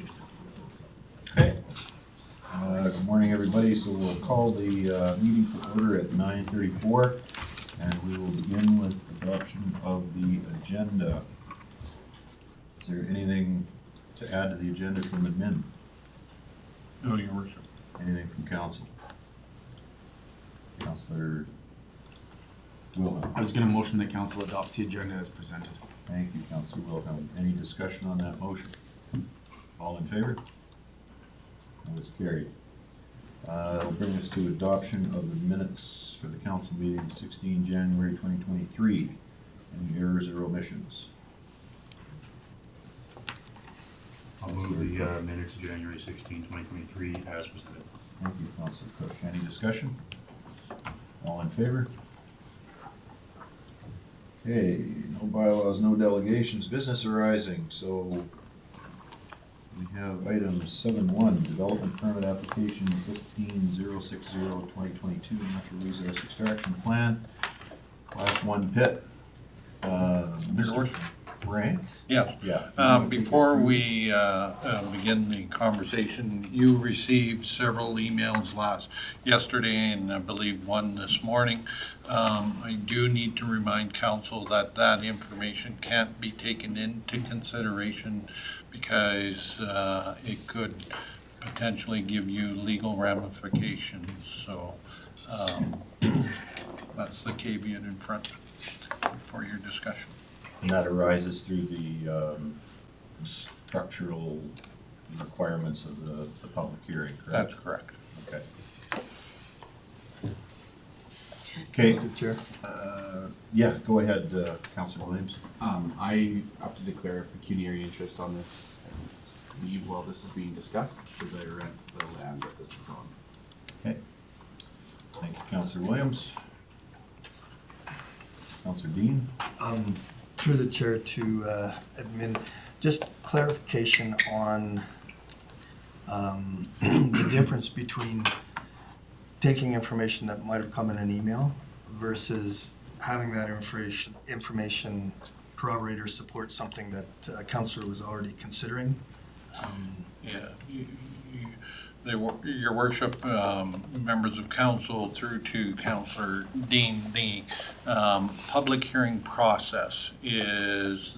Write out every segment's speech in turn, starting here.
Okay. Good morning, everybody. So we'll call the meeting to order at 9:34, and we will begin with adoption of the agenda. Is there anything to add to the agenda from admin? No, Your Worship. Anything from council? Councillor Wilhelm. I was going to motion that council adopts the agenda as presented. Thank you, Councillor Wilhelm. Any discussion on that motion? All in favor? That was carried. That'll bring us to adoption of the minutes for the council meeting 16 January 2023. Any errors or omissions? I'll move the minutes of January 16, 2023 as presented. Thank you, Councillor Cook. Any discussion? All in favor? Okay, no bylaws, no delegations, business arising, so we have item 7.1, development permit application 15060-2022, natural resource extraction plan, class 1 pit. Mr. Frank? Yes. Yeah. Before we begin the conversation, you received several emails yesterday and I believe one this morning. I do need to remind council that that information can't be taken into consideration because it could potentially give you legal ramifications. So that's the caveat in front for your discussion. And that arises through the structural requirements of the public hearing, correct? That's correct. Okay. Okay. Mr. Chair. Yeah, go ahead, Councillor Williams. I have to declare pecuniary interest on this and leave while this is being discussed because I rent the land that this is on. Okay. Thank you, Councillor Williams. Councillor Dean. Through the chair to admin, just clarification on the difference between taking information that might have come in an email versus having that information corroborate or support something that a councillor was already considering. Yeah, Your Worship, members of council through to Councillor Dean, the public hearing process is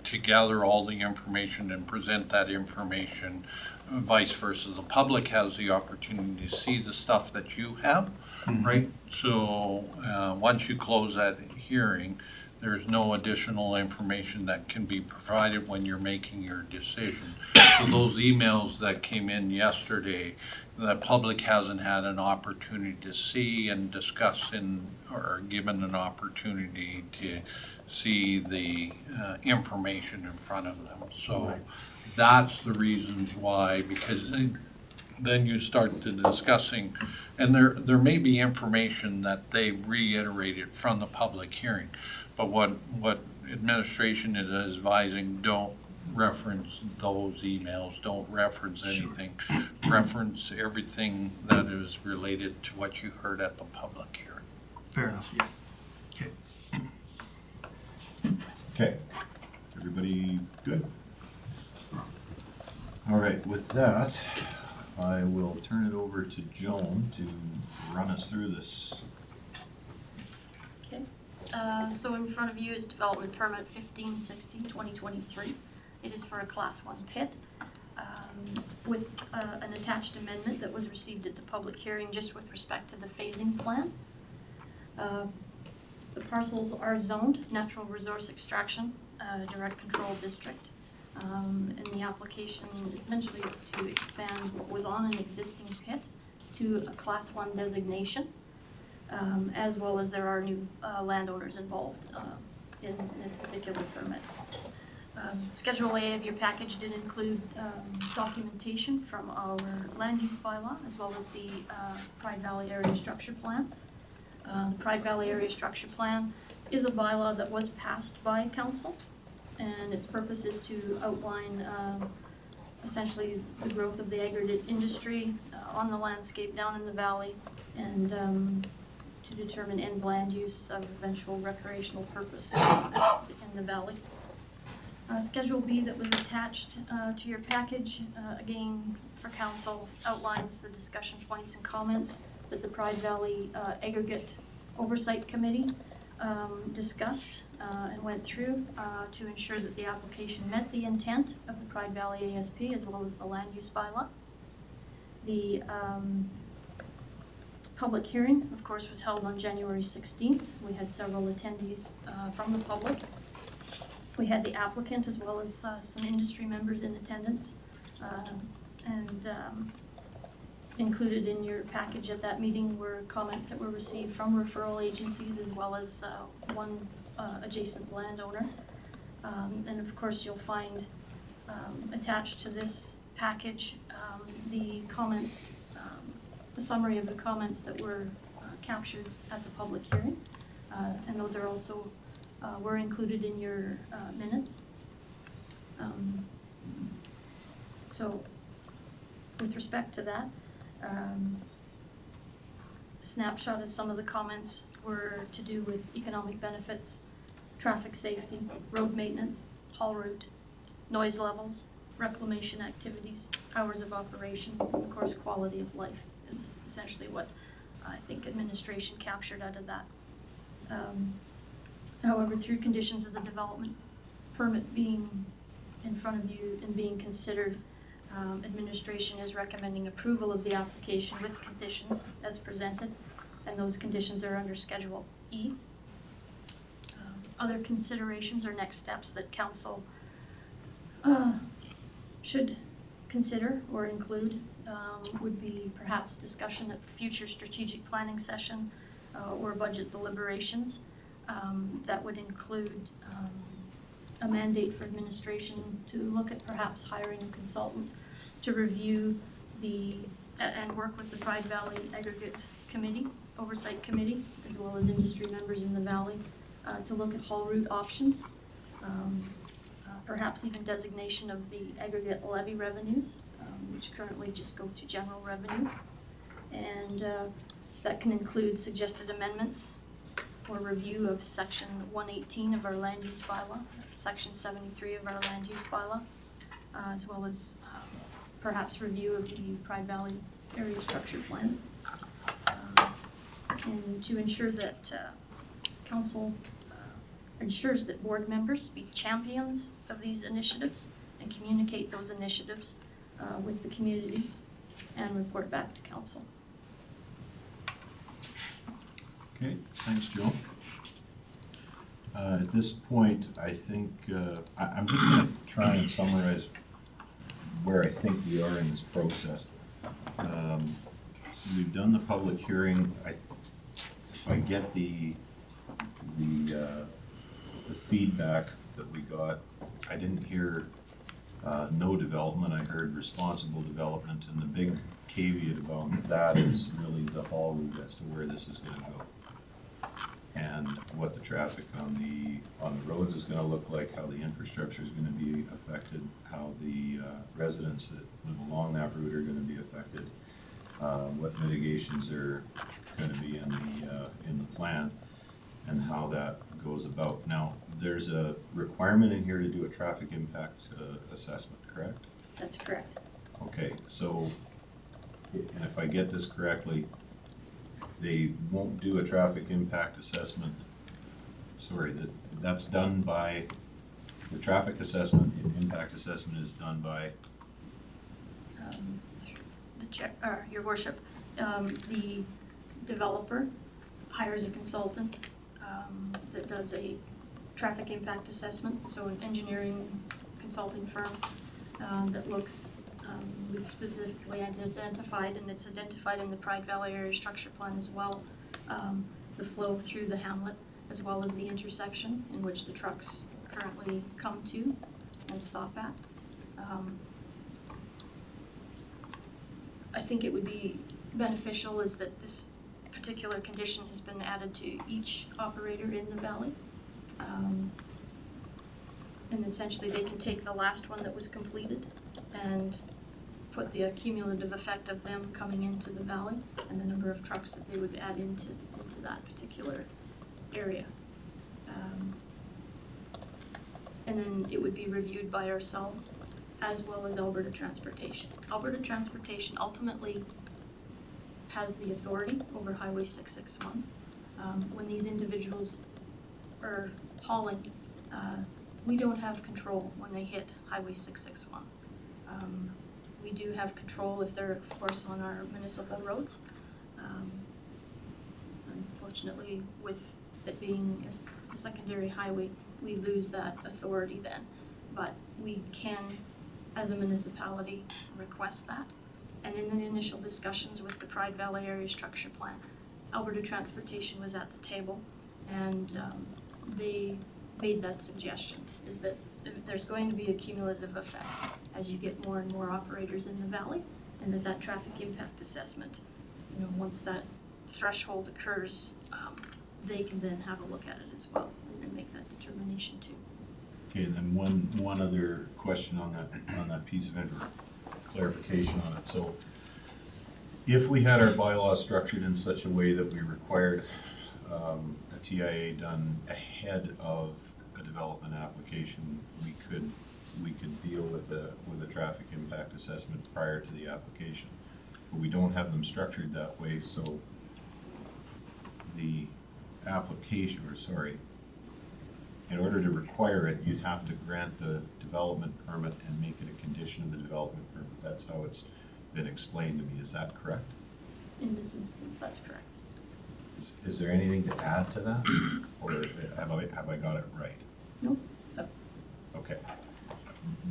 to gather all the information and present that information, vice versa. The public has the opportunity to see the stuff that you have, right? So once you close that hearing, there's no additional information that can be provided when you're making your decision. So those emails that came in yesterday, the public hasn't had an opportunity to see and discuss or given an opportunity to see the information in front of them. So that's the reasons why, because then you start to discussing, and there may be information that they reiterated from the public hearing. But what administration is advising, don't reference those emails, don't reference anything. Sure. Reference everything that is related to what you heard at the public hearing. Fair enough, yeah. Okay. Okay. Everybody good? All right, with that, I will turn it over to Joan to run us through this. Okay, so in front of you is development permit 1560-2023. It is for a class 1 pit with an attached amendment that was received at the public hearing just with respect to the phasing plan. The parcels are zoned natural resource extraction, direct control district. And the application essentially is to expand what was on an existing pit to a class 1 designation, as well as there are new landowners involved in this particular permit. Schedule A of your package did include documentation from our land use bylaw as well as the Pride Valley Area Structure Plan. The Pride Valley Area Structure Plan is a bylaw that was passed by council, and its purpose is to outline essentially the growth of the aggregate industry on the landscape down in the valley, and to determine end land use of eventual recreational purpose in the valley. Schedule B that was attached to your package, again, for council, outlines the discussion points and comments that the Pride Valley Aggregate Oversight Committee discussed and went through to ensure that the application met the intent of the Pride Valley ASP as well as the land use bylaw. The public hearing, of course, was held on January 16th. We had several attendees from the public. We had the applicant as well as some industry members in attendance. Included in your package at that meeting were comments that were received from referral agencies as well as one adjacent landowner. And of course, you'll find attached to this package the comments, a summary of the comments that were captured at the public hearing. And those are also were included in your minutes. So with respect to that, a snapshot of some of the comments were to do with economic benefits, traffic safety, road maintenance, haul route, noise levels, reclamation activities, hours of operation, and of course quality of life is essentially what I think administration captured out of that. However, through conditions of the development permit being in front of you and being considered, administration is recommending approval of the application with conditions as presented, and those conditions are under Schedule E. Other considerations or next steps that council should consider or include would be perhaps discussion at future strategic planning session or budget deliberations. That would include a mandate for administration to look at perhaps hiring a consultant to review and work with the Pride Valley Aggregate Committee, Oversight Committee, as well as industry members in the valley to look at haul route options, perhaps even designation of the aggregate levy revenues, which currently just go to general revenue. And that can include suggested amendments or review of Section 118 of our land use bylaw, Section 73 of our land use bylaw, as well as perhaps review of the Pride Valley Area Structure Plan. And to ensure that council ensures that board members be champions of these initiatives and communicate those initiatives with the community and report back to council. Okay, thanks, Joe. At this point, I think, I'm just gonna try and summarize where I think we are in this process. We've done the public hearing. If I get the feedback that we got, I didn't hear no development, I heard responsible development, and the big caveat about that is really the haul route as to where this is gonna go. And what the traffic on the roads is gonna look like, how the infrastructure is gonna be affected, how the residents that live along that route are gonna be affected, what mitigations are gonna be in the plan, and how that goes about. Now, there's a requirement in here to do a traffic impact assessment, correct? That's correct. Okay, so, and if I get this correctly, they won't do a traffic impact assessment, sorry, that's done by, the traffic assessment, impact assessment is done by, Your worship, the developer hires a consultant that does a traffic impact assessment, so an engineering consulting firm that looks, we've specifically identified, and it's identified in the Pride Valley Area Structure Plan as well, the flow through the hamlet, as well as the intersection in which the trucks currently come to and stop at. I think it would be beneficial is that this particular condition has been added to each operator in the valley. And essentially they can take the last one that was completed and put the cumulative effect of them coming into the valley and the number of trucks that they would add into that particular area. and then it would be reviewed by ourselves as well as Alberta Transportation. Alberta Transportation ultimately has the authority over Highway 661. When these individuals are hauling, we don't have control when they hit Highway 661. We do have control if they're, of course, on our municipal roads. Unfortunately, with it being a secondary highway, we lose that authority then. But we can, as a municipality, request that. And in the initial discussions with the Pride Valley Area Structure Plan, Alberta Transportation was at the table, and they made that suggestion, is that there's going to be a cumulative effect as you get more and more operators in the valley, and that traffic impact assessment, once that threshold occurs, they can then have a look at it as well and make that determination too. Okay, and then one other question on that piece of clarification on it. So if we had our bylaws structured in such a way that we required a TIA done ahead of a development application, we could deal with a traffic impact assessment prior to the application. But we don't have them structured that way, so the application, in order to require it, you'd have to grant the development permit and make it a condition of the development permit. That's how it's been explained to me. Is that correct? In this instance, that's correct. Is there anything to add to that? Or have I got it right? Nope. Okay.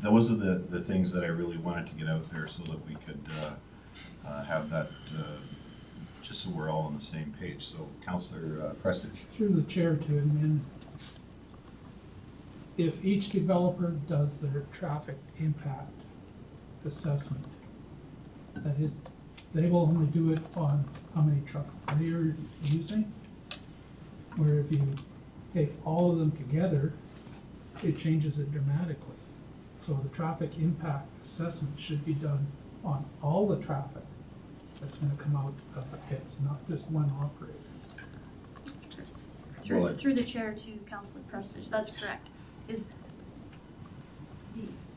Those are the things that I really wanted to get out there so that we could have that, just so we're all on the same page. So Councillor Prestige. Through the chair to admin, if each developer does their traffic impact assessment, that is, they will only do it on how many trucks they are using. Where if you take all of them together, it changes it dramatically. So the traffic impact assessment should be done on all the traffic that's gonna come out of the pits, not just one operator. That's correct. Well, Through the chair to Councillor Prestige, that's correct.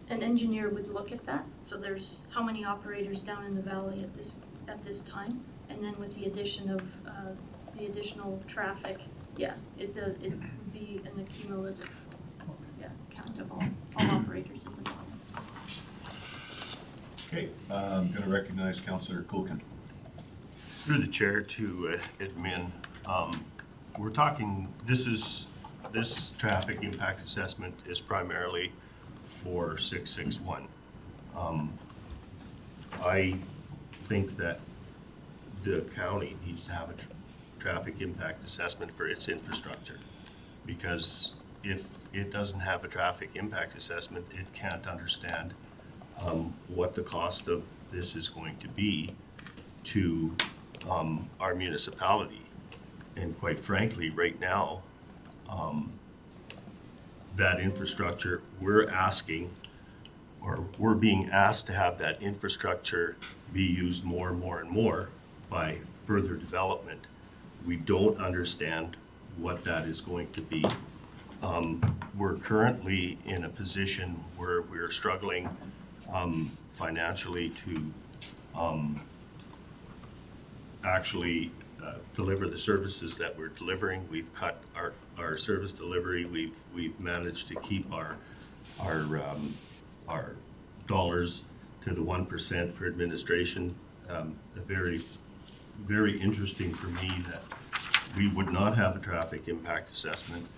An engineer would look at that, so there's how many operators down in the valley at this time, and then with the addition of the additional traffic, it would be an accumulative, count of all operators in the valley. Okay, I'm going to recognize Councillor Kulkin. Through the chair to admin, we're talking, this traffic impact assessment is primarily for 661. I think that the county needs to have a traffic impact assessment for its infrastructure, because if it doesn't have a traffic impact assessment, it can't understand what the cost of this is going to be to our municipality. And quite frankly, right now, that infrastructure, we're being asked to have that infrastructure be used more and more and more by further development. We don't understand what that is going to be. We're currently in a position where we're struggling financially to actually deliver the services that we're delivering. We've cut our service delivery. We've managed to keep our dollars to the 1% for administration. Very, very interesting for me that we would not have a traffic impact assessment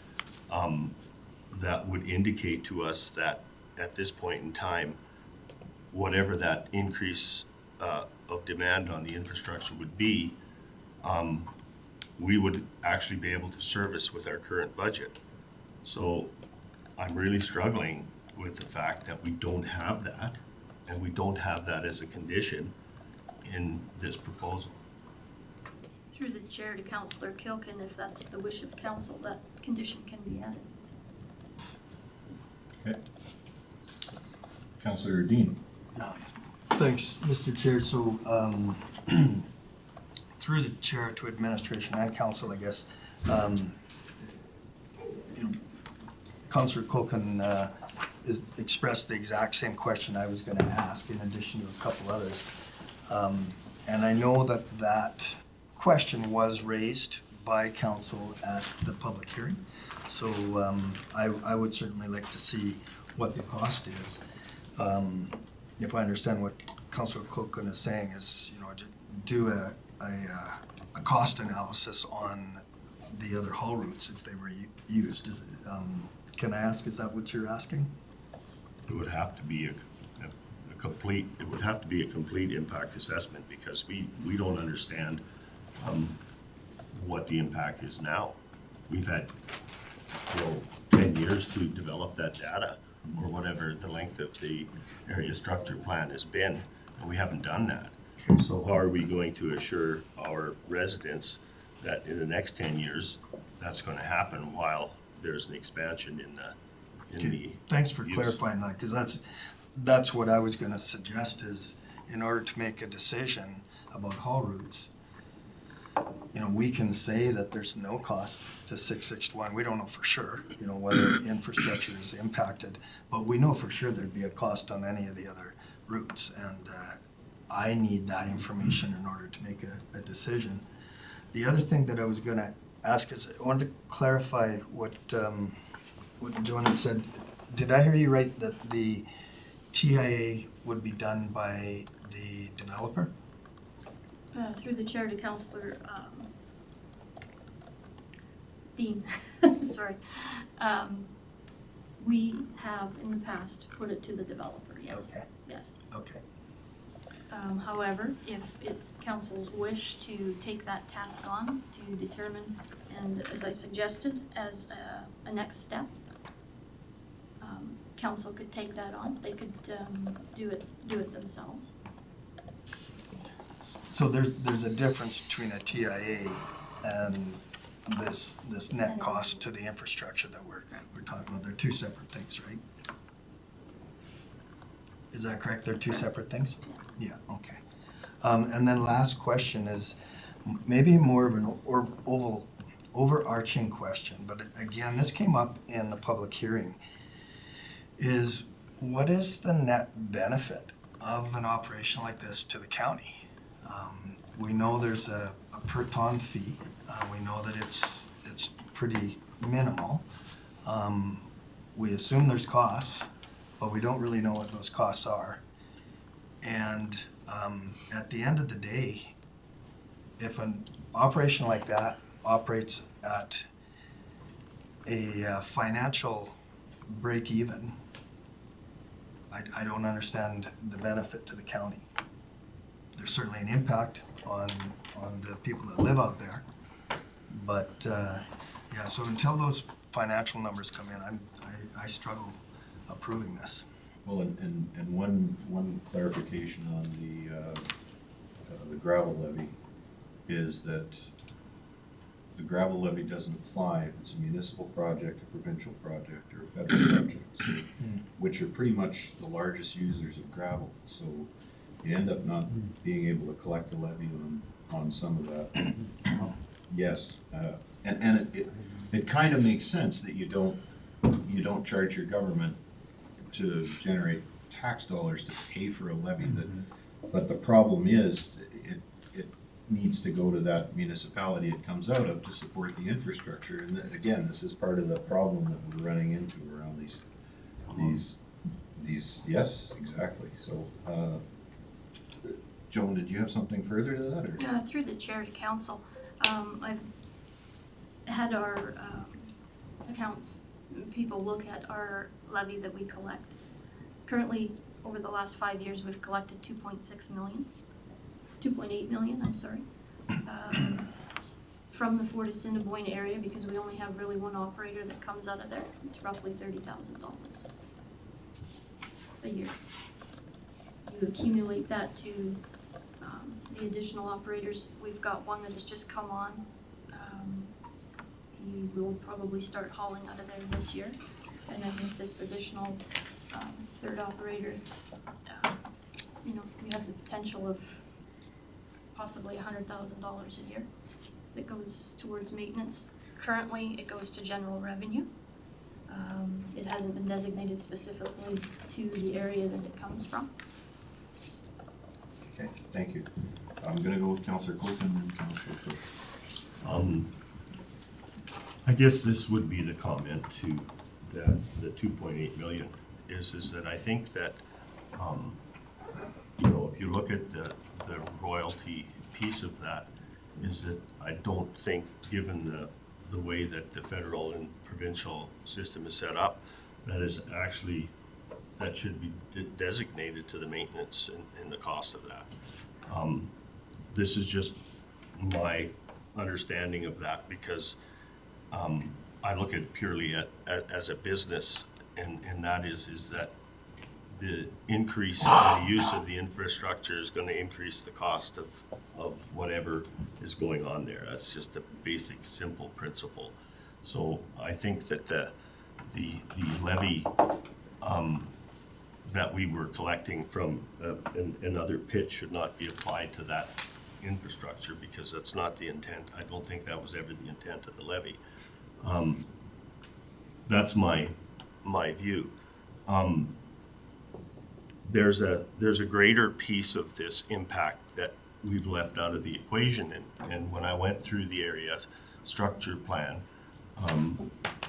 that would indicate to us that at this point in time, whatever that increase of demand on the infrastructure would be, we would actually be able to service with our current budget. So I'm really struggling with the fact that we don't have that, and we don't have that as a condition in this proposal. Through the chair to Councillor Kilkin, if that's the wish of council, that condition can be added. Okay. Councillor Dean. Thanks, Mr. Chair. So, through the chair to administration and council, I guess, Councillor Coken expressed the exact same question I was gonna ask, in addition to a couple others. And I know that that question was raised by council at the public hearing. So I would certainly like to see what the cost is. If I understand what Councillor Coken is saying is, you know, to do a cost analysis on the other haul routes if they were used. Is it, can I ask, is that what you're asking? It would have to be a complete, it would have to be a complete impact assessment because we don't understand what the impact is now. We've had, 10 years to develop that data or whatever the length of the area structure plan has been, and we haven't done that. So how are we going to assure our residents that in the next 10 years, that's gonna happen while there's an expansion in the Thanks for use? clarifying that, because that's what I was gonna suggest is, in order to make a decision about haul routes, you know, we can say that there's no cost to 661. We don't know for sure, you know, whether infrastructure is impacted, but we know for sure there'd be a cost on any of the other routes, and I need that information in order to make a decision. The other thing that I was gonna ask is, I wanted to clarify what Joan had said. Did I hear you right, that the TIA would be done by the developer? Through the chair to Councillor Dean, sorry. We have in the past put it to the developer, yes, Okay. yes. Okay. However, if it's council's wish to take that task on to determine, and as I suggested, as a next step, council could take that on. They could do it themselves. So there's a difference between a TIA and this net cost to the infrastructure that we're talking about. They're two separate things, right? Is that correct? They're two separate things? Yeah, okay. And then last question is maybe more of an overarching question, but again, this came up in the public hearing, is what is the net benefit of an operation like this to the county? We know there's a per ton fee. We know that it's pretty minimal. We assume there's costs, but we don't really know what those costs are. And at the end of the day, if an operation like that operates at a financial break even, I don't understand the benefit to the county. There's certainly an impact on the people that live out there. But, yeah, so until those financial numbers come in, I struggle approving this. Well, and one clarification on the gravel levy is that the gravel levy doesn't apply if it's a municipal project, a provincial project, or a federal project, so, which are pretty much the largest users of gravel. So you end up not being able to collect a levy on some of that. Yes, and it kind of makes sense that you don't charge your government to generate tax dollars to pay for a levy. But the problem is, it needs to go to that municipality it comes out of to support the infrastructure. And again, this is part of the problem that we're running into around these, yes, exactly. So, Joan, did you have something further to that, or? Through the chair to council, I've had our accounts people look at our levy that we collect. Currently, over the last 5 years, we've collected 2.6 million, 2.8 million, I'm sorry, from the Fort Assiniboine area, because we only have really one operator that comes out of there. It's roughly $30,000 a year. You accumulate that to the additional operators. We've got one that has just come on. He will probably start hauling out of there this year. And then with this additional third operator, we have the potential of possibly $100,000 a year that goes towards maintenance. Currently, it goes to general revenue. It hasn't been designated specifically to the area that it comes from. Okay, thank you. I'm gonna go with Councillor Colton and Councillor Cook. I guess this would be the comment to the 2.8 million is that I think that, if you look at the royalty piece of that, is that I don't think, given the way that the federal and provincial system is set up, that should be designated to the maintenance and the cost of that. This is just my understanding of that, because I look at it purely as a business, and that is that the increase in the use of the infrastructure is going to increase the cost of whatever is going on there. That's just a basic, simple principle. So I think that the levy that we were collecting from another pit should not be applied to that infrastructure, because that's not the intent. I don't think that was ever the intent of the levy. That's my view. There's a greater piece of this impact that we've left out of the equation, and when I went through the area structure plan,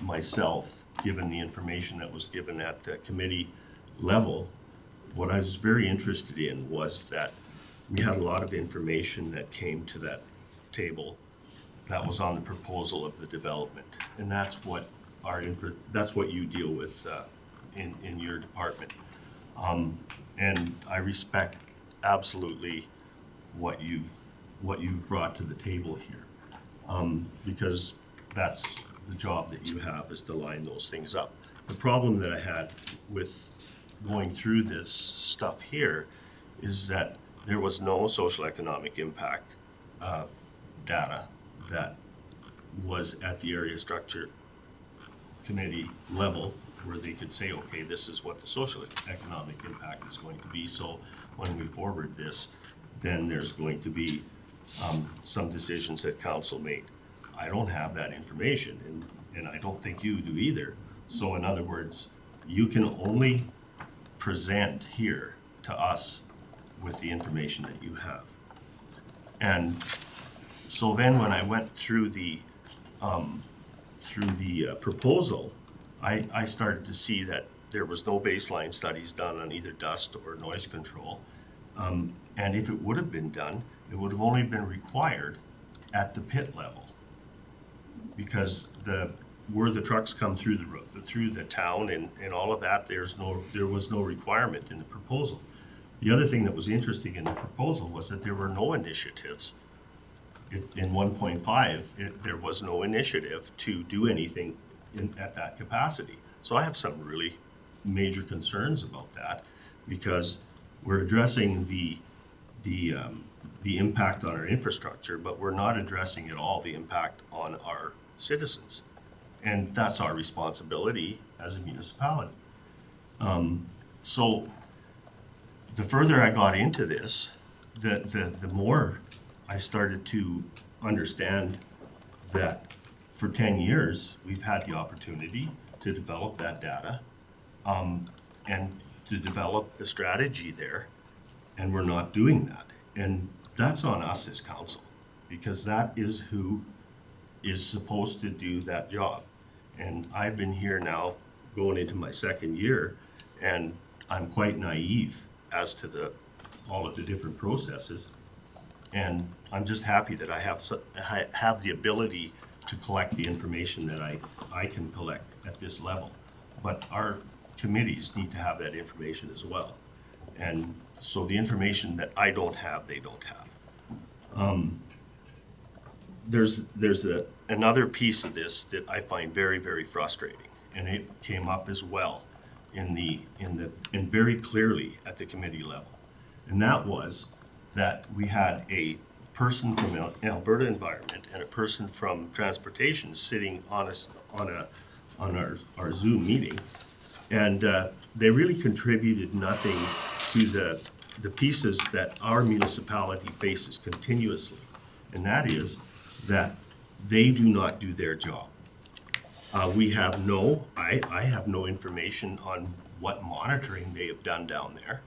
myself, given the information that was given at the committee level, what I was very interested in was that we had a lot of information that came to that table that was on the proposal of the development, and that's what you deal with in your department. And I respect absolutely what you've brought to the table here, because that's the job that you have, is to line those things up. The problem that I had with going through this stuff here is that there was no social economic impact data that was at the area structure committee level, where they could say, okay, this is what the social economic impact is going to be. So when we forward this, then there's going to be some decisions that council made. I don't have that information, and I don't think you do either. So in other words, you can only present here to us with the information that you have. And so then when I went through the proposal, I started to see that there was no baseline studies done on either dust or noise control. And if it would have been done, it would have only been required at the pit level, because where the trucks come through the town and all of that, there was no requirement in the proposal. The other thing that was interesting in the proposal was that there were no initiatives. In 1.5, there was no initiative to do anything at that capacity. So I have some really major concerns about that, because we're addressing the impact on our infrastructure, but we're not addressing at all the impact on our citizens. And that's our responsibility as a municipality. So the further I got into this, the more I started to understand that for 10 years, we've had the opportunity to develop that data and to develop a strategy there, and we're not doing that. And that's on us as council, because that is who is supposed to do that job. And I've been here now going into my second year, and I'm quite naive as to all of the different processes. And I'm just happy that I have the ability to collect the information that I can collect at this level. But our committees need to have that information as well. And so the information that I don't have, they don't have. There's another piece of this that I find very, very frustrating, and it came up as well and very clearly at the committee level. And that was that we had a person from Alberta Environment and a person from Transportation sitting on our Zoom meeting, and they really contributed nothing to the pieces that our municipality faces continuously, and that is that they do not do their job. We have I have no information on what monitoring they have done down there.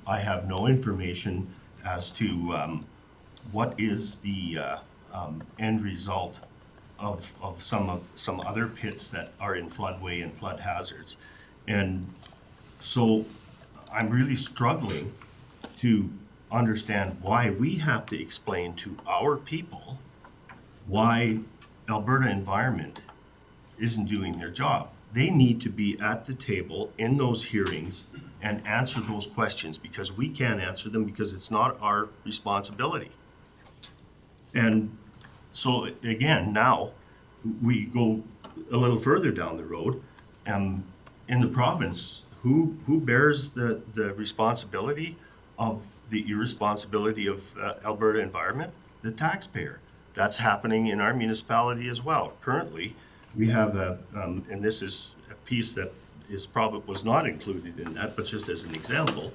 I have no information as to what is the end result of some other pits that are in floodway and flood hazards. And so I'm really struggling to understand why we have to explain to our people why Alberta Environment isn't doing their job. They need to be at the table in those hearings and answer those questions, because we can't answer them because it's not our responsibility. And so again, now we go a little further down the road, in the province, who bears the responsibility of the irresponsibility of Alberta Environment? The taxpayer. That's happening in our municipality as well. Currently, we have and this is a piece that was not included in that, but just as an example,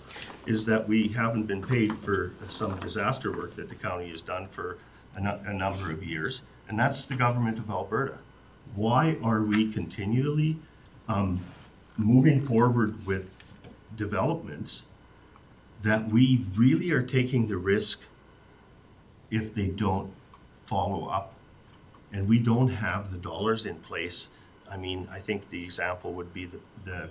is that we haven't been paid for some disaster work that the county has done for a number of years, and that's the government of Alberta. Why are we continually moving forward with developments that we really are taking the risk if they don't follow up? And we don't have the dollars in place. I mean, I think the example would be the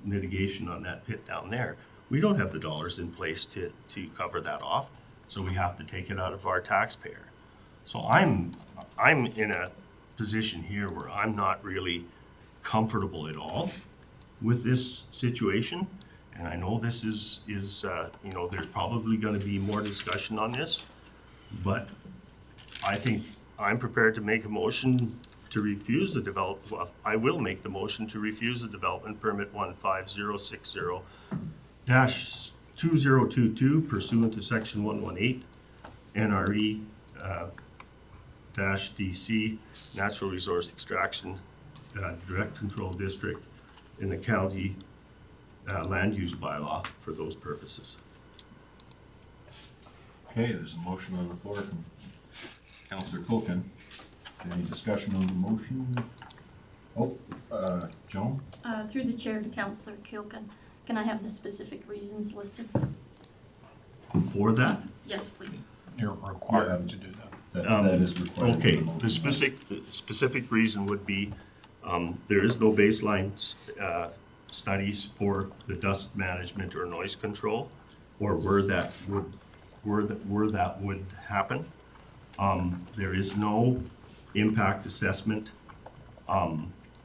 mitigation on that pit down there. We don't have the dollars in place to cover that off, so we have to take it out of our taxpayer. So I'm in a position here where I'm not really comfortable at all with this situation. And I know this is there's probably gonna be more discussion on this, but I think I'm prepared to make a motion to refuse the I will make the motion to refuse the development permit 15060-2022 pursuant to section 118 NRE DC Natural Resource Extraction Direct Control District in the county land use bylaw for those purposes. Okay, there's a motion on the floor from Councillor Culkin. Any discussion on the motion? Oh, Joan? Through the chair to Councillor Kilken, can I have the specific reasons listed? For that? Yes, please. You're required to do that. That is required. in Okay, motion. the specific reason would be, there is no baseline studies for the dust management or noise control, or where that would happen. There is no impact assessment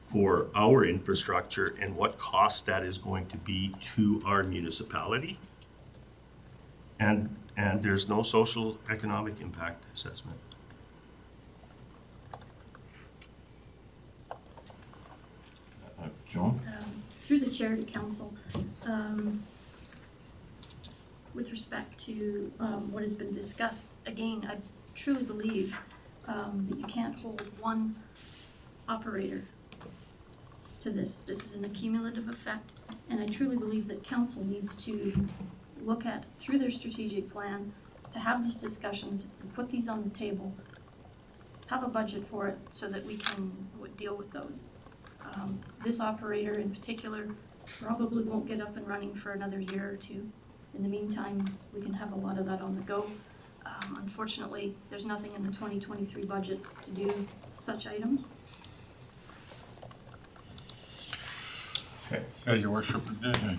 for our infrastructure and what cost that is going to be to our municipality. And there's no social economic impact assessment. Joan? Through the chair to council, with respect to what has been discussed, again, I truly believe that you can't hold one operator to this. This is an accumulative effect, and I truly believe that council needs to look at, through their strategic plan, to have these discussions and put these on the table, have a budget for it so that we can deal with those. This operator in particular probably won't get up and running for another year or two. In the meantime, we can have a lot of that on the go. Unfortunately, there's nothing in the 2023 budget to do such items. Okay. Your worship,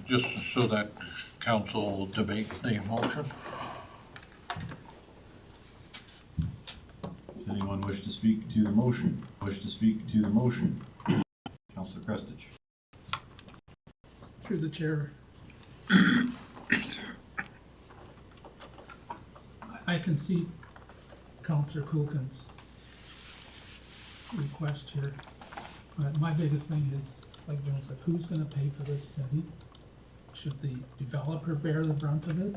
just so that council will debate the motion. Does anyone wish to speak to the motion? Councillor Prestige. Through the chair. I can see Councillor Kulkin's request here, but my biggest thing is, like Joan said, who's gonna pay for this study? Should the developer bear the brunt of it,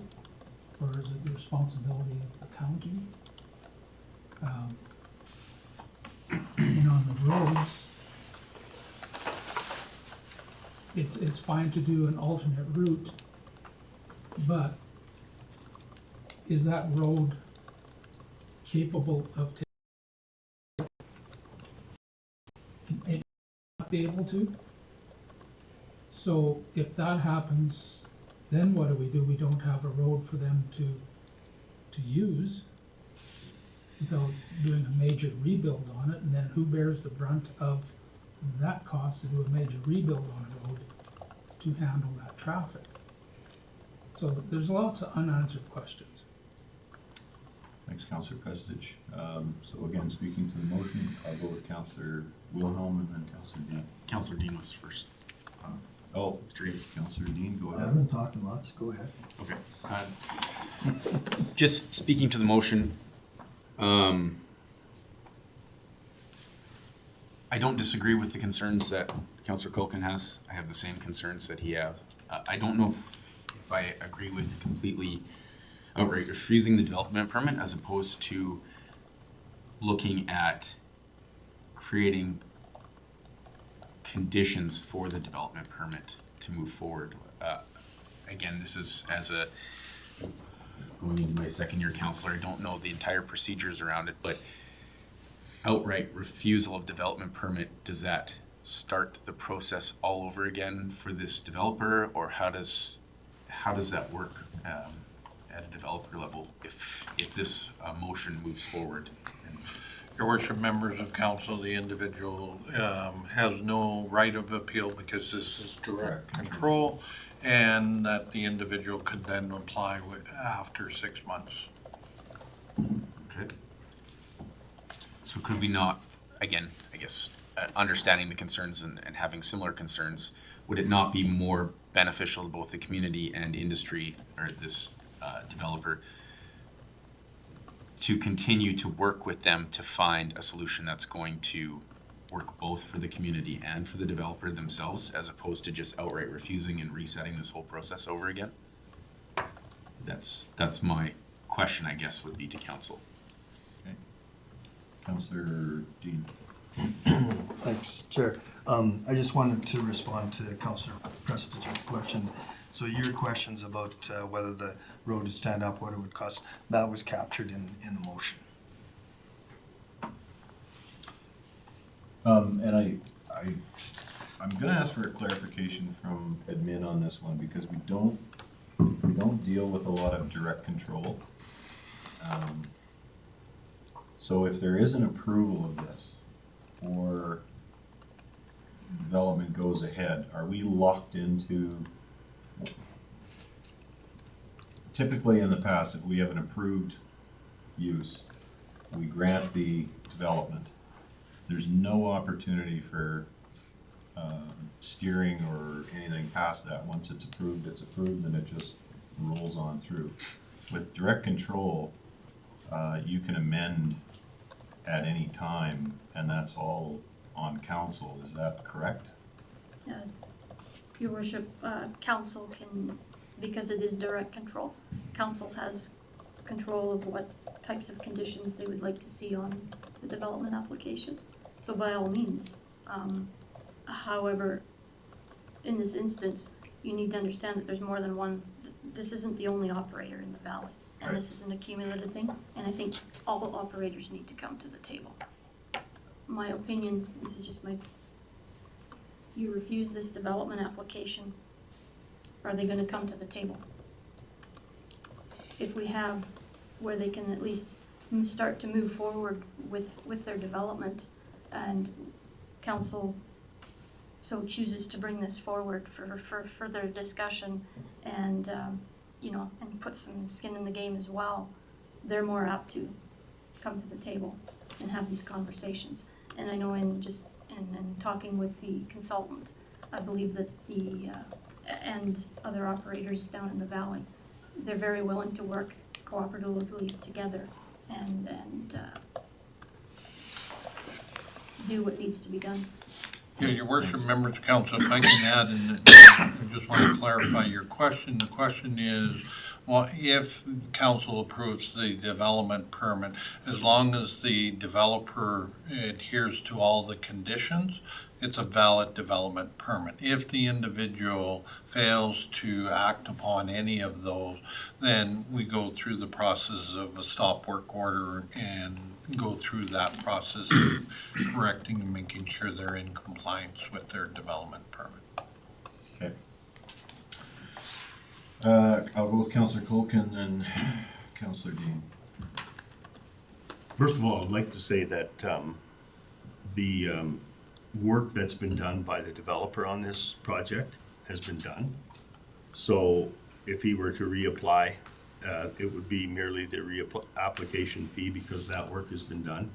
or is it the responsibility of the county? And on the roads, it's fine to do an alternate route, but is that road capable of taking be able to. So if that happens, then what do? We don't have a road for them to use without doing a major rebuild on it, and then who bears the brunt of that cost to do a major rebuild on a road to handle that traffic? So there's lots of unanswered questions. Thanks, Councillor Pestage. So again, speaking to the motion, I'll go with Councillor Wilhelm and then Councillor Dean. Councillor Dean was first. Oh, straight, Councillor Dean, go I ahead. haven't talked lots, go ahead. Okay. Just speaking to the motion, I don't disagree with the concerns that Councillor Culkin has. I have the same concerns that he has. I don't know if I agree with completely outright refusing the development permit as opposed to looking at creating conditions for the development permit to move forward. Again, this is going into my second year counselor. I don't know the entire procedures around it, but outright refusal of development permit, does that start the process all over again for this developer, or how does that work at a developer level if this motion moves forward? Your worship, members of council, the individual has no right of appeal because this is direct control, and that the individual could then apply after 6 months. Okay. So could we not, again, I guess, understanding the concerns and having similar concerns, would it not be more beneficial to both the community and industry, or this developer, to continue to work with them to find a solution that's going to work both for the community and for the developer themselves, as opposed to just outright refusing and resetting this whole process over again? That's my question, I guess, would be to council. Okay. Councillor Dean. Thanks, Chair. I just wanted to respond to Councillor Prestige's question. So your questions about whether the road would stand up, what it would cost, that was captured in the motion. And I'm gonna ask for a clarification from admin on this one, because we don't deal with a lot of direct control. So if there is an approval of this, or development goes ahead, are we locked into? Typically in the past, if we have an approved use, we grant the development. There's no opportunity for steering or anything past that. Once it's approved, and it just rolls on through. With direct control, you can amend at any time, and that's all on council. Is that correct? Your worship, council can, because it is direct control, council has control of what types of conditions they would like to see on the development application. So by all means, however, in this instance, you need to understand that there's more than one. This isn't the only operator in the valley, and this is an accumulative thing, and I think all operators need to come to the table. My opinion, this is just my, you refuse this development application, are they gonna come to the table? If we have where they can at least start to move forward with their development, and council so chooses to bring this forward for further discussion and, and put some skin in the game as well, they're more apt to come to the table and have these conversations. And I know in talking with the consultant, I believe that and other operators down in the valley, they're very willing to work cooperatively together and do what needs to be done. Yeah, your worship, members of council, if I can add, and I just want to clarify your question. The question is, well, if council approves the development permit, as long as the developer adheres to all the conditions, it's a valid development permit. If the individual fails to act upon any of those, then we go through the process of a stop work order and go through that process of correcting and making sure they're in compliance with their development permit. Okay. I'll go with Councillor Colkin and Councillor Dean. First of all, I'd like to say that the work that's been done by the developer on this project has been done. So if he were to reapply, it would be merely the application fee because that work has been done.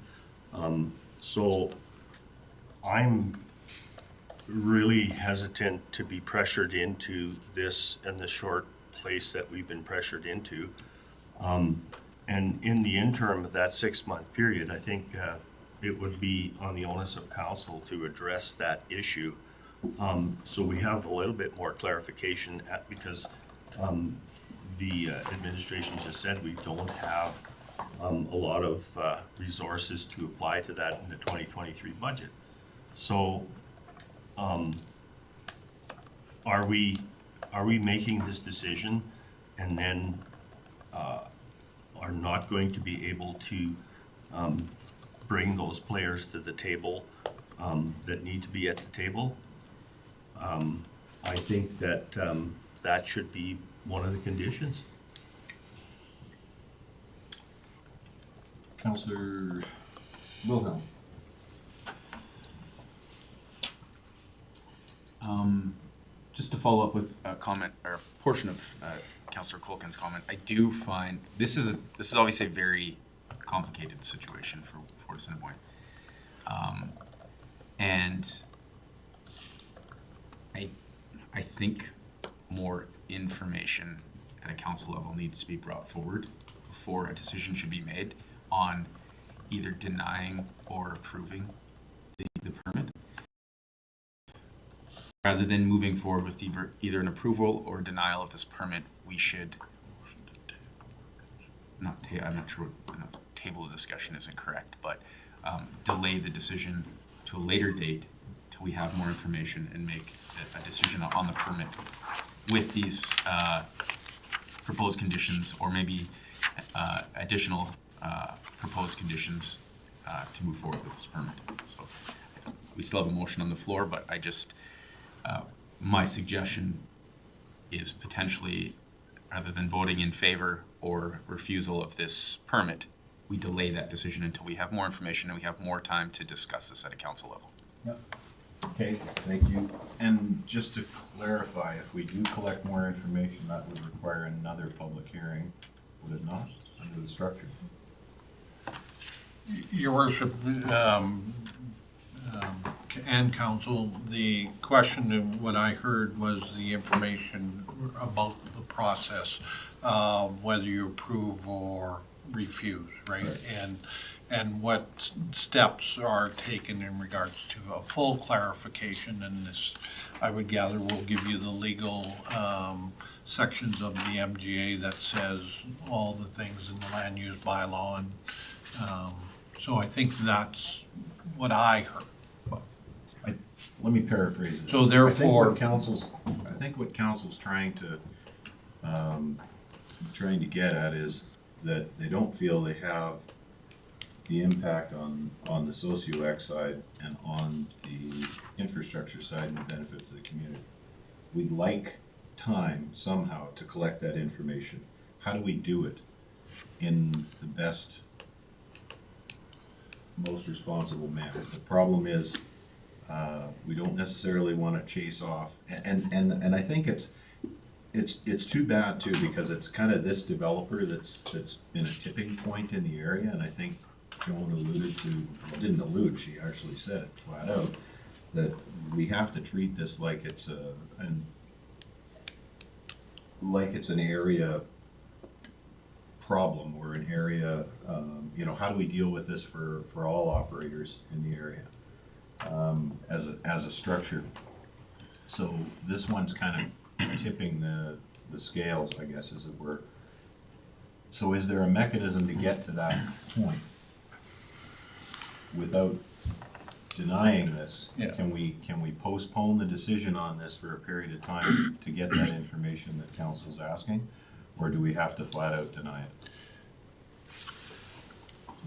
So I'm really hesitant to be pressured into this in the short place that we've been pressured into. And in the interim of that 6-month period, I think it would be on the onus of council to address that issue. So we have a little bit more clarification because the administration just said we don't have a lot of resources to apply to that in the 2023 budget. So are we making this decision and then are not going to be able to bring those players to the table that need to be at the table? I think that that should be one of the conditions. Councillor Wilhelm. Just to follow up with a comment or a portion of Councillor Colkin's comment, I do find this is obviously a very complicated situation for Assiniboine, and I think more information at a council level needs to be brought forward before a decision should be made on either denying or approving the permit. Rather than moving forward with either an approval or denial of this permit, we should I'm not sure what table of discussion isn't correct, but delay the decision to a later date till we have more information and make a decision on the permit with these proposed conditions or maybe additional proposed conditions to move forward with this permit. So we still have a motion on the floor, but I just my suggestion is potentially, rather than voting in favor or refusal of this permit, we delay that decision until we have more information and we have more time to discuss this at a council level. Yep. Okay, thank you. And just to clarify, if we do collect more information, that would require another public hearing, would it not, under the structure? Your worship, and council, the question of what I heard was the information about the process of whether you approve or refuse, right? And what steps are taken in regards to a full clarification, and this, I would gather, will give you the legal sections of the MGA that says all the things in the land use bylaw, and so I think that's what I heard. Let me paraphrase this. So therefore- I think what council's trying to get at is that they don't feel they have the impact on the socio-ec side and on the infrastructure side and the benefits of the community. We'd like time somehow to collect that information. How do we do it in the best, most responsible manner? The problem is, we don't necessarily want to chase off, and I think it's too bad too, because it's kind of this developer that's been a tipping point in the area, and I think Joan alluded to, well, didn't allude, she actually said it flat out, that we have to treat this like it's an area problem or an area, how do we deal with this for all operators in the area? As a structure. So this one's kind of tipping the scales, I guess, as it were. So is there a mechanism to get to that point without denying this? Yeah. Can we postpone the decision on this for a period of time to get that information that council's asking? Or do we have to flat out deny it?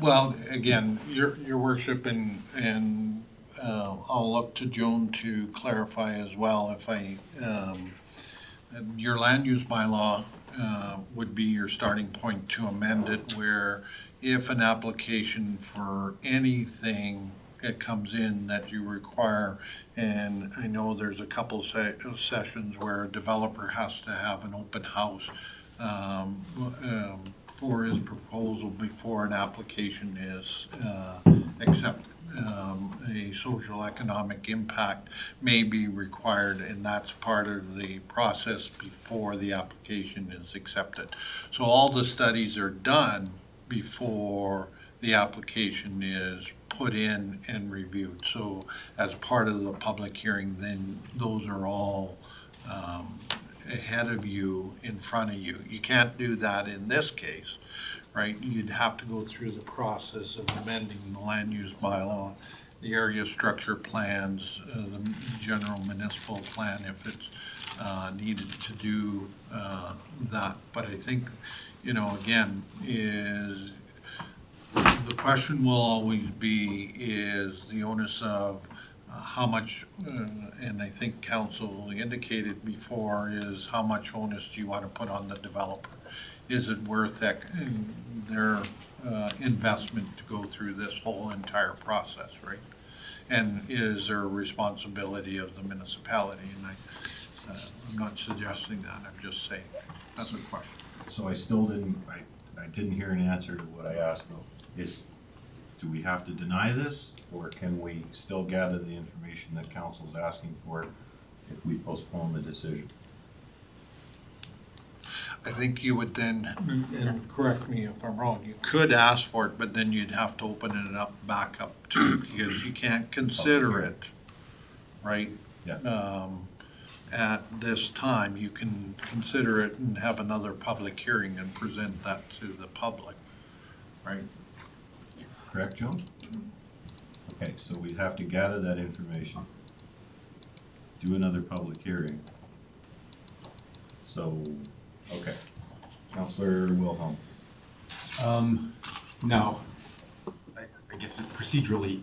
Well, again, your worship, and I'll look to Joan to clarify as well if your land use bylaw would be your starting point to amend it, where if an application for anything that comes in that you require, and I know there's a couple sessions where a developer has to have an open house for his proposal before an application is accepted. A social economic impact may be required, and that's part of the process before the application is accepted. So all the studies are done before the application is put in and reviewed. So as part of the public hearing, then those are all ahead of you, in front of you. You can't do that in this case, right? You'd have to go through the process of amending the land use bylaw, the area structure plans, the general municipal plan if it's needed to do that. But I think, again, is the question will always be is the onus of how much, and I think council indicated before, is how much onus do you want to put on the developer? Is it worth their investment to go through this whole entire process, right? And is there a responsibility of the municipality? And I'm not suggesting that, I'm just saying, that's a question. So I still didn't, I didn't hear an answer to what I asked though. Do we have to deny this, or can we still gather the information that council's asking for if we postpone the decision? I think you would then, and correct me if I'm wrong, you could ask for it, but then you'd have to open it back up to, because you can't consider it, right? Yeah. At this time, you can consider it and have another public hearing and present that to the public, right? Correct, Joan? Okay, so we'd have to gather that information, do another public hearing. So, okay. Counselor Wilhelm. No. I guess procedurally,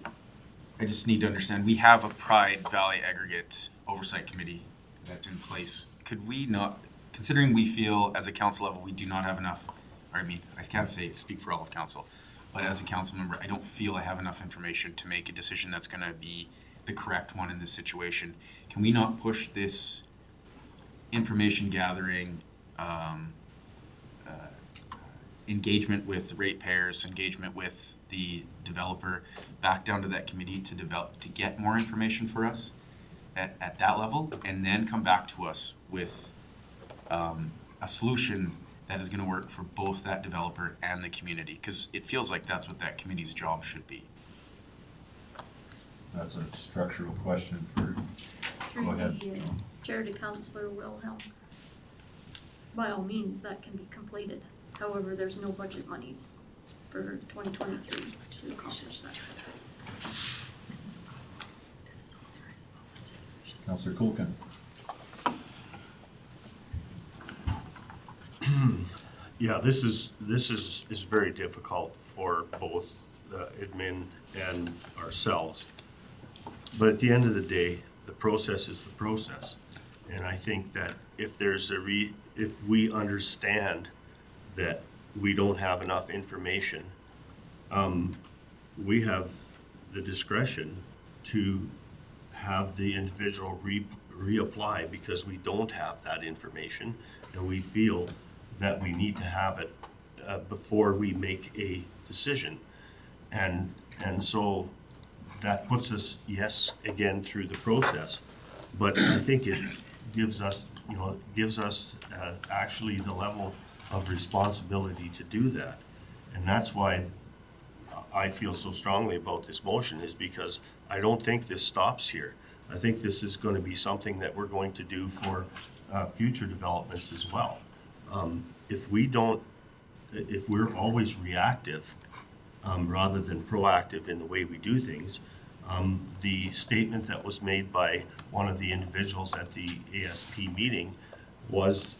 I just need to understand, we have a Pride Valley Aggregate Oversight Committee that's in place. Could we not, considering we feel as a council level, we do not have enough, or I mean, I can't speak for all of council, but as a council member, I don't feel I have enough information to make a decision that's gonna be the correct one in this situation. Can we not push this information gathering, engagement with ratepayers, engagement with the developer back down to that committee to get more information for us at that level, and then come back to us with a solution that is going to work for both that developer and the community? Because it feels like that's what that committee's job should be. That's a structural question for, go ahead, Through the Joan. chair to Councillor Wilhelm. By all means, that can be completed. However, there's no budget monies for 2023 to accomplish that. Counselor Kulkin. Yeah, this is very difficult for both the admin and ourselves. But at the end of the day, the process is the process. And I think that if there's if we understand that we don't have enough information, we have the discretion to have the individual reapply because we don't have that information, and we feel that we need to have it before we make a decision. And so that puts us, yes, again, through the process, but I think it gives us, actually the level of responsibility to do that. And that's why I feel so strongly about this motion, is because I don't think this stops here. I think this is going to be something that we're going to do for future developments as well. If we're always reactive rather than proactive in the way we do things, the statement that was made by one of the individuals at the ASP meeting was,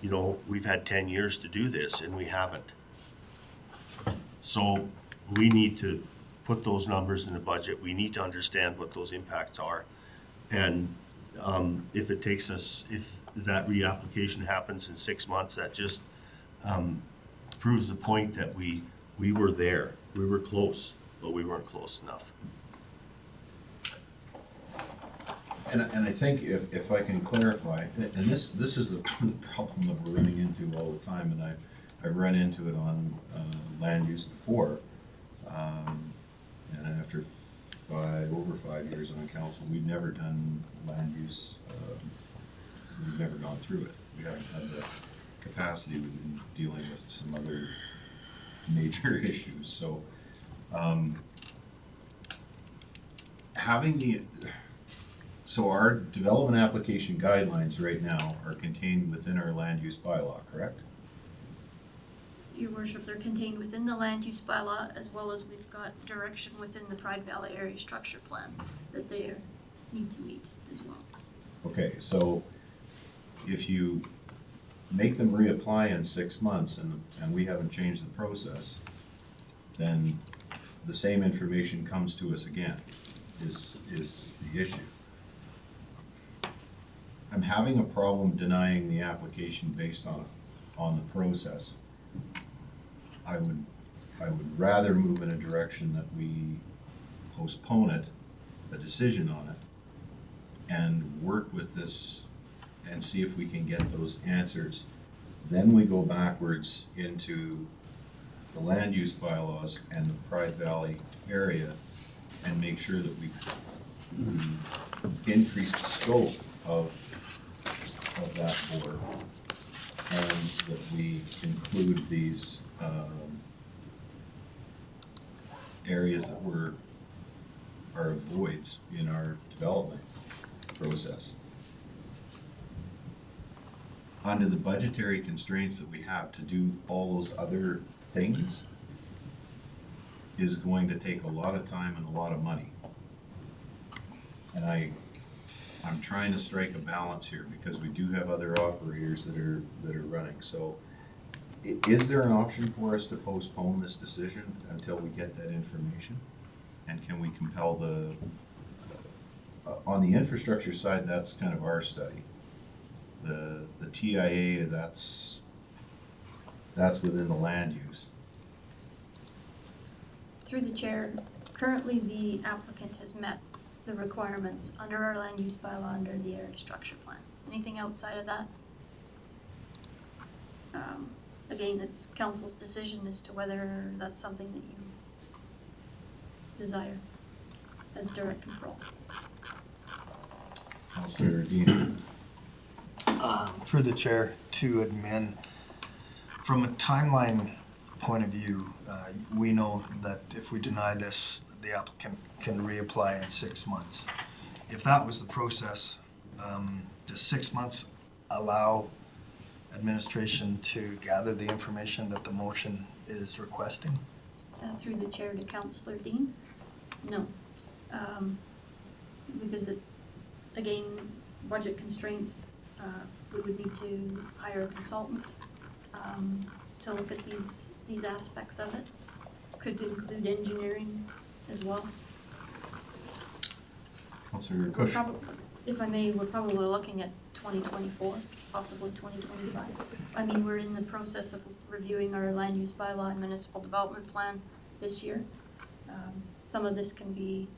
we've had 10 years to do this and we haven't. So we need to put those numbers in the budget. We need to understand what those impacts are. And if that reapplication happens in 6 months, that just proves the point that we were there. We were close, but we weren't close enough. And I think if I can clarify, and this is the problem that we're running into all the time, and I've run into it on land use before. And after over 5 years on council, we've never done land use, we've never gone through it. We haven't had the capacity, we've been dealing with some other major issues, so so our development application guidelines right now are contained within our land use bylaw, correct? Your worship, they're contained within the land use bylaw, as well as we've got direction within the Pride Valley Area Structure Plan that they need to meet as well. Okay, so if you make them reapply in 6 months and we haven't changed the process, then the same information comes to us again, is the issue. I'm having a problem denying the application based on the process. I would rather move in a direction that we postpone it, a decision on it, and work with this and see if we can get those answers. Then we go backwards into the land use bylaws and the Pride Valley area and make sure that we increase the scope of that board, and that we include these areas that are voids in our development process. Under the budgetary constraints that we have to do all those other things is going to take a lot of time and a lot of money. And I'm trying to strike a balance here because we do have other operators that are running. So is there an option for us to postpone this decision until we get that information? And can we compel on the infrastructure side, that's kind of our study. The TIA, that's within the land use. Through the chair, currently the applicant has met the requirements under our land use bylaw, under the area structure plan. Anything outside of that? Again, it's council's decision as to whether that's something that you desire as direct control. Councilor Dean. For the chair to admin, from a timeline point of view, we know that if we deny this, the applicant can reapply in 6 months. If that was the process, does 6 months allow administration to gather the information that the motion is requesting? Through the chair to Councillor Dean? No. Because again, budget constraints, we would need to hire a consultant to look at these aspects of it. Could include engineering as well. Councilor Cush. If I may, we're probably looking at 2024, possibly 2025. I mean, we're in the process of reviewing our land use bylaw and municipal development plan this year. Some of this can be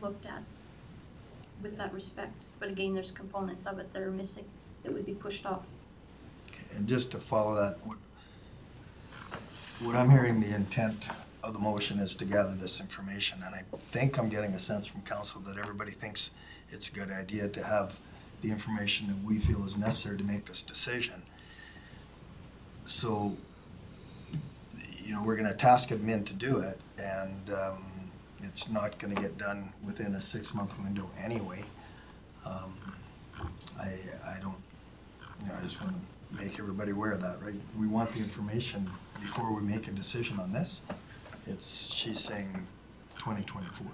looked at with that respect, but again, there's components of it that are missing that would be pushed off. Okay, and just to follow that, what I'm hearing, the intent of the motion is to gather this information, and I think I'm getting a sense from council that everybody thinks it's a good idea to have the information that we feel is necessary to make this decision. So, we're gonna task admin to do it, and it's not gonna get done within a 6-month window anyway. I don't, I just wanna make everybody aware of that, right? If we want the information before we make a decision on this, she's saying 2024.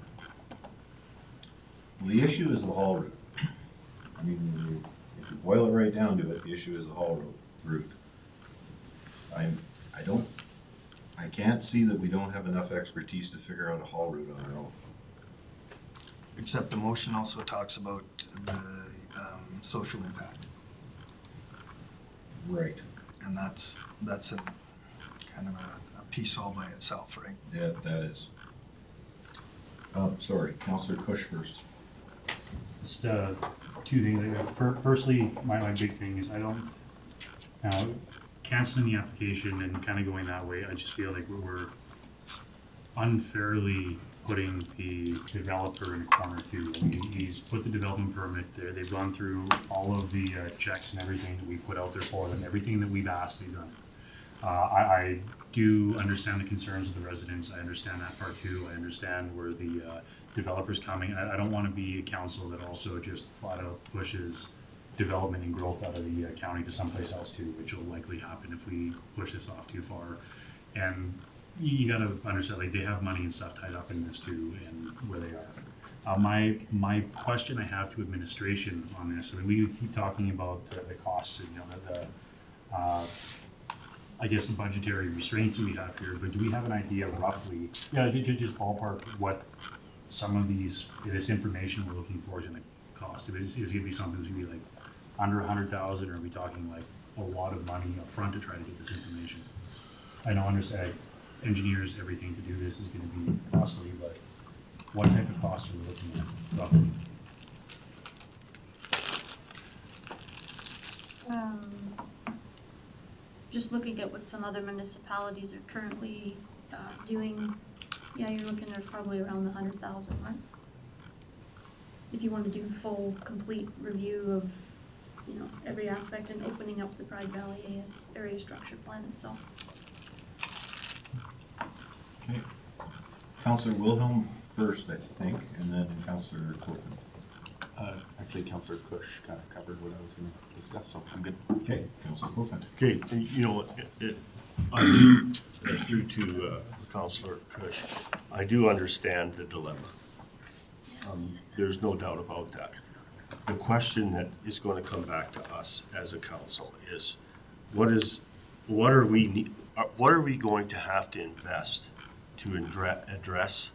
Well, the issue is the haul route. I mean, if you boil it right down to it, the issue is the haul route. I can't see that we don't have enough expertise to figure out a haul route on our own. Except the motion also talks about the social impact, Right. and that's a kind of a piece all by itself, right? Yeah, that is. Sorry, Councillor Kush first. Just, two things. Firstly, my big thing is I don't, canceling the application and kind of going that way, I just feel like we're unfairly putting the developer in a corner too. I mean, he's put the development permit there, they've gone through all of the checks and everything that we put out there for them, everything that we've asked, they've done. I do understand the concerns of the residents, I understand that part too, I understand where the developer's coming. I don't wanna be a council that also just flat out pushes development and growth out of the county to someplace else too, which will likely happen if we push this off too far. And you gotta understand, like, they have money and stuff tied up in this too, and where they are. My question I have to administration on this, I mean, we keep talking about the costs, and, you know, I guess the budgetary restraints that we have here, but do we have an idea roughly, just ballpark what some of this information we're looking for is gonna cost? Is it gonna be something that's gonna be like under 100,000, or are we talking like a lot of money up front to try to get this information? I know, understand, engineers, everything to do this is gonna be costly, but what type of costs are we looking at roughly? Just looking at what some other municipalities are currently doing, yeah, you're looking at probably around the 100,000 mark. If you want to do full, complete review of, you know, every aspect and opening up the Pride Valley area structure plan itself. Okay. Councillor Wilhelm first, I think, and then Councillor Copeland. Actually, Councillor Kush kind of covered what I was gonna discuss, so I'm good. Okay, Councillor Copeland. Okay, you know, I do, through to Councillor Kush, I do understand the dilemma. There's no doubt about that. The question that is going to come back to us as a council is, what are we going to have to invest to address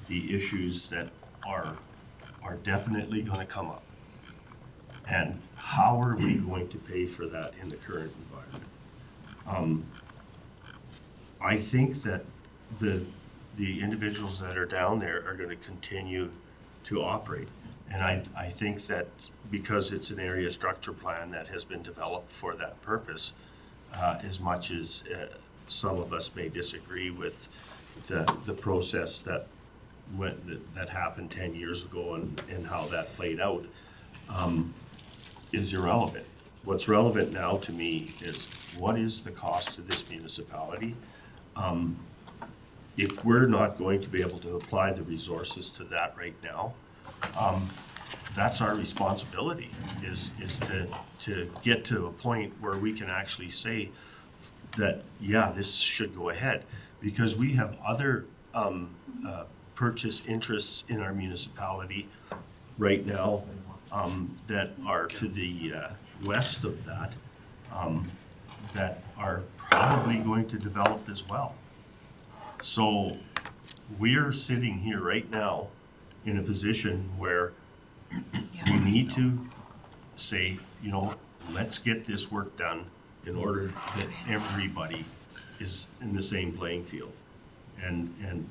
the issues that are definitely going to come up? And how are we going to pay for that in the current environment? I think that the individuals that are down there are going to continue to operate. And I think that because it's an area structure plan that has been developed for that purpose, as much as some of us may disagree with the process that happened 10 years ago and how that played out, is irrelevant. What's relevant now to me is, what is the cost to this municipality? If we're not going to be able to apply the resources to that right now, that's our responsibility, is to get to a point where we can actually say that, yeah, this should go ahead. Because we have other purchase interests in our municipality right now that are to the west of that, that are probably going to develop as well. So we're sitting here right now in a position where we need to say, you know, let's get this work done in order that everybody is in the same playing field. And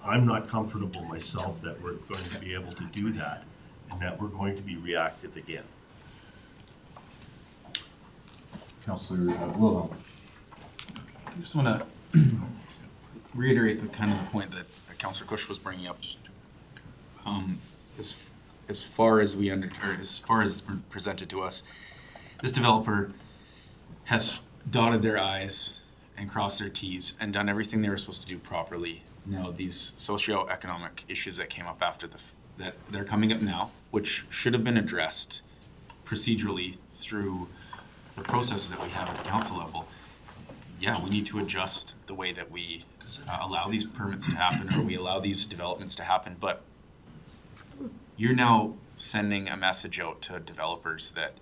I'm not comfortable myself that we're going to be able to do that and that we're going to be reactive again. Councillor Wilhelm. I just wanna reiterate the kind of the point that Councillor Kush was bringing up. As far as as far as it's been presented to us, this developer has dotted their I's and crossed their T's and done everything they were supposed to do properly. Now, these socioeconomic issues that came up after that they're coming up now, which should have been addressed procedurally through the processes that we have at the council level. Yeah, we need to adjust the way that we allow these permits to happen, or we allow these developments to happen, but you're now sending a message out to developers that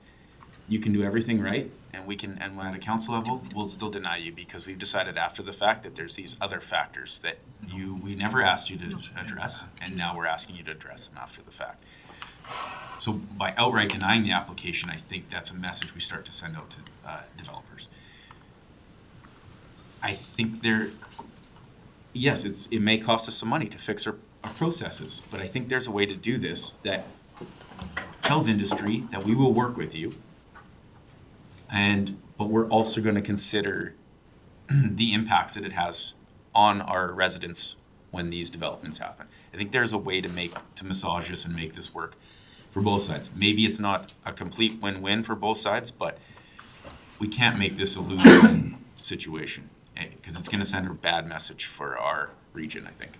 you can do everything right, and we can, and at a council level, we'll still deny you because we've decided after the fact that there's these other factors that we never asked you to address, and now we're asking you to address them after the fact. So by outright denying the application, I think that's a message we start to send out to developers. I think yes, it may cost us some money to fix our processes, but I think there's a way to do this that tells industry that we will work with you, but we're also going to consider the impacts that it has on our residents when these developments happen. I think there's a way to massage this and make this work for both sides. Maybe it's not a complete win-win for both sides, but we can't make this a lose-win situation because it's going to send a bad message for our region, I think.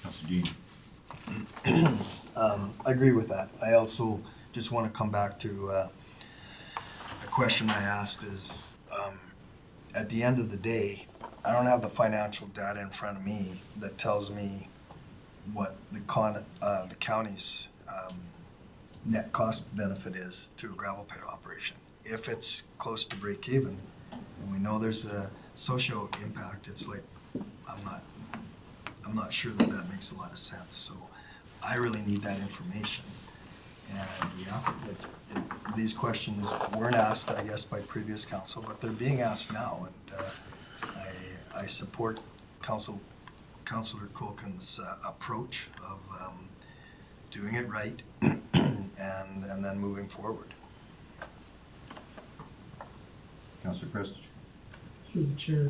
Councilor Dean. I agree with that. I also just want to come back to a question I asked is, at the end of the day, I don't have the financial data in front of me that tells me what the county's net cost benefit is to a gravel pit operation. If it's close to break even, and we know there's a social impact, it's like, I'm not sure that makes a lot of sense. So I really need that information. And these questions weren't asked, I guess, by previous council, but they're being asked now. And I support Councillor Culkin's approach of doing it right and then moving forward. Councilor Prestige. Through the chair.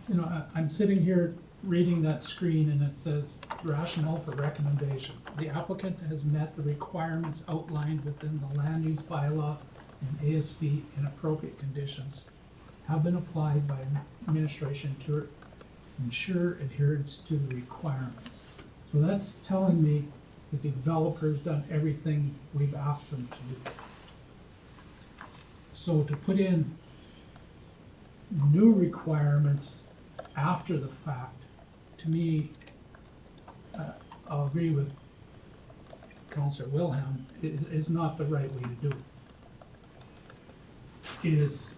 You know, I'm sitting here reading that screen and it says rationale for recommendation. The applicant has met the requirements outlined within the land use bylaw and ASB in appropriate conditions have been applied by administration to ensure adherence to the requirements. So that's telling me the developer's done everything we've asked them to do. So to put in new requirements after the fact, to me, I'll agree with Councillor Wilhelm, is not the right way to do it.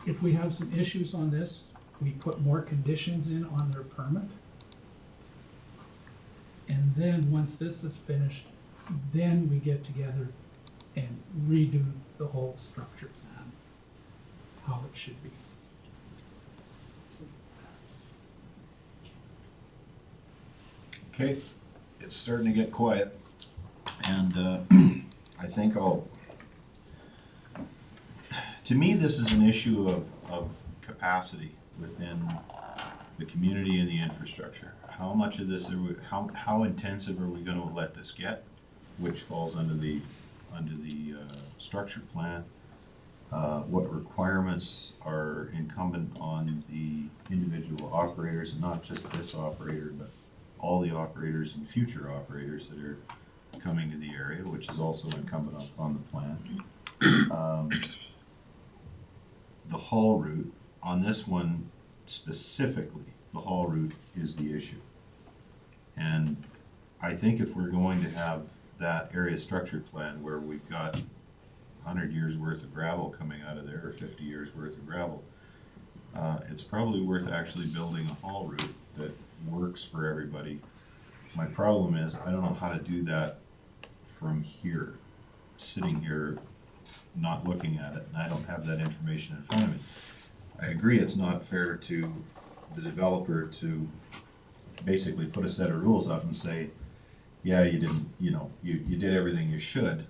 If we have some issues on this, we put more conditions in on their permit. And then, once this is finished, then we get together and redo the whole structure plan, how it should be. Okay, it's starting to get quiet, and I think to me, this is an issue of capacity within the community and the infrastructure. How much of this how intensive are we going to let this get, which falls under the structure plan? What requirements are incumbent on the individual operators, and not just this operator, but all the operators and future operators that are coming to the area, which is also incumbent on the plan. The haul route, on this one specifically, the haul route is the issue. And I think if we're going to have that area structure plan where we've got 100 years worth of gravel coming out of there, or 50 years worth of gravel, it's probably worth actually building a haul route that works for everybody. My problem is I don't know how to do that from here, sitting here not looking at it, and I don't have that information in front of me. I agree it's not fair to the developer to basically put a set of rules up and say, yeah, you didn't, you did everything you should.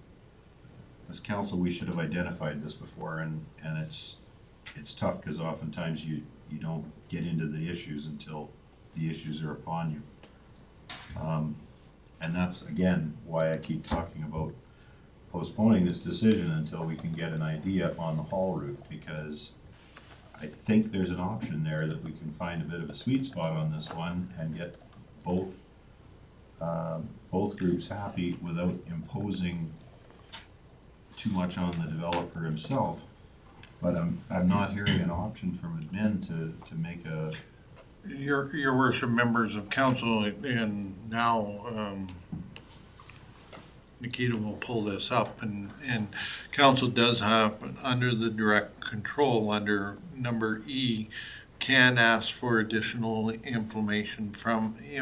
As council, we should have identified this before, and it's tough because oftentimes you don't get into the issues until the issues are upon you. And that's, again, why I keep talking about postponing this decision until we can get an idea on the haul route, because I think there's an option there that we can find a bit of a sweet spot on this one and get both groups happy without imposing too much on the developer himself. But I'm not hearing an option from admin to make a. Your worship, members of council, and now Nikita will pull this up, and council does have, under the direct control, under number E, can ask for additional information from the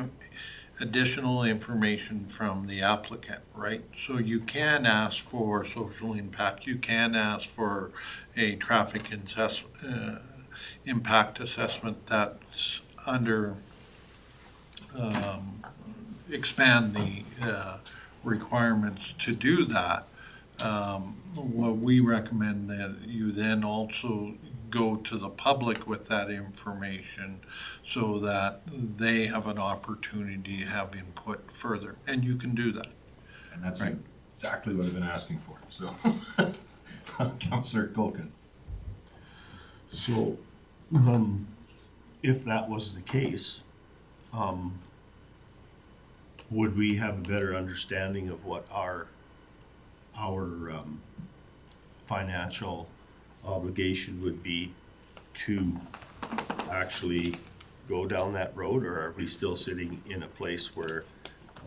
applicant, right? So you can ask for social impact, you can ask for a traffic impact assessment that's under, expand the requirements to do that. What we recommend that you then also go to the public with that information so that they have an opportunity to have input further, and you can do that. And that's Right. exactly what I've been asking for, so. Counselor Culkin. So, if that was the case, would we have a better understanding of what our financial obligation would be to actually go down that road, or are we still sitting in a place where,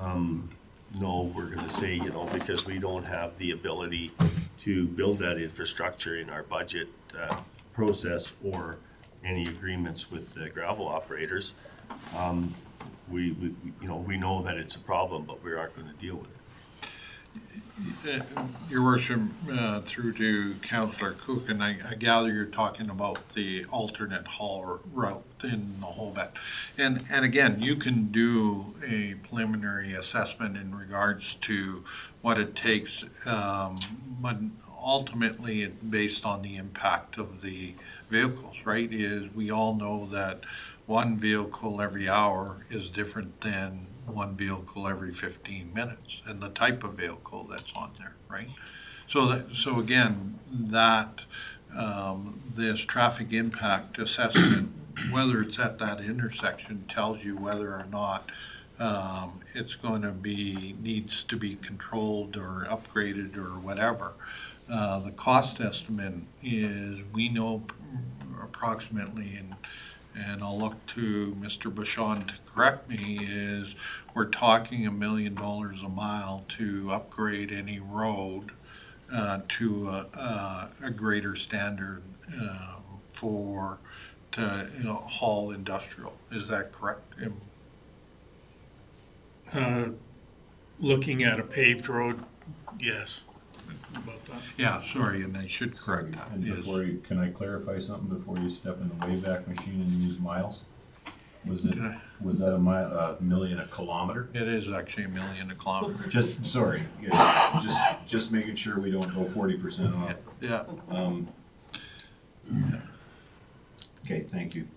no, we're gonna say, you know, because we don't have the ability to build that infrastructure in our budget process or any agreements with the gravel operators, we we know that it's a problem, but we aren't gonna deal with it. Your worship, through to Councillor Cook, and I gather you're talking about the alternate haul route in the whole bit. And again, you can do a preliminary assessment in regards to what it takes, but ultimately it's based on the impact of the vehicles, right? Is we all know that one vehicle every hour is different than one vehicle every 15 minutes, and the type of vehicle that's on there, right? So again, that this traffic impact assessment, whether it's at that intersection, tells you whether or not it's going to be, needs to be controlled or upgraded or whatever. The cost estimate is, we know approximately, and I'll look to Mr. Bushon to correct me, is we're talking $1 million a mile to upgrade any road to a greater standard to haul industrial. Is that correct? Looking at a paved road, yes. About that. Yeah, sorry, and I should correct that. And is- before you, can I clarify something before you step in the Wayback Machine and use miles? Was Can I- that a million a kilometer? It is actually $1 million a kilometer. Just, sorry, yeah, just making sure we don't go 40% off. Yeah. Okay, thank you.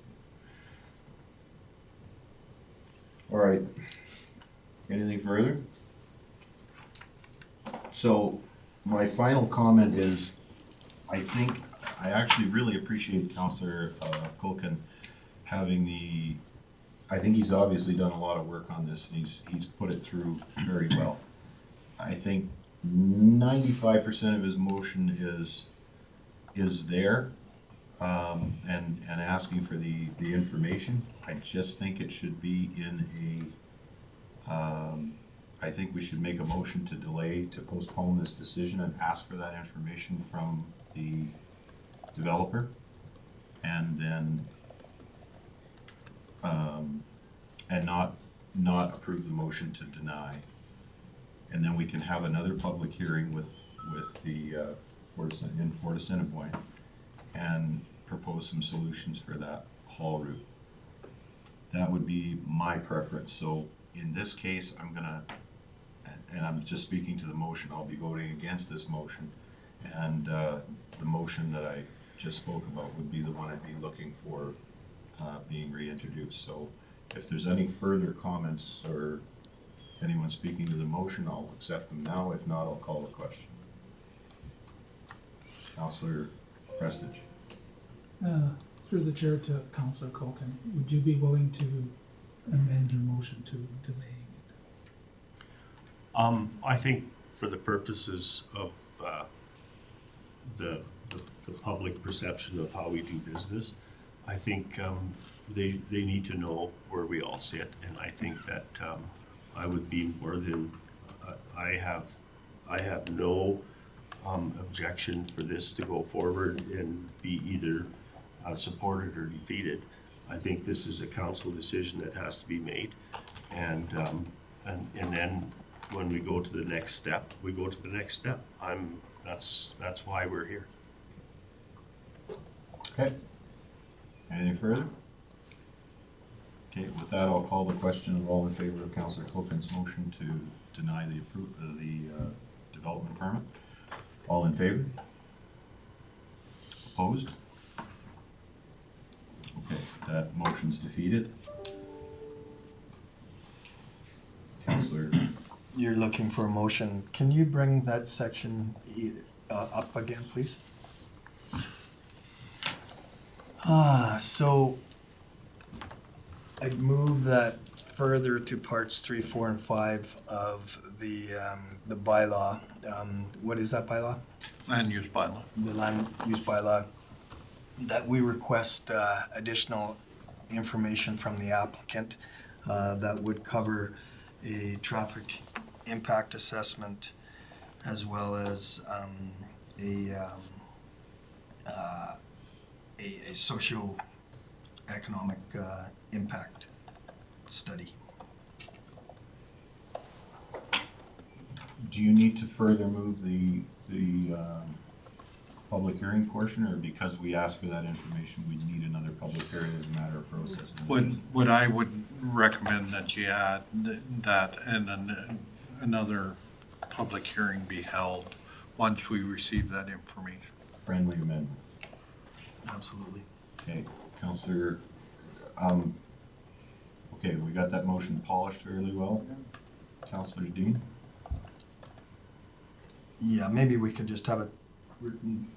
All right. Anything further? So, my final comment is, I actually really appreciate Councillor Culkin having I think he's obviously done a lot of work on this, and he's put it through very well. I think 95% of his motion is there, and asking for the information. I just think it should be in I think we should make a motion to delay, to postpone this decision and ask for that information from the developer, and then and not approve the motion to deny. And then we can have another public hearing with the in Fort Assiniboine and propose some solutions for that haul route. That would be my preference. So in this case, and I'm just speaking to the motion, I'll be voting against this motion. And the motion that I just spoke about would be the one I'd be looking for being reintroduced. So if there's any further comments or anyone speaking to the motion, I'll accept them now. If not, I'll call the question. Councillor Prestige. Through the chair to Councillor Culkin, would you be willing to amend your motion to delaying it? I think for the purposes of the public perception of how we do business, I think they need to know where we all sit, and I think that I would be more than, I have I have no objection for this to go forward and be either supported or defeated. I think this is a council decision that has to be made. And then when we go to the next step, we go to the next step. That's why we're here. Okay. Anything further? Okay, with that, I'll call the question of all in favor of Councillor Cloken's motion to deny the development permit. All in favor? Opposed? Okay, that motion's defeated. Councillor, You're looking for a motion. Can you bring that section up again, please? So I'd move that further to parts 3, 4, and 5 of the bylaw. What is that bylaw? Land use bylaw. The land use bylaw, that we request additional information from the applicant that would cover a traffic impact assessment as well as a socio-economic impact study. do you need to further move the public hearing portion, or because we asked for that information, we need another public hearing as a matter of process? What I would recommend that you add that and then another public hearing be held once we receive that information. Friendly amendment. Absolutely. Okay, Councillor, okay, we got that motion polished fairly well. Councillor Dean? Yeah, maybe we could just have it written,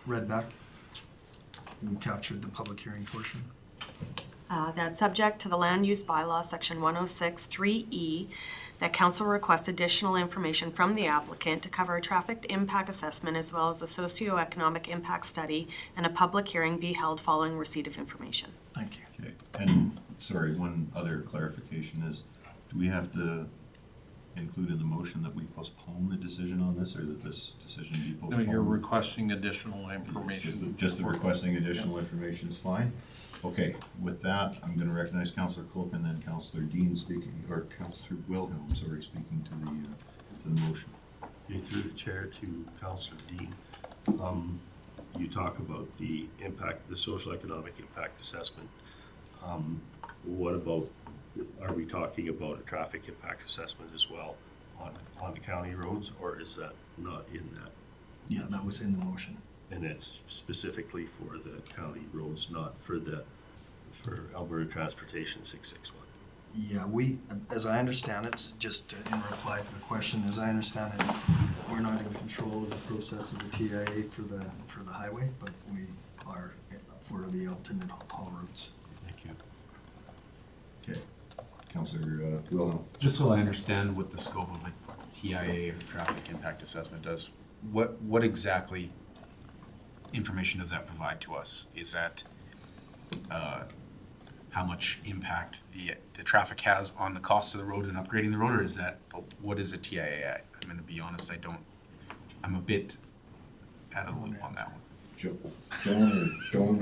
read back. We captured the public hearing portion. That subject to the land use bylaw, section 106 3E, that council request additional information from the applicant to cover a traffic impact assessment as well as a socioeconomic impact study, and a public hearing be held following receipt of information. Thank you. Okay, and, sorry, one other clarification is, do we have to include in the motion that we postpone the decision on this, or that this decision be No, postponed? you're requesting additional information. Just the requesting additional information is fine? Okay, with that, I'm gonna recognize Councillor Cook and then Councillor Dean speaking, or Councillor Wilhelm, sorry, speaking to the motion. Okay, through the chair to Councillor Dean. You talk about the impact, the social economic impact assessment. What about, are we talking about a traffic impact assessment as well on the county roads, or is that not in that? Yeah, that was in the motion. And it's specifically for the county roads, not for Alberta Transportation 661? Yeah, we, as I understand it, just in reply to the question, as I understand it, we're not in control of the process of the TIA for the highway, but we are for the alternate haul routes. Thank you. Okay, Councillor Wilhelm. Just so I understand what the scope of a TIA or traffic impact assessment does, what exactly information does that provide to us? Is that how much impact the traffic has on the cost of the road and upgrading the road, or is that, what is a TIA? I'm gonna be honest, I'm a bit out of the loop on that one. Joan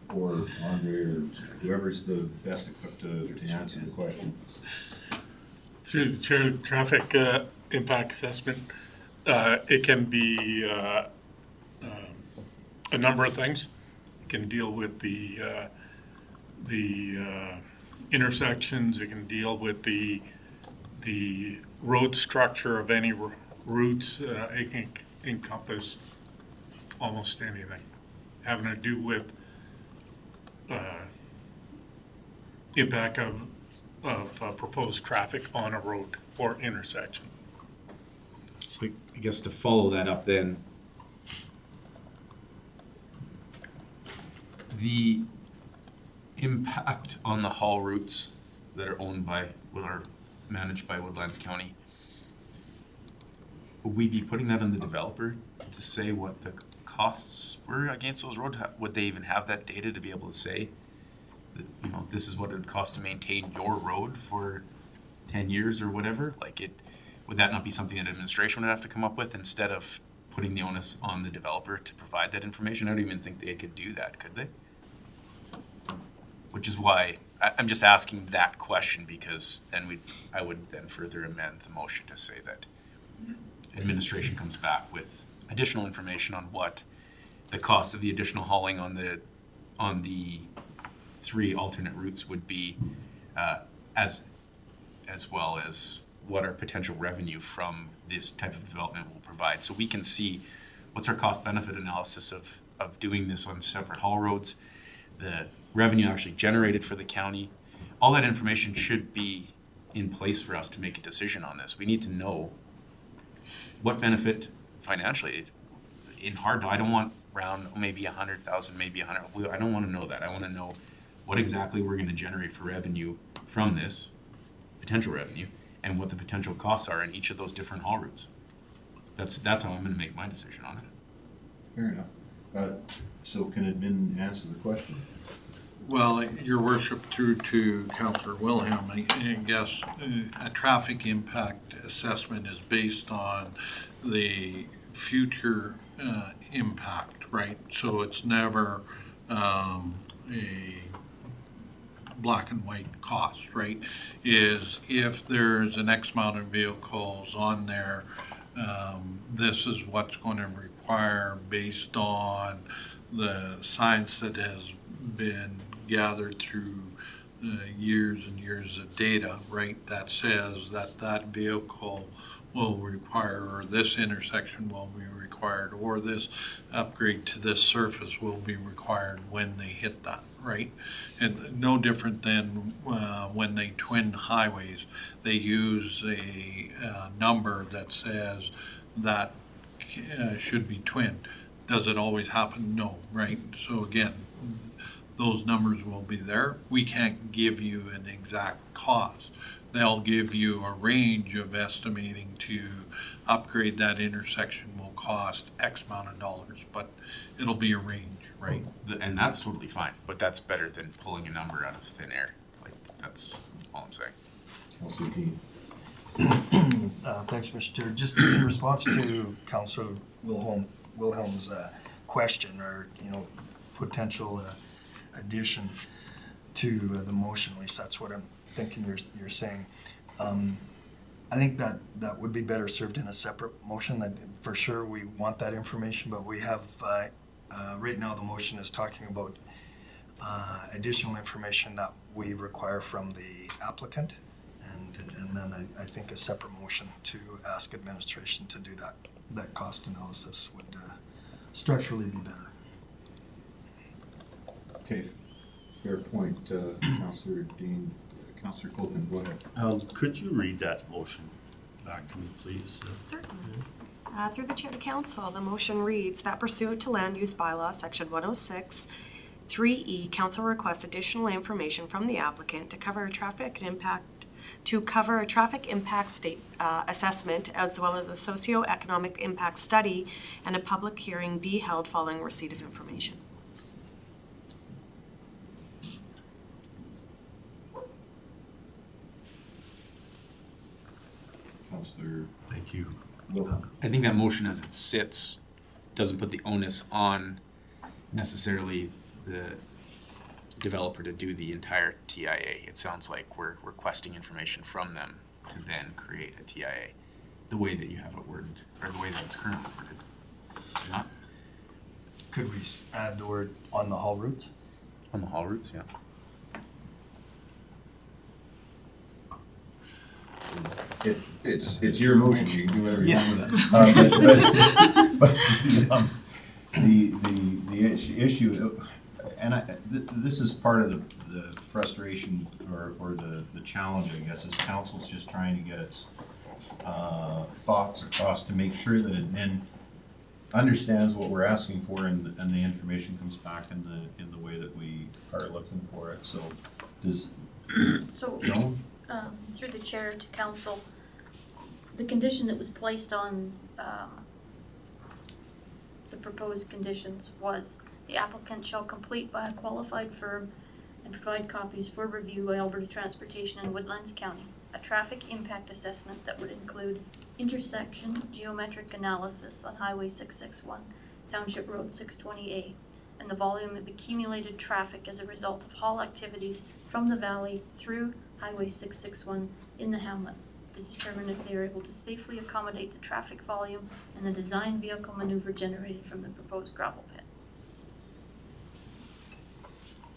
or Andre or whoever's the best equipped to answer the question. Through the chair, traffic impact assessment, it can be a number of things. It can deal with the intersections. It can deal with the road structure of any routes. It can encompass almost anything having to do with impact of proposed traffic on a road or intersection. So I guess to follow that up then, the impact on the haul routes that are owned by, or managed by Woodlands County, would we be putting that on the developer to say what the costs were against those roads? Would they even have that data to be able to say that, you know, this is what it would cost to maintain your road for 10 years or whatever? Like, would that not be something that administration would have to come up with instead of putting the onus on the developer to provide that information? I don't even think they could do that, could they? Which is why I'm just asking that question, because then I would then further amend the motion to say that administration comes back with additional information on what the cost of the additional hauling on the 3 alternate routes would be, as well as what our potential revenue from this type of development will provide. So we can see what's our cost benefit analysis of doing this on separate haul roads, the revenue actually generated for the county. All that information should be in place for us to make a decision on this. We need to know what benefit financially. In hard, I don't want around maybe 100,000, maybe 100. I don't want to know that. I want to know what exactly we're going to generate for revenue from this potential revenue, and what the potential costs are in each of those different haul routes. That's how I'm going to make my decision on it. Fair enough. So can admin answer the question? Well, your worship, through to Councillor Wilhelm, I guess a traffic impact assessment is based on the future impact, right? So it's never a black and white cost, right? Is if there's an X amount of vehicles on there, this is what's going to require based on the science that has been gathered through years and years of data, right? That says that vehicle will require, or this intersection will be required, or this upgrade to this surface will be required when they hit that, right? And no different than when they twin highways, they use a number that says that should be twinned. Does it always happen? No, right? So again, those numbers will be there. We can't give you an exact cost. They'll give you a range of estimating to upgrade that intersection will cost X amount of dollars, but it'll be a range, right? And that's totally fine, but that's better than pulling a number out of thin air. Like, that's all I'm saying. Councillor Dean. Thanks, Mr. Chair. Just in response to Councillor Wilhelm's question, or, potential addition to the motion, at least that's what I'm thinking you're saying. I think that would be better served in a separate motion. That for sure we want that information, but we have right now the motion is talking about additional information that we require from the applicant, and then I think a separate motion to ask administration to do that cost analysis would structurally be better. Okay, fair point, Councillor Dean. Councillor Colton, go ahead. Could you read that motion back to me, please? Certainly. Through the chair to council, the motion reads that pursuant to Land Use Bylaw, Section 106, 3E, council requests additional information from the applicant to cover a traffic impact state assessment, as well as a socio-economic impact study, and a public hearing be held following receipt of information. Councillor Thank you. Wilhelm. I think that motion as it sits doesn't put the onus on necessarily the developer to do the entire TIA. It sounds like we're requesting information from them to then create a TIA, the way that you have it worded, or the way that it's currently worded. Not Could we add the word on the haul routes? on the haul routes, yeah. It's your motion, you can do whatever you want with it. The issue, and this is part of the frustration or the challenge, I guess, is council's just trying to get its thoughts across to make sure that it then understands what we're asking for and the information comes back in the way that we are looking for it. So does So, Joan? through the chair to council, the condition that was placed on the proposed conditions was the applicant shall complete by a qualified firm and provide copies for review by Alberta Transportation and Woodlands County. A traffic impact assessment that would include intersection geometric analysis on Highway 661, Township Road 620A, and the volume of accumulated traffic as a result of haul activities from the valley through Highway 661 in the hamlet, to determine if they are able to safely accommodate the traffic volume and the design vehicle maneuver generated from the proposed gravel pit.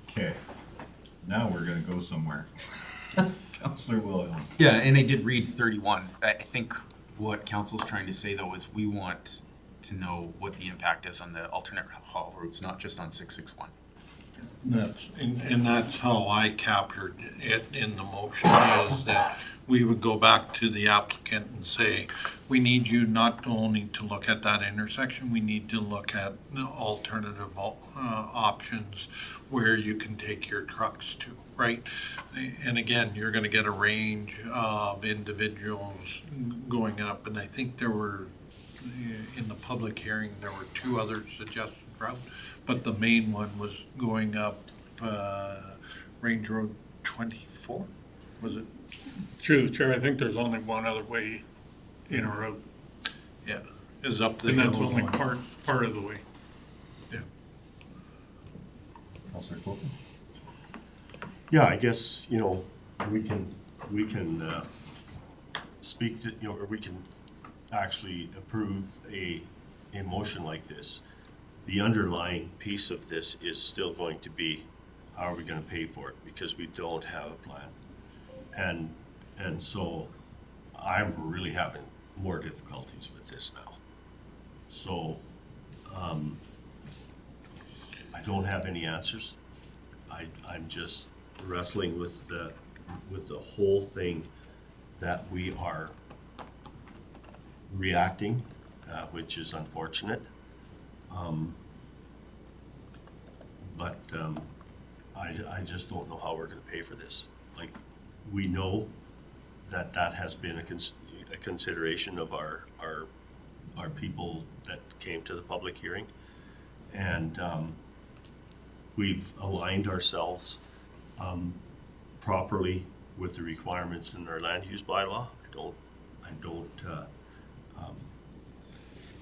Okay, now we're gonna go somewhere. Counselor Wilhelm. Yeah, and I did read 31. I think what council's trying to say though is we want to know what the impact is on the alternate haul routes, not just on 661. And that's how I captured it in the motion, is that we would go back to the applicant and say, we need you not only to look at that intersection, we need to look at the alternative options where you can take your trucks to, right? And again, you're gonna get a range of individuals going up, and I think there were, in the public hearing, there were 2 other suggested routes, but the main one was going up Range Road 24, was it? Through the chair, I think there's only one other way in or out, Yeah, is up the and hill. that's only one. part of the way. Counselor Copeland? Yeah, I guess, we can speak to, or we can actually approve a motion like this. The underlying piece of this is still going to be, how are we gonna pay for it? Because we don't have a plan. And so I'm really having more difficulties with this now. So, I don't have any answers. I'm just wrestling with the whole thing, that we are reacting, which is unfortunate. But I just don't know how we're gonna pay for this. Like, we know that has been a consideration of our people that came to the public hearing. And we've aligned ourselves properly with the requirements in our land use bylaw. I don't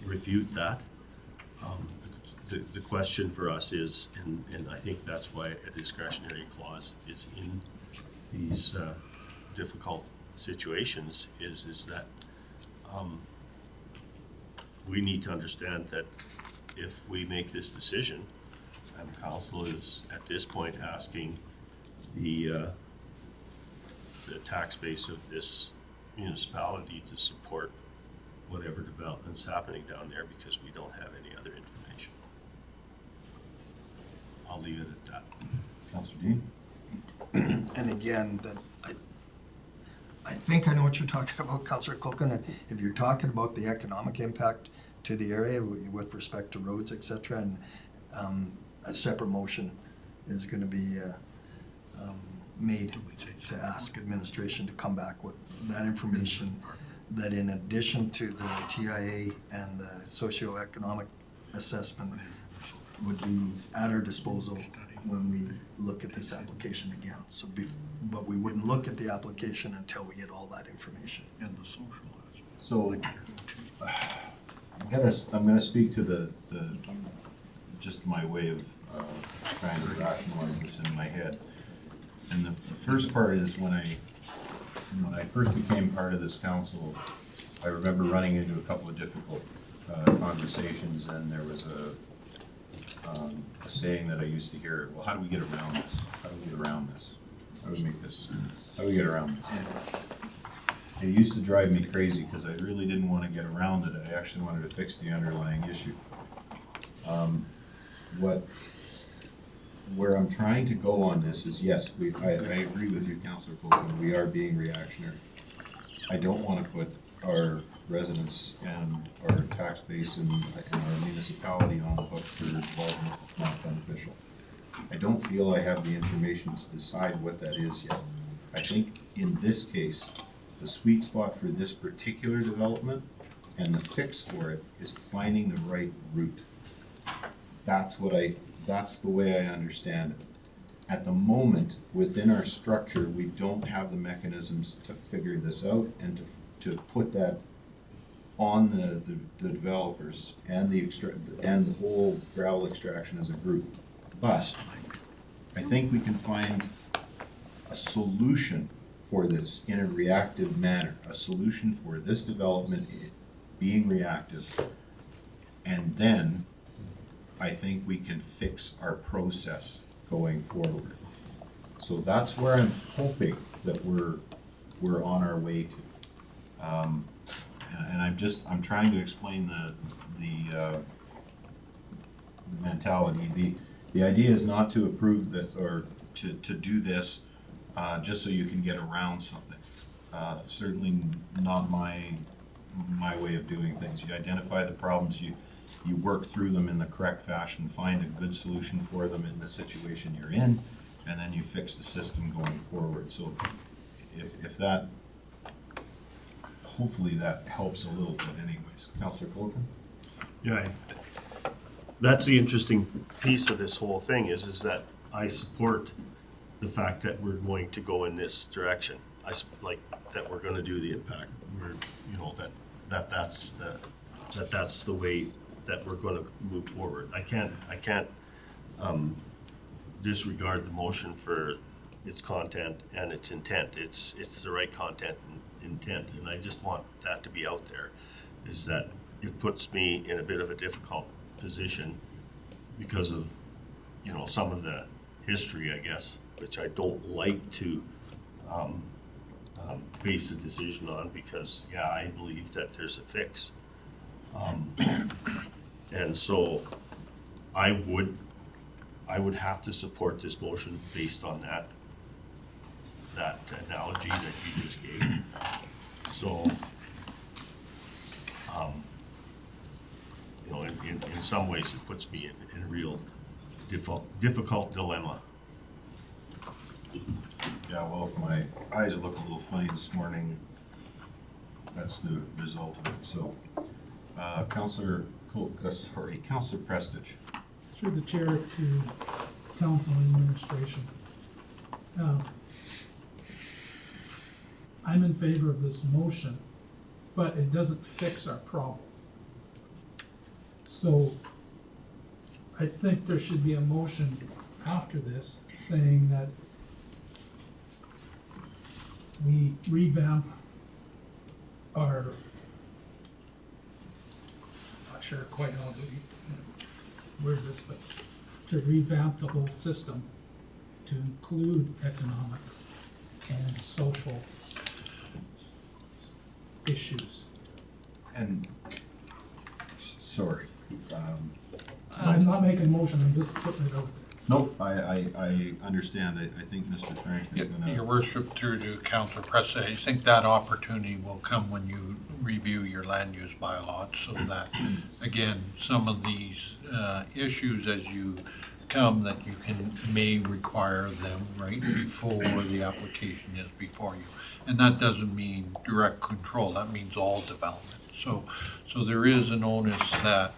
refute that. The question for us is, and I think that's why a discretionary clause is in these difficult situations, is that we need to understand that if we make this decision, and council is at this point asking the tax base of this municipality to support whatever development's happening down there, because we don't have any other information. I'll leave it at that. Counselor Dean? And again, I think I know what you're talking about, Councillor Coken. If you're talking about the economic impact to the area with respect to roads, et cetera, and a separate motion is gonna be made to ask administration to come back with that information, that in addition to the TIA and the socioeconomic assessment would be at our disposal when we look at this application again. So, but we wouldn't look at the application until we get all that information. And the social aspect. So, I'm gonna speak to the just my way of trying to rationalize this in my head. And the first part is when I first became part of this council, I remember running into a couple of difficult conversations, and there was a saying that I used to hear, well, how do we get around this? How do we get around this? How do we make this? How do we get around this? It used to drive me crazy because I really didn't want to get around it. I actually wanted to fix the underlying issue. Where I'm trying to go on this is, yes, I agree with you, Councillor Copeland, we are being reactionary. I don't want to put our residents and our tax base and our municipality on the hook for development that's not beneficial. I don't feel I have the information to decide what that is yet. I think in this case, the sweet spot for this particular development and the fix for it is finding the right route. That's the way I understand it. at the moment, within our structure, we don't have the mechanisms to figure this out and to put that on the developers and the whole gravel extraction as a group. But I think we can find a solution for this in a reactive manner, a solution for this development being reactive. And then I think we can fix our process going forward. So that's where I'm hoping that we're on our way to. And I'm trying to explain the mentality. The idea is not to approve this or to do this just so you can get around something. Certainly not my way of doing things. You identify the problems, you work through them in the correct fashion, find a good solution for them in the situation you're in, and then you fix the system going forward. So if that, hopefully that helps a little bit anyways. Councillor Colton? Yeah, that's the interesting piece of this whole thing is that I support the fact that we're going to go in this direction. Like that we're gonna do the impact. We're, you know, that's the way that we're gonna move forward. I can't disregard the motion for its content and its intent. It's the right content and intent, and I just want that to be out there, is that it puts me in a bit of a difficult position because of, you know, some of the history, I guess, which I don't like to base a decision on, because, yeah, I believe that there's a fix. And so I would have to support this motion based on that analogy that you just gave. So, you know, in some ways, it puts me in a real difficult dilemma. Yeah, well, if my eyes look a little funny this morning, that's the result of it. So, Councillor Prestige. Through the chair to council and administration. I'm in favor of this motion, but it doesn't fix our problem. So I think there should be a motion after this saying that we revamp our, not sure quite how to word this, but to revamp the whole system to include economic and social issues. And, sorry. I'm not making a motion, I'm just putting it out there. Nope, I understand. I think Mr. Frank is gonna. Your worship, through to Councillor Preston, I think that opportunity will come when you review your land use bylaws, so that, again, some of these issues as you come, that you may require them right before the application is before you. And that doesn't mean direct control, that means all development. So there is an onus that,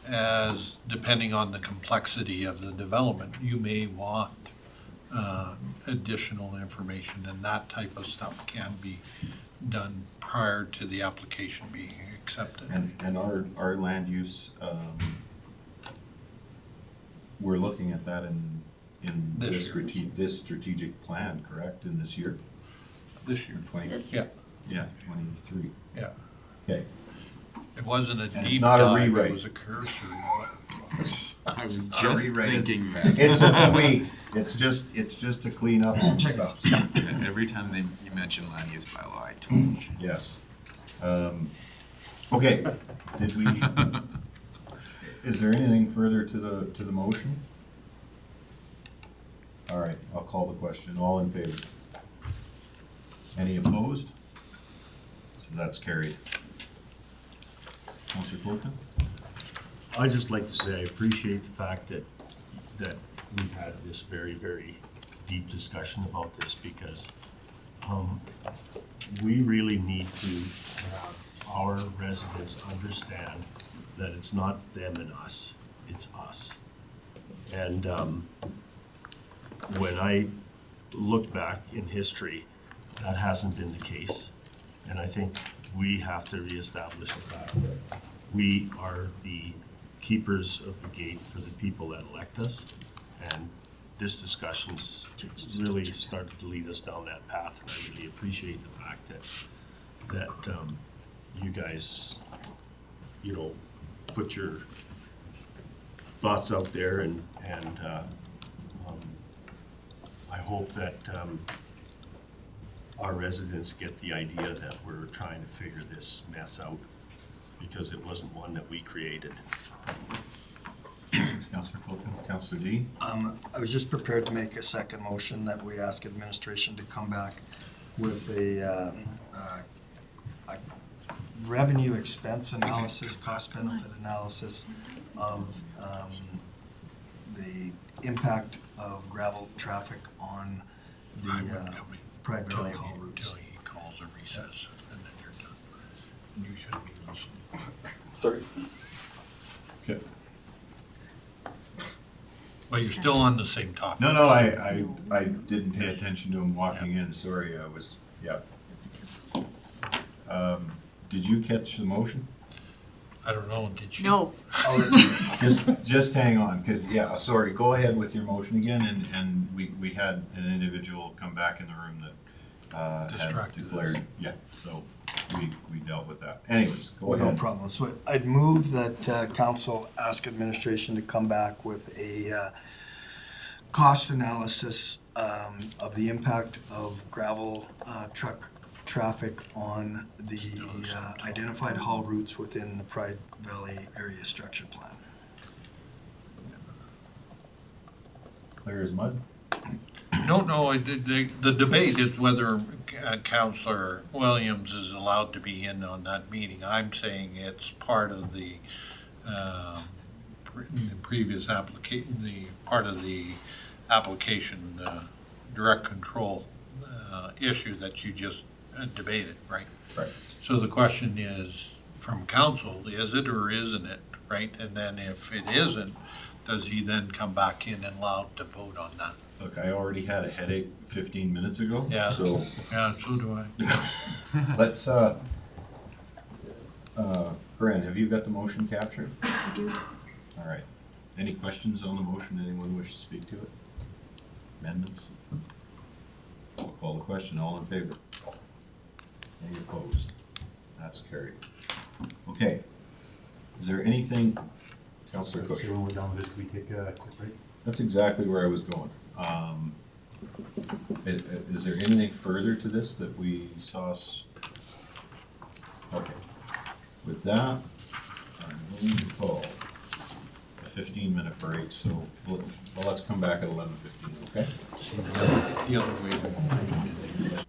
as depending on the complexity of the development, you may want additional information, and that type of stuff can be done prior to the application being accepted. And our land use, we're looking at that in This this strategic plan, correct, in this year? This year. 20, This Yeah, yeah, 23. yeah. Okay, It wasn't a it's deep not a dive, rewrite. it was a cursory. I was Not just rewrite, thinking that. it's a tweak, it's just to clean up some stuff. Every time you mention land use bylaw, I twitch. Yes. Okay, did we, is there anything further to the motion? All right, I'll call the question. All in favor? Any opposed? So that's carried. Councillor Colton? I just like to say I appreciate the fact that we've had this very, very deep discussion about this, because we really need to have our residents understand that it's not them and us, it's us. And when I look back in history, that hasn't been the case. And I think we have to reestablish the fact that we are the keepers of the gate for the people that elect us. And this discussion's really started to lead us down that path. And I really appreciate the fact that you guys, you know, put your thoughts out there and I hope that our residents get the idea that we're trying to figure this mess out, because it wasn't one that we created. Councillor Colton, Councillor D? I was just prepared to make a second motion that we ask administration to come back with a revenue expense analysis, cost benefit analysis of the impact of gravel traffic on the Pride Valley Hall routes. Till he calls a recess, and then you're done. And you should be listening. Sorry. Okay. But you're still on the same topic. No, I didn't pay attention to him walking in, sorry, I was, yeah. Did you catch the motion? I don't know, did you? No, Just hang on, because, yeah, sorry, go ahead with your motion again, and we had an individual come back in the room that had Distracted us. declared, yeah, so we dealt with that. Anyways, go No ahead. problem. So I'd move that council ask administration to come back with a cost analysis of the impact of gravel truck traffic on the identified haul routes within the Pride Valley Area Structure Plan. Clear as mud? No, the debate is whether Councillor Williams is allowed to be in on that meeting. I'm saying it's part of the previous application, part of the application, direct control issue that you just debated, right? Right. So the question is, from council, is it or isn't it, right? And then if it isn't, does he then come back in and allowed to vote on that? Look, I already had a headache 15 minutes ago. Yeah. So Yeah, so do I. let's, Corinne, have you got the motion captured? I do. All right. Any questions on the motion? Anyone wish to speak to it? Amendments? I'll call the question. All in favor? Any opposed? That's carried. Okay. Is there anything, Councillor Cook? So when we're done with this, can we take a quick break? That's exactly where I was going. Is there anything further to this that we saw? Okay. With that, I'm going to call a 15-minute break, so let's come back at 11:15, okay? The other way.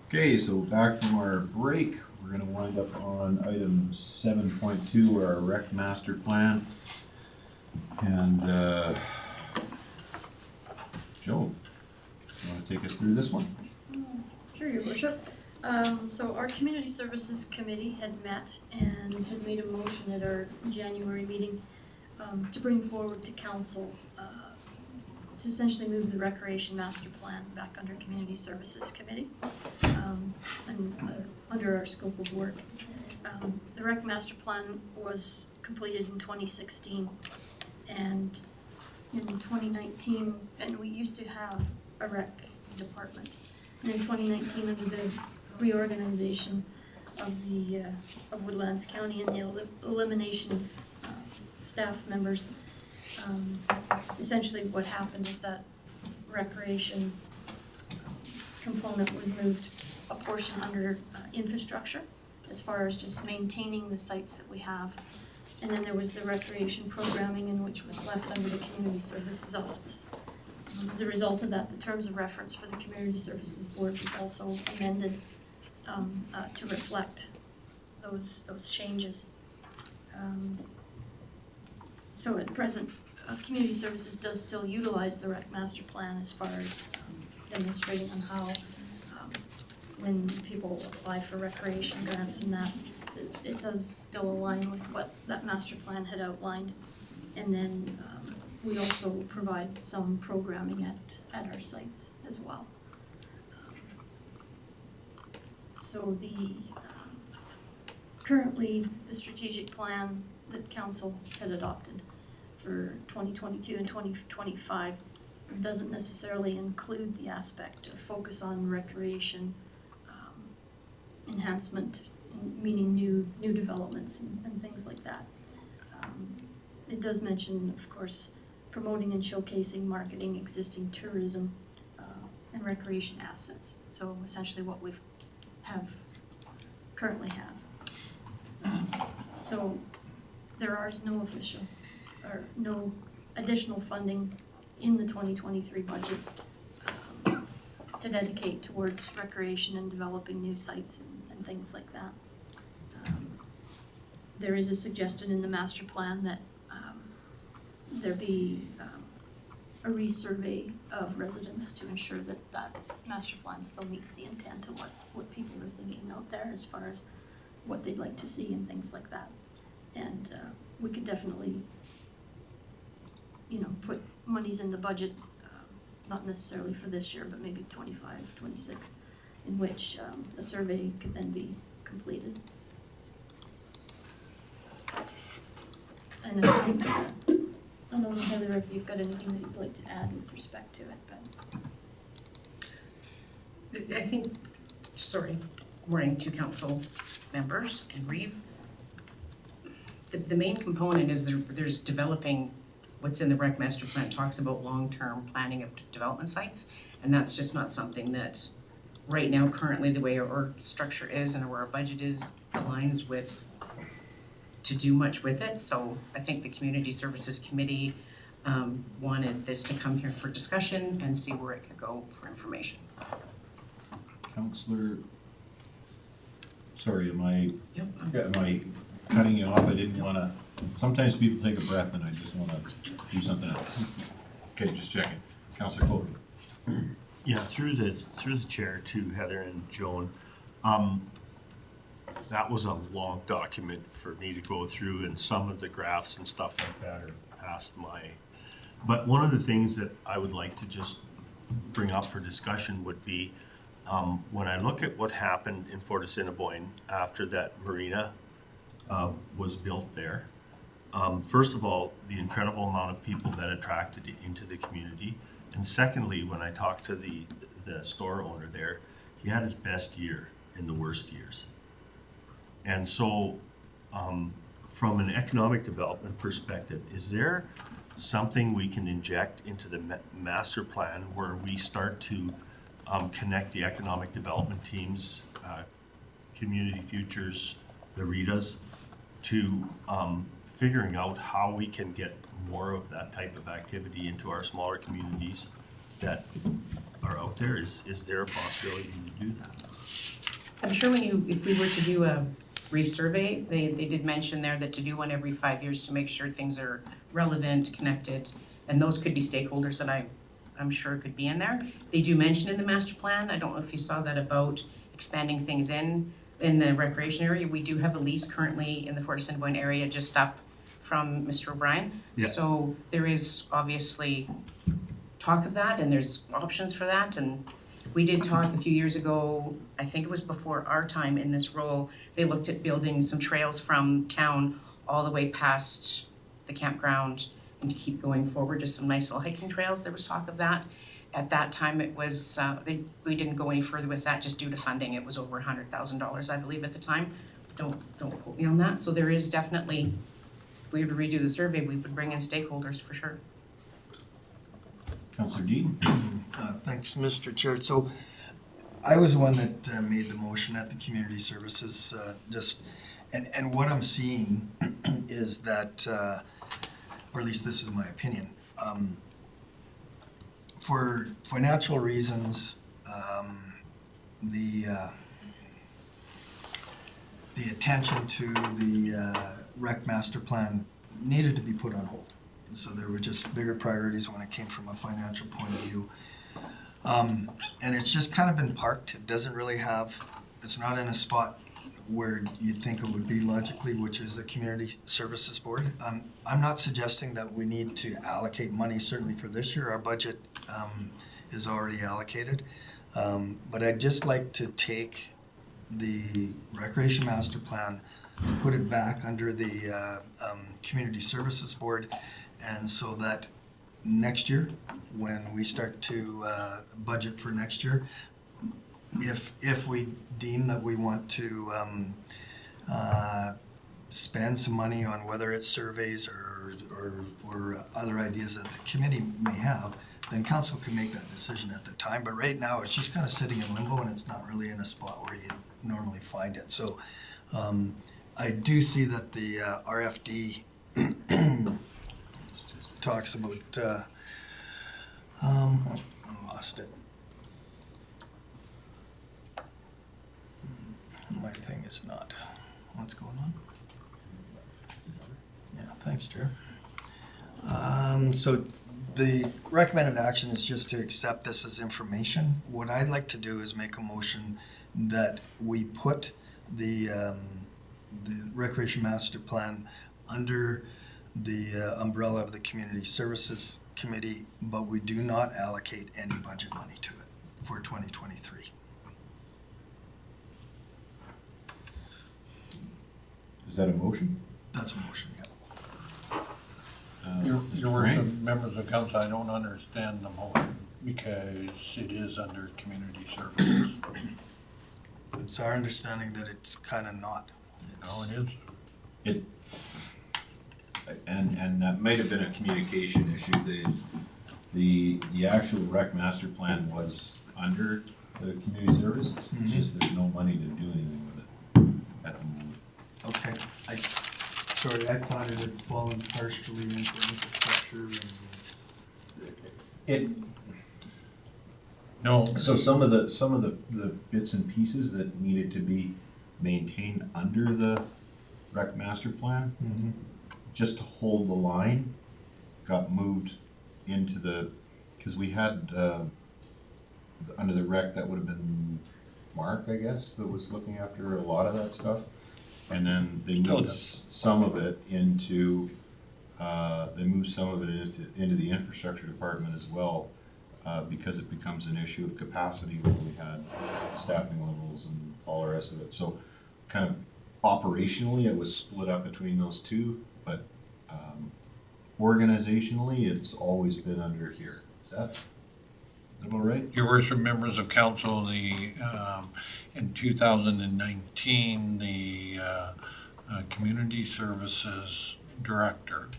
Okay, so back from our break, we're gonna wind up on item 7.2, our rec master plan. And, Joe, you wanna take us through this one? Sure, your worship. So our community services committee had met and had made a motion at our January meeting to bring forward to council to essentially move the recreation master plan back under community services committee and under our scope of work. The rec master plan was completed in 2016, and in 2019, and we used to have a rec department. And in 2019, under the reorganization of the of Woodlands County and the elimination of staff members, essentially what happened is that recreation component was moved a portion under infrastructure as far as just maintaining the sites that we have. And then there was the recreation programming, in which was left under the community services auspice. As a result of that, the terms of reference for the community services board was also amended to reflect those changes. So at present, community services does still utilize the rec master plan as far as demonstrating on how when people apply for recreation grants and that, it does still align with what that master plan had outlined. And then we also provide some programming at our sites as well. So currently the strategic plan that council had adopted for 2022 and 2025 doesn't necessarily include the aspect of focus on recreation enhancement, meaning new developments and things like that. It does mention, of course, promoting and showcasing, marketing existing tourism and recreation assets. So essentially what we currently have. So there is no official or no additional funding in the 2023 budget to dedicate towards recreation and developing new sites and things like that. There is a suggestion in the master plan that there be a resurvey of residents to ensure that that master plan still meets the intent of what people are thinking out there as far as what they'd like to see and things like that. And we could definitely, put monies in the budget, not necessarily for this year, but maybe 25, 26, in which a survey could then be completed. And I think I don't know, Heather, if you've got anything that you'd like to add with respect to it, but. I think, morning to council members and Reeve. The main component is there's developing what's in the rec master plan, talks about long-term planning of development sites, and that's just not something that right now, currently, the way our org structure is and where our budget is aligns with to do much with it. So I think the Community Services Committee wanted this to come here for discussion and see where it could go for information. Counselor, sorry, am I Yep. cutting you off? I didn't wanna, sometimes people take a breath and I just wanna do something else. Okay, just checking. Counselor Colby. Yeah, through the chair to Heather and Joan. That was a long document for me to go through, and some of the graphs and stuff like that are past my. But one of the things that I would like to just bring up for discussion would be when I look at what happened in Fort Assiniboine after that marina was built there. First of all, the incredible amount of people that attracted into the community. And secondly, when I talked to the store owner there, he had his best year in the worst years. And so from an economic development perspective, is there something we can inject into the master plan where we start to connect the economic development teams, Community Futures, the RITAs, to figuring out how we can get more of that type of activity into our smaller communities that are out there? Is there a possibility to do that? I'm sure if we were to do a resurvey, they did mention there that to do one every 5 years to make sure things are relevant, connected, and those could be stakeholders that I'm sure could be in there. They do mention in the master plan, I don't know if you saw that about expanding things in the recreation area. We do have a lease currently in the Fort Assiniboine area just up from Mr. O'Brien. Yeah. So there is obviously talk of that, and there's options for that, and we did talk a few years ago, I think it was before our time in this role, they looked at building some trails from town all the way past the campground and to keep going forward, just some nice little hiking trails, there was talk of that. At that time, it was, we didn't go any further with that just due to funding, it was over $100,000, I believe, at the time. Don't quote me on that, so there is definitely, if we were to redo the survey, we would bring in stakeholders for sure. Councillor Dean? Thanks, Mr. Chair. So I was the one that made the motion at the community services, and what I'm seeing is that, or at least this is my opinion, for financial reasons, the attention to the rec master plan needed to be put on hold. So there were just bigger priorities when it came from a financial point of view. And it's just kind of been parked. It doesn't really have, it's not in a spot where you'd think it would be logically, which is the Community Services Board. I'm not suggesting that we need to allocate money, certainly for this year. Our budget is already allocated. But I'd just like to take the Recreation Master Plan, put it back under the Community Services Board, and so that next year, when we start to budget for next year, if we deem that we want to spend some money on whether it's surveys or other ideas that the committee may have, then council can make that decision at the time. But right now, it's just kind of sitting in limbo, and it's not really in a spot where you normally find it. So I do see that the RFD talks about, I lost it. My thing is not, what's going on? Yeah, thanks, Chair. So the recommended action is just to accept this as information. What I'd like to do is make a motion that we put the Recreation Master Plan under the umbrella of the Community Services Committee, but we do not allocate any budget money to it for 2023. Is that a motion? That's a motion, yeah. Your Mr. worship, Frank? members of council, I don't understand the motion because it is under community services. It's our understanding that it's kind of not. No, it is. It, and that might have been a communication issue. The actual rec master plan was under the community services. It's just there's no money to do anything with it at the moment. Okay, sorry, I thought it had fallen partially into infrastructure and. No, So some of the bits and pieces that needed to be maintained under the rec master plan, just to hold the line, got moved into the, because we had, under the rec, that would have been Mark, I guess, that was looking after a lot of that stuff. And then they Still moved does. some of it into, into the infrastructure department as well, because it becomes an issue of capacity when we had staffing levels and all the rest of it. So kind of operationally, it was split up between those two, but organizationally, it's always been under here. Is that about right? your worship, members of council, in 2019, the community services director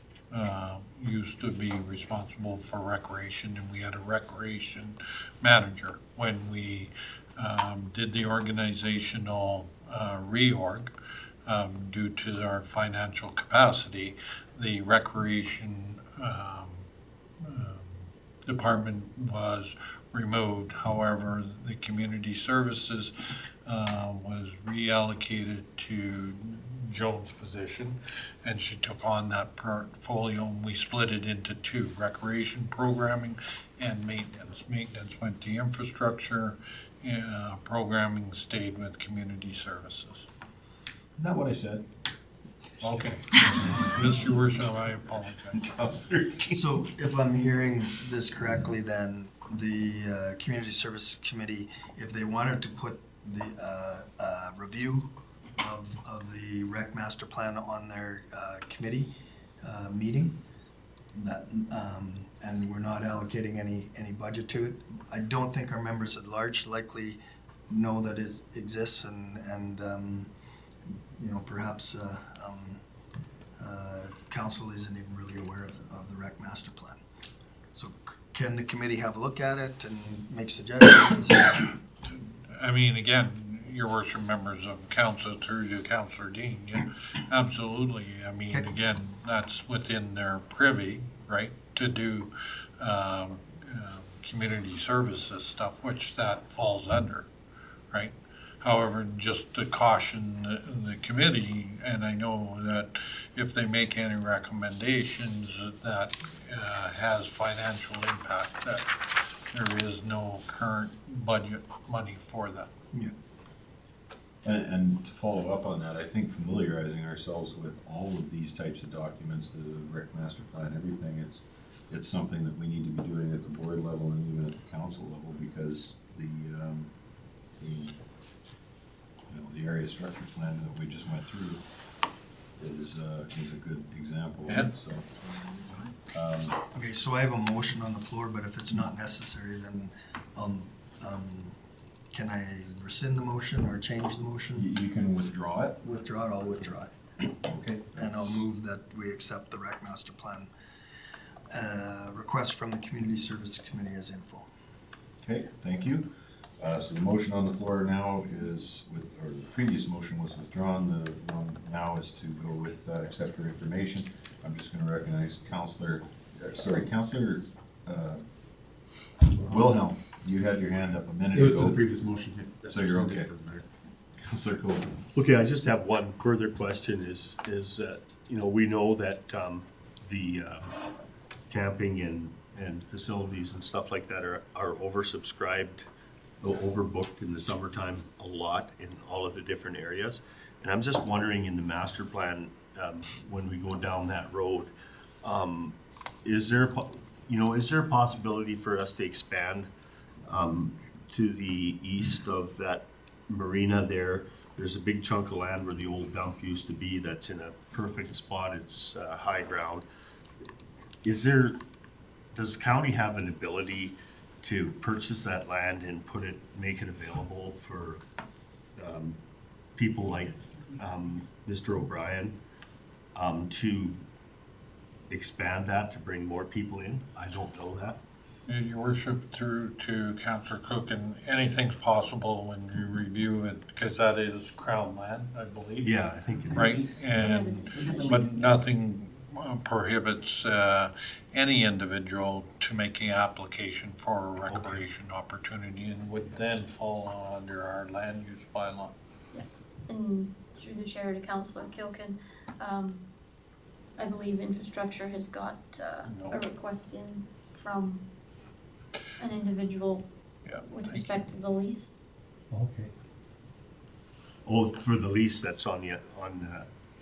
used to be responsible for recreation, and we had a recreation manager. When we did the organizational reorg, due to our financial capacity, the recreation department was removed. However, the community services was reallocated to Joan's position, and she took on that portfolio, and we split it into two, recreation programming and maintenance. Maintenance went to infrastructure, programming stayed with community services. Isn't that what I said? Okay. Mr. Worsham, I apologize. Counselor Dean. So if I'm hearing this correctly, then the Community Service Committee, if they wanted to put the review of the rec master plan on their committee meeting, that, and we're not allocating any budget to it, I don't think our members at large likely know that it exists, and you know, perhaps council isn't even really aware of the rec master plan. So can the committee have a look at it and make suggestions? I mean, again, your worship, members of council through to Councillor Dean, yeah, absolutely. I mean, Okay. again, that's within their privy, right, to do community services stuff, which that falls under, right? However, just to caution the committee, and I know that if they make any recommendations that has financial impact, that there is no current budget money for that. Yeah. And to follow up on that, I think familiarizing ourselves with all of these types of documents, the rec master plan, everything, it's something that we need to be doing at the board level and even at the council level, because the the area structure plan that we just went through is a good example of it, so. Okay, so I have a motion on the floor, but if it's not necessary, then can I rescind the motion or change the motion? You can withdraw it, Withdraw it, I'll withdraw it. okay? And I'll move that we accept the rec master plan request from the Community Service Committee as info. Okay, thank you. So the motion on the floor now is or the previous motion was withdrawn. The one now is to go with accept for information. I'm just gonna recognize Councillor Wilhelm, you had your hand up a minute It was to the ago. previous motion. If that's So you're rescinded, okay. it doesn't matter. Councillor Cole. Okay, I just have one further question is, you know, we know that, the, camping and facilities and stuff like that are oversubscribed, overbooked in the summertime a lot in all of the different areas. And I'm just wondering in the master plan, when we go down that road, is there a possibility for us to expand, to the east of that marina there? There's a big chunk of land where the old dump used to be that's in a perfect spot. It's high ground. Does the county have an ability to purchase that land and make it available for people like Mr. O'Brien to expand that to bring more people in? I don't know that. Your worship, through to Councillor Cook, and anything's possible when you review it, because that is Crown land, I believe. Yeah, I think it is. Right, and, but nothing prohibits any individual to make an application for a recreation opportunity, and would then fall under our land use bylaw. And through the chair to Councillor Kilkin, I believe infrastructure has got a request in from an individual Yeah, with thank respect to the lease. Okay. Oh, for the lease that's on the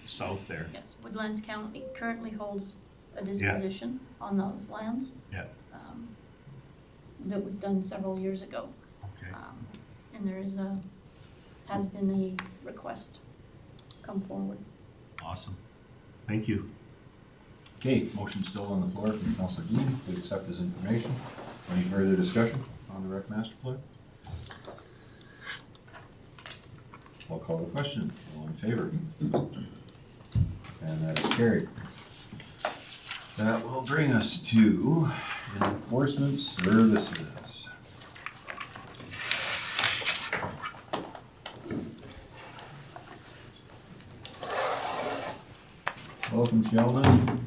south there. Yes, Woodlands County currently holds a disposition on those lands. Yeah. That was done several years ago. Okay. And there is has been a request come forward. Awesome. Thank you. Okay, motion still on the floor from Councillor Dean to accept his information. Any further discussion on the rec master plan? I'll call the question. All in favor? And that is carried. That will bring us to enforcement services. Welcome, Sheldon.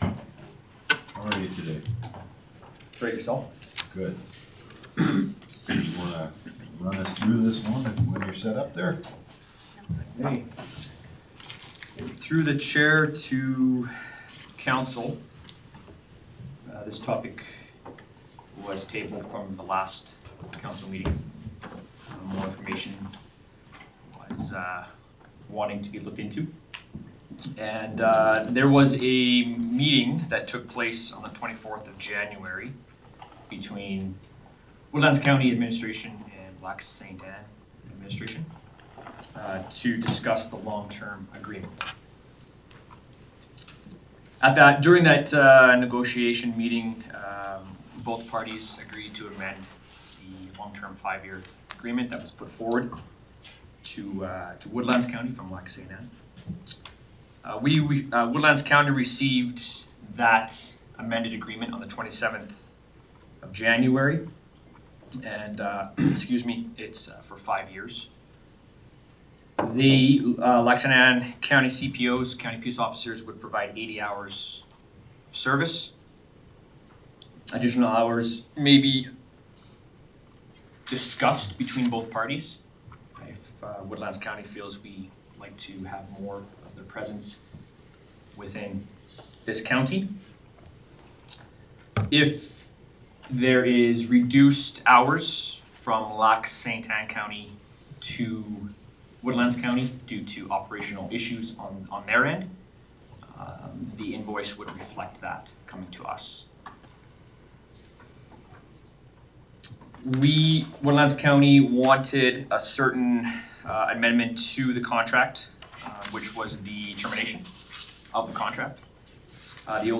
How are you today? Great yourself. Good. You wanna run us through this one when you're set up there. Okay. Through the chair to council, this topic was tabled from the last council meeting. More information was wanting to be looked into. And there was a meeting that took place on the 24th of January between Woodlands County Administration and Lac Saint Anne Administration to discuss the long-term agreement. During that negotiation meeting, both parties agreed to amend the long-term 5-year agreement that was put forward to Woodlands County from Lac Saint Anne. Woodlands County received that amended agreement on the 27th of January, and excuse me, it's for 5 years. The Lac Saint Anne County CPOs, county peace officers, would provide 80 hours of service. Additional hours may be discussed between both parties. If Woodlands County feels we like to have more of their presence within this county. If there is reduced hours from Lac Saint Anne County to Woodlands County due to operational issues on their end, the invoice would reflect that coming to us. Woodlands County wanted a certain amendment to the contract, which was the termination of the contract. The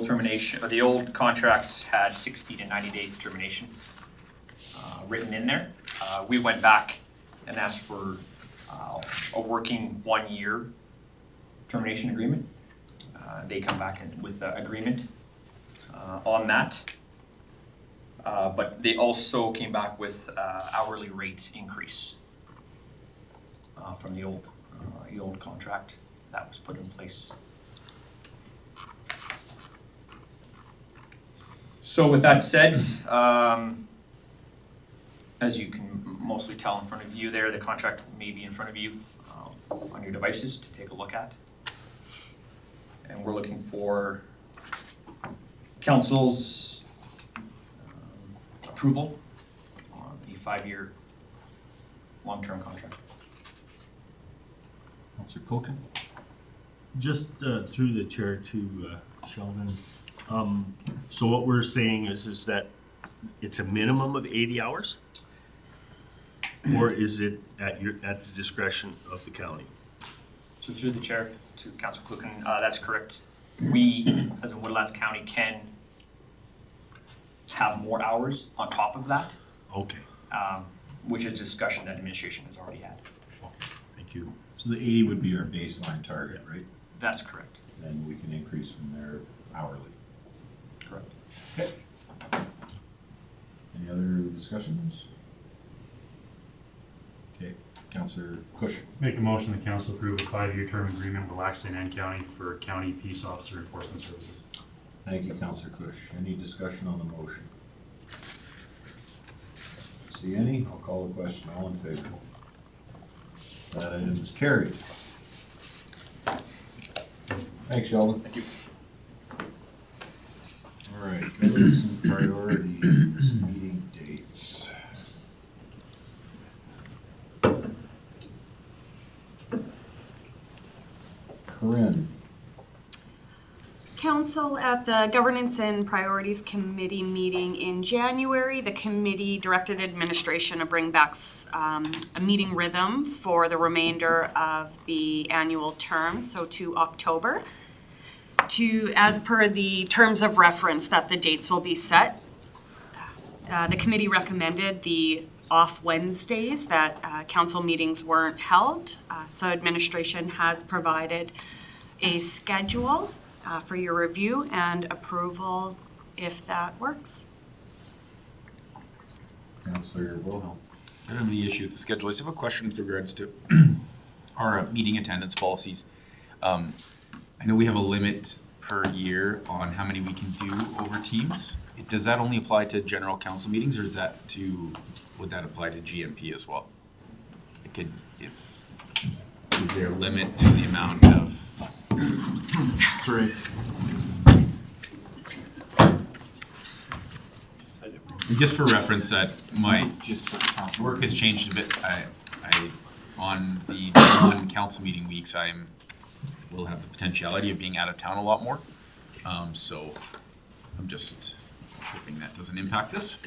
old contract had 60 to 90 day termination written in there. We went back and asked for a working 1-year termination agreement. They come back with an agreement on that. But they also came back with hourly rate increase from the old contract that was put in place. So with that said, as you can mostly tell in front of you there, the contract may be in front of you on your devices to take a look at. And we're looking for council's approval on the 5-year long-term contract. Councilor Culkin? Just through the chair to Sheldon. So what we're saying is that it's a minimum of 80 hours? Or is it at the discretion of the county? So through the chair to Councilor Kluken, that's correct. We, as in Woodlands County, can have more hours on top of that, Okay, which is a discussion that administration has already had. okay, thank you. So the 80 would be our baseline target, right? That's correct. Then we can increase from there hourly. Correct. Okay. Any other discussions? Okay, Councilor Cush. Make a motion that council approve a 5-year term agreement with Lac Saint Anne County for county peace officer enforcement services. Thank you, Councilor Cush. Any discussion on the motion? See any? I'll call the question. All in favor? That item is carried. Thanks, Sheldon. Thank you. All right, governance and priorities, meeting dates. Corinne. Council, at the Governance and Priorities Committee meeting in January, the committee directed administration to bring back a meeting rhythm for the remainder of the annual term, so to October, as per the terms of reference that the dates will be set. The committee recommended the off Wednesdays that council meetings weren't held, so administration has provided a schedule for your review and approval if that works. Councilor Wilhelm. I don't have the issue with the schedule. I just have a question with regards to our meeting attendance policies. I know we have a limit per year on how many we can do over Teams. Does that only apply to general council meetings, or would that apply to GMP as well? Is there a limit to the amount of? Therese. Just for reference, that my work has changed a bit. On the non-council meeting weeks, will have the potentiality of being out of town a lot more. So I'm just hoping that doesn't impact this.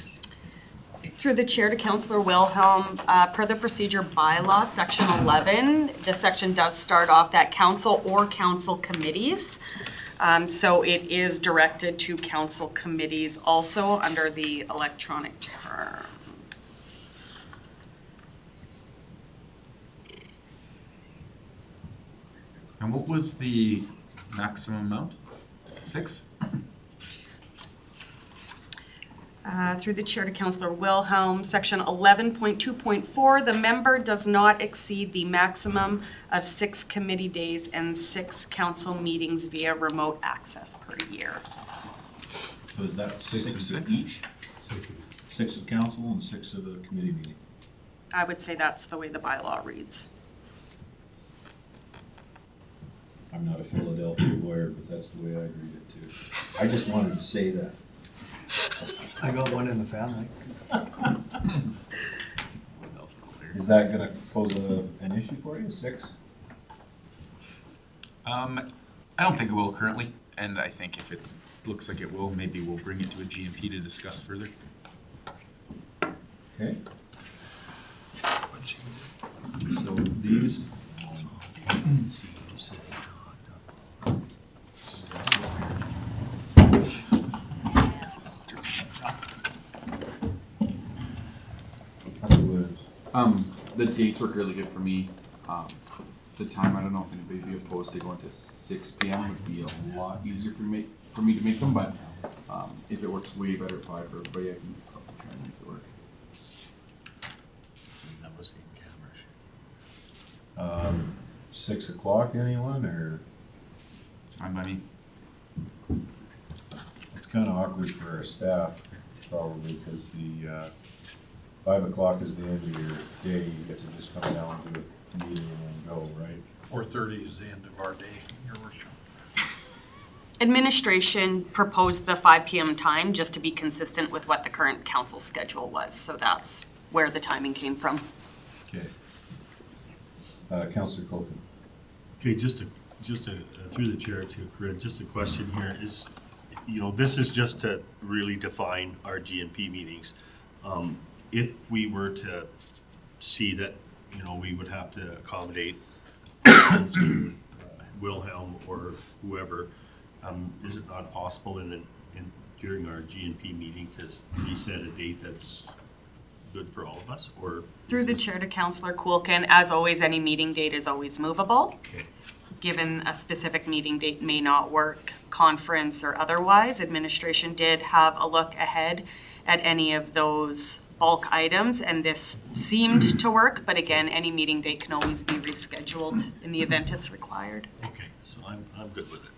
Through the chair to Councillor Wilhelm, per the procedure bylaw, section 11, this section does start off that council or council committees. So it is directed to council committees also under the electronic terms. And what was the maximum amount? 6? Through the chair to Councillor Wilhelm, section 11.2.4, the member does not exceed the maximum of 6 committee days and 6 council meetings via remote access per year. So is that Six six and of six? each? 6 of council and 6 of the committee meeting? I would say that's the way the bylaw reads. I'm not a Philadelphia lawyer, but that's the way I read it too. I just wanted to say that. I got one in the family. Is that gonna pose an issue for you, 6? I don't think it will currently, and I think if it looks like it will, maybe we'll bring it to a GMP to discuss further. Okay. So these. The dates work really good for me. The time, I don't know if anybody'd be opposed to going to 6 p.m. would be a lot easier for me to make them, but if it works way better at 5 for everybody, I can probably try and make it work. 6 o'clock, anyone, or? It's fine by me. It's kinda awkward for our staff, probably, because the, 5 o'clock is the end of your day, you get to just come down to the meeting and then go, right? 4:30 is the end of our day, Your Worship. Administration proposed the 5 p.m. time just to be consistent with what the current council schedule was, so that's where the timing came from. Okay. Councillor Colton. Okay, just a through the chair to Corinne, just a question here is, this is just to really define our GNP meetings. If we were to see that, we would have to accommodate Wilhelm or whoever, is it not possible during our GNP meeting to reset a date that's good for all of us, or? Through the chair to Councillor Kuhlken, as always, any meeting date is always movable. Okay. Given a specific meeting date may not work, conference or otherwise, administration did have a look ahead at any of those bulk items, and this seemed to work, but again, any meeting date can always be rescheduled in the event it's required. Okay, so I'm good with it.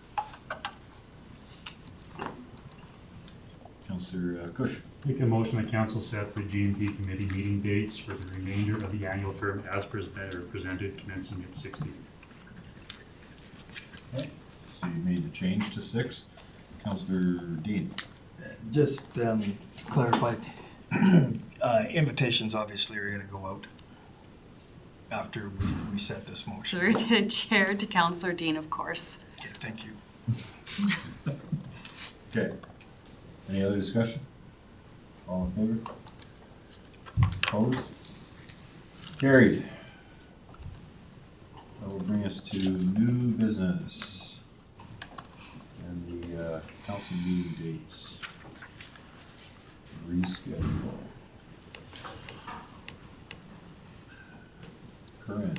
Councillor Kush. Make a motion that council set the GMP committee meeting dates for the remainder of the annual term as presented commencing at 6 p.m. Okay. So you made the change to 6. Councillor Dean. Just clarify, invitations obviously are gonna go out after we set this motion. Through the chair to Councillor Dean, of course. Okay, thank you. Okay. Any other discussion? All in favor? Opposed? Carried. That will bring us to new business and the council meeting dates. Reschedule. Corinne.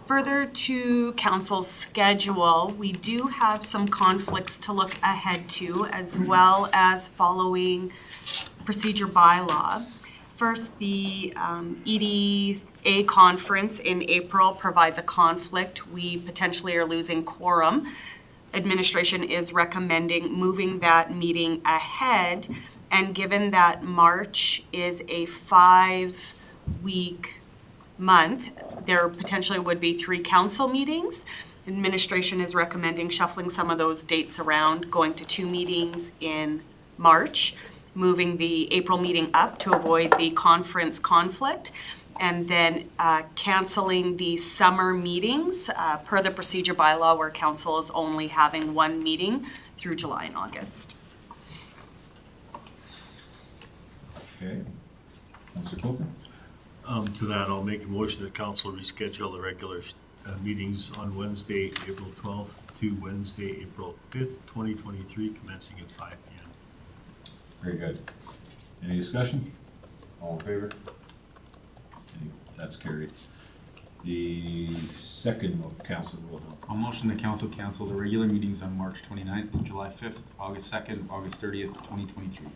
Further to council's schedule, we do have some conflicts to look ahead to, as well as following procedure bylaw. First, the EDA conference in April provides a conflict. We potentially are losing quorum. administration is recommending moving that meeting ahead. And given that March is a 5-week month, there potentially would be 3 council meetings. Administration is recommending shuffling some of those dates around, going to 2 meetings in March, moving the April meeting up to avoid the conference conflict, and then canceling the summer meetings per the procedure bylaw where council is only having 1 meeting through July and August. Okay. Councillor Coker? To that, I'll make a motion that council reschedule the regular meetings on Wednesday, April 12th to Wednesday, April 5th, 2023, commencing at 5 p.m. Very good. Any discussion? All in favor? That's carried. The second of council will help. I'll motion the council cancel the regular meetings on March 29th, July 5th, August 2nd, August 30th, 2023.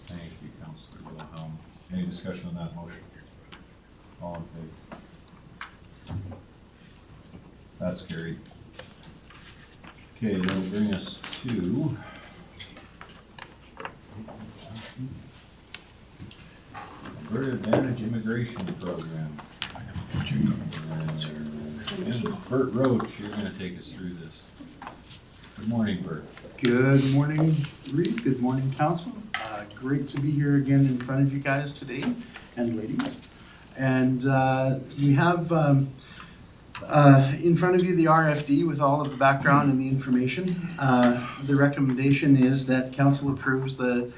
Thank you, Councillor Wilhelm. Any discussion on that motion? All in favor? That's carried. Okay, that'll bring us to Alberta Advantage Immigration Program. And Bert Roach, you're gonna take us through this. Good morning, Bert. Good morning, Reeve. Good morning, council. Great to be here again in front of you guys today, and ladies. And we have in front of you the RFD with all of the background and the information. The recommendation is that council approves the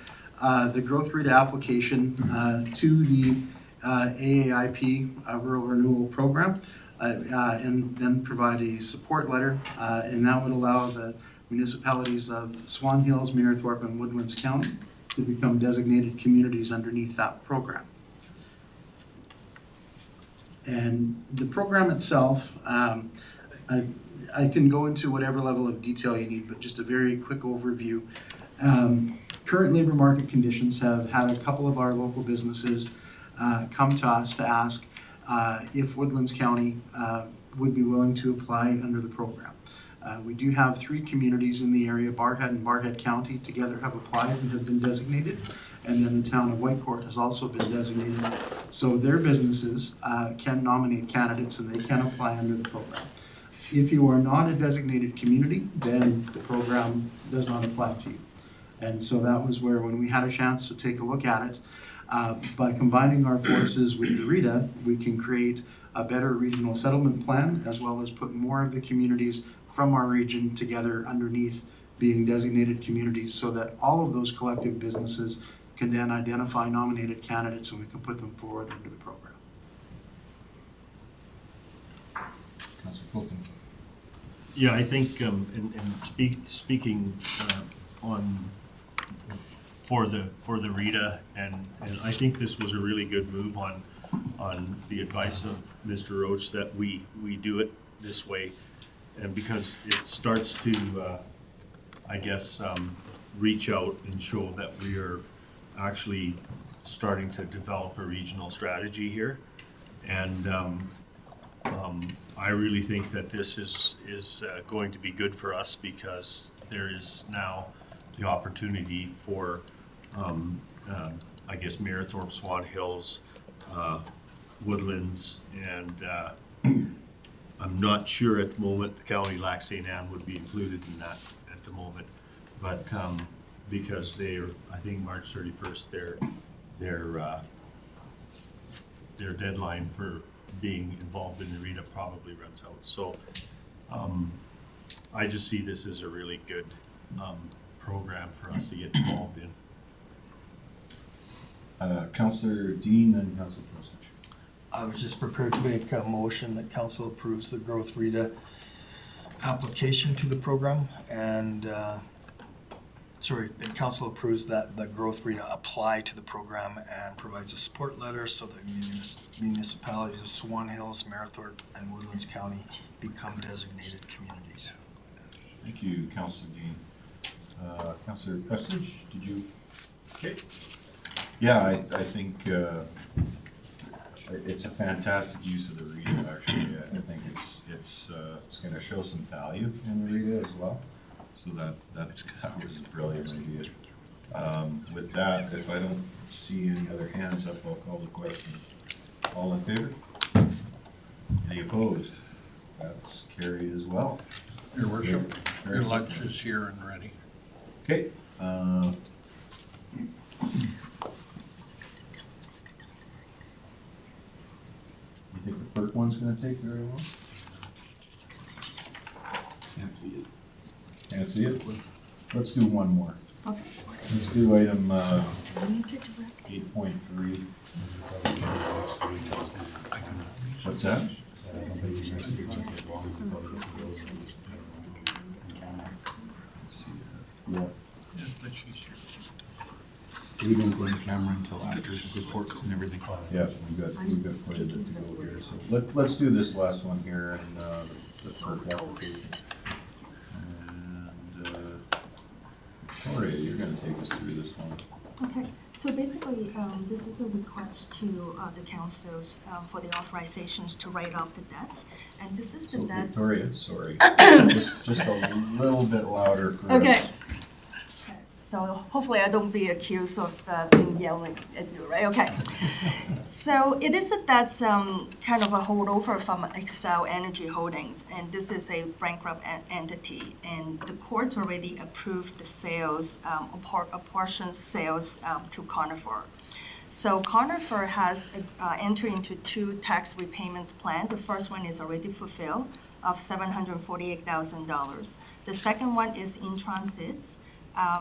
growth rate application to the AAIP Rural Renewal Program, and then provide a support letter, and that would allow the municipalities of Swan Hills, Mayorthorpe, and Woodlands County to become designated communities underneath that program. And the program itself, I can go into whatever level of detail you need, but just a very quick overview. Current labor market conditions have had a couple of our local businesses come to us to ask if Woodlands County would be willing to apply under the program. We do have 3 communities in the area, Barrhead and Barrhead County, together have applied and have been designated. And then the town of Whitecourt has also been designated. So their businesses can nominate candidates and they can apply under the program. If you are not a designated community, then the program does not apply to you. And so that was where, when we had a chance to take a look at it, by combining our forces with the RETA, we can create a better regional settlement plan, as well as put more of the communities from our region together underneath being designated communities, so that all of those collective businesses can then identify nominated candidates and we can put them forward under the program. Councillor Fulton. Yeah, I think, speaking on for the RETA, and I think this was a really good move on the advice of Mr. Roach that we do it this way, and because it starts to, I guess, reach out and show that we are actually starting to develop a regional strategy here, and I really think that this is going to be good for us, because there is now the opportunity for, I guess, Mayorthorpe, Swan Hills, Woodlands, and I'm not sure at the moment County Lac St. Anne would be included in that at the moment, but because they're, I think March 31st, their deadline for being involved in the RETA probably runs out. So I just see this as a really good program for us to get involved in. Councillor Dean and Councillor Prosich. I was just prepared to make a motion that council approves the growth RETA application to the program, and that council approves that the growth RETA apply to the program and provides a support letter so that municipalities of Swan Hills, Mayorthorpe, and Woodlands County become designated communities. Thank you, Councillor Dean. Councillor Prestige, did you? Okay. Yeah, I think it's a fantastic use of the RETA, actually. I think it's gonna show some value in Rita as well. So that was a brilliant idea. With that, if I don't see any other hands up, I'll call the question. All in favor? Any opposed? That's carried as well. Your worship, Very your good. lunch is here and ready. Okay, you think the PERC one's gonna take very long? Can't see it. Can't see it? Let's do one more. Okay. Let's do item, We need to direct. 8.3. What's that? Yeah. But she's here. We don't go into camera until after reports and everything. Yeah, we've got quite a bit to go here, so let's do this last one here and, the PERC application. And, Victoria, you're gonna take us through this one. Okay, so basically, this is a request to the councils for the authorizations to write off the debts, and this is the So debt. Victoria, sorry, just a little bit louder for us. Okay. So hopefully I don't be accused of being yelling at you, right? Okay. So it is that's kind of a holdover from Excel Energy Holdings, and this is a bankrupt entity, and the courts already approved the sales, a portion sales to Conifer. So Conifer has entered into 2 tax repayments plan. The first one is already fulfilled of $748,000. The second one is in transit.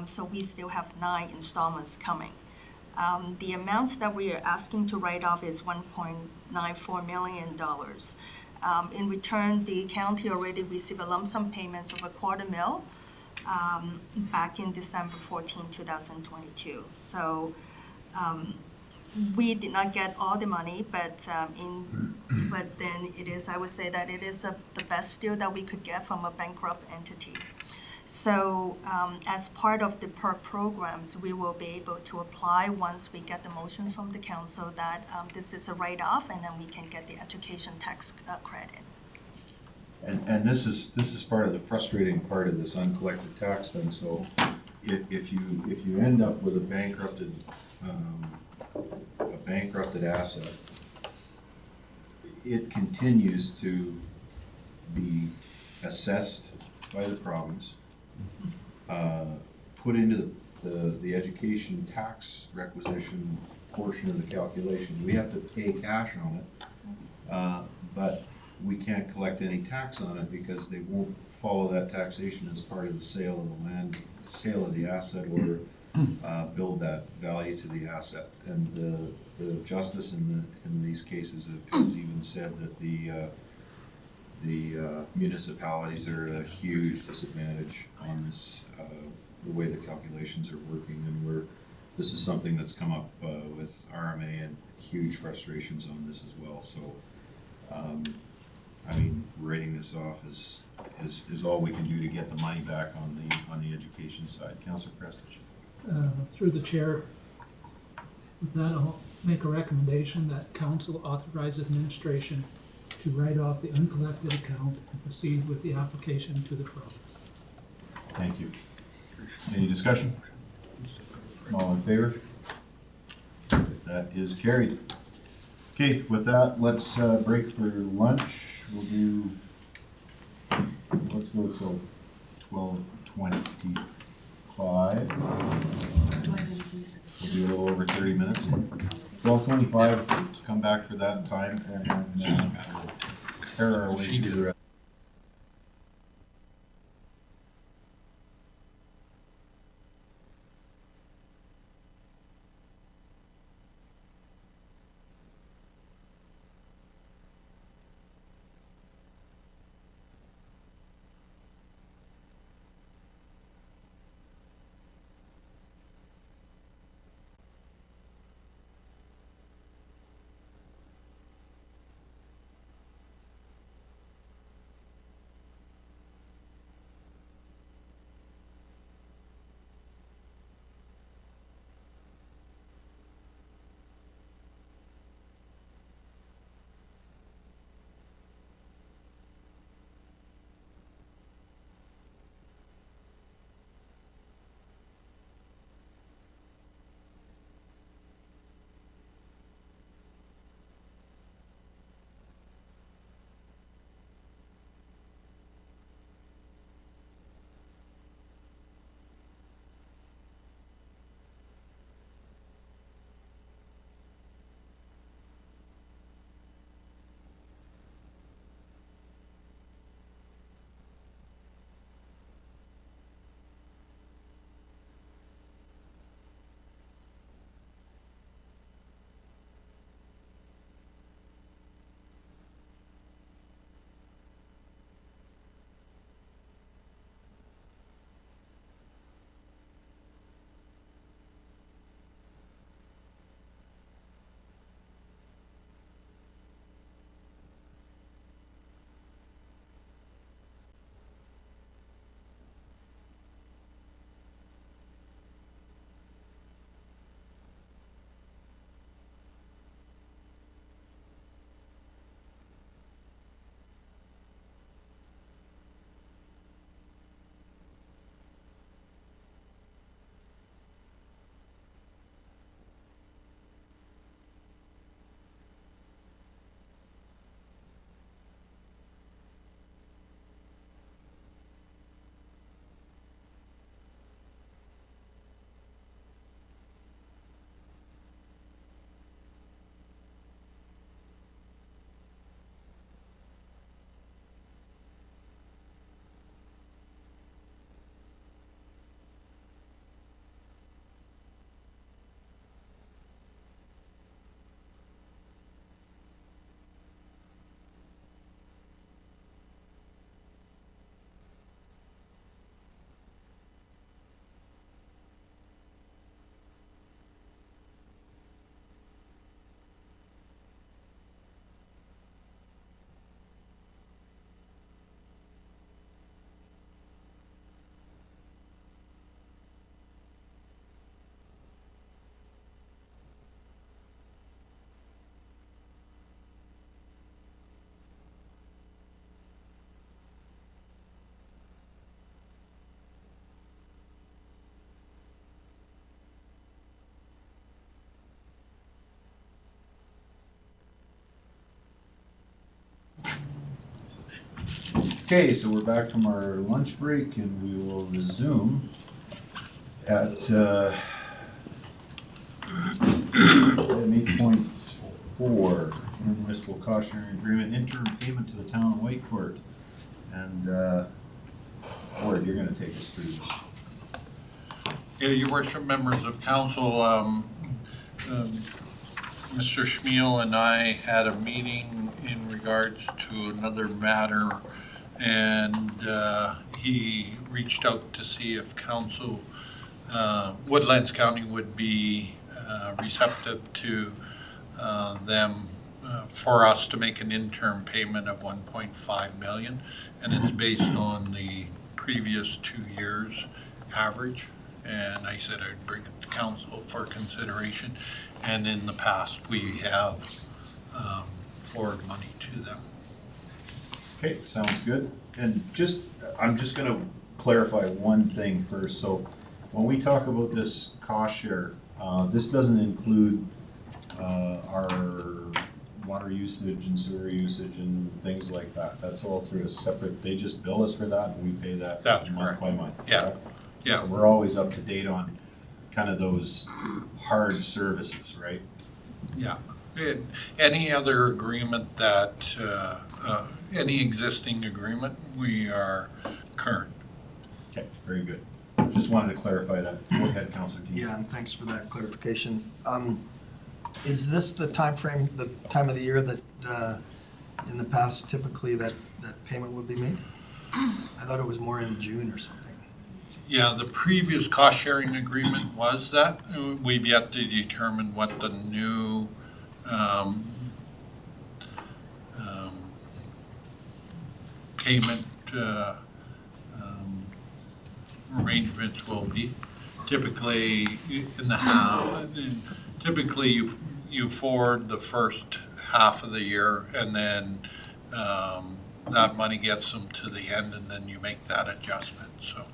So we still have 9 installments coming. The amounts that we are asking to write off is $1.94 million. In return, the county already received a lump sum payments of $250,000 back in December 14, 2022. So we did not get all the money, but then it is, I would say that it is the best deal that we could get from a bankrupt entity. So as part of the PERC programs, we will be able to apply once we get the motions from the council that this is a write-off, and then we can get the education tax credit. And this is part of the frustrating part of this uncollected tax thing, so if you end up with a bankrupted asset, it continues to be assessed by the province, put into the education tax requisition portion of the calculation. We have to pay cash on it, but we can't collect any tax on it because they won't follow that taxation as part of the sale of the land, sale of the asset, or build that value to the asset. And the justice in these cases has even said that the municipalities are at a huge disadvantage on this, the way the calculations are working, and this is something that's come up with RMA and huge frustrations on this as well. So, I mean, writing this off is all we can do to get the money back on the education side. Councillor Prestich. Through the chair, with that, I'll make a recommendation that council authorize administration to write off the uncollected account and proceed with the application to the province. Thank you. Any discussion? All in favor? That is carried. Okay, with that, let's break for lunch. Let's go till 12:25. We'll do a little over 30 minutes. 12:25, come back for that time and prepare our way through the rest. Okay, so we're back from our lunch break and we will resume at 8.4, Intermunicipal Cost Sharing Agreement, interim payment to the town of Whitecourt. And, Ward, you're gonna take us through this. Yeah, your worship, members of council, Mr. Schmiel and I had a meeting in regards to another matter, and he reached out to see if council, Woodlands County would be receptive to them for us to make an interim payment of 1.5 million, and it's based on the previous 2 years' average. And I said I'd bring it to council for consideration, and in the past, we have forwarded money to them. Okay, sounds good. And I'm just gonna clarify one thing first. So when we talk about this cost share, this doesn't include our water usage and sewer usage and things like that. That's all through a separate, they just bill us for that and we pay that That's month correct. by month. Yeah. correct? Yeah. So we're always up to date on kind of those hard services, right? Yeah. Any other agreement that, any existing agreement, we are current. Okay, very good. Just wanted to clarify that. Go ahead, Councilor Dean. Yeah, and thanks for that clarification. Is this the time frame, the time of the year that, in the past typically that payment would be made? I thought it was more in June or something. Yeah, the previous cost-sharing agreement was that. We've yet to determine what the new payment arrangements will be. Typically, you forward the first half of the year, and then that money gets them to the end, and then you make that adjustment, so.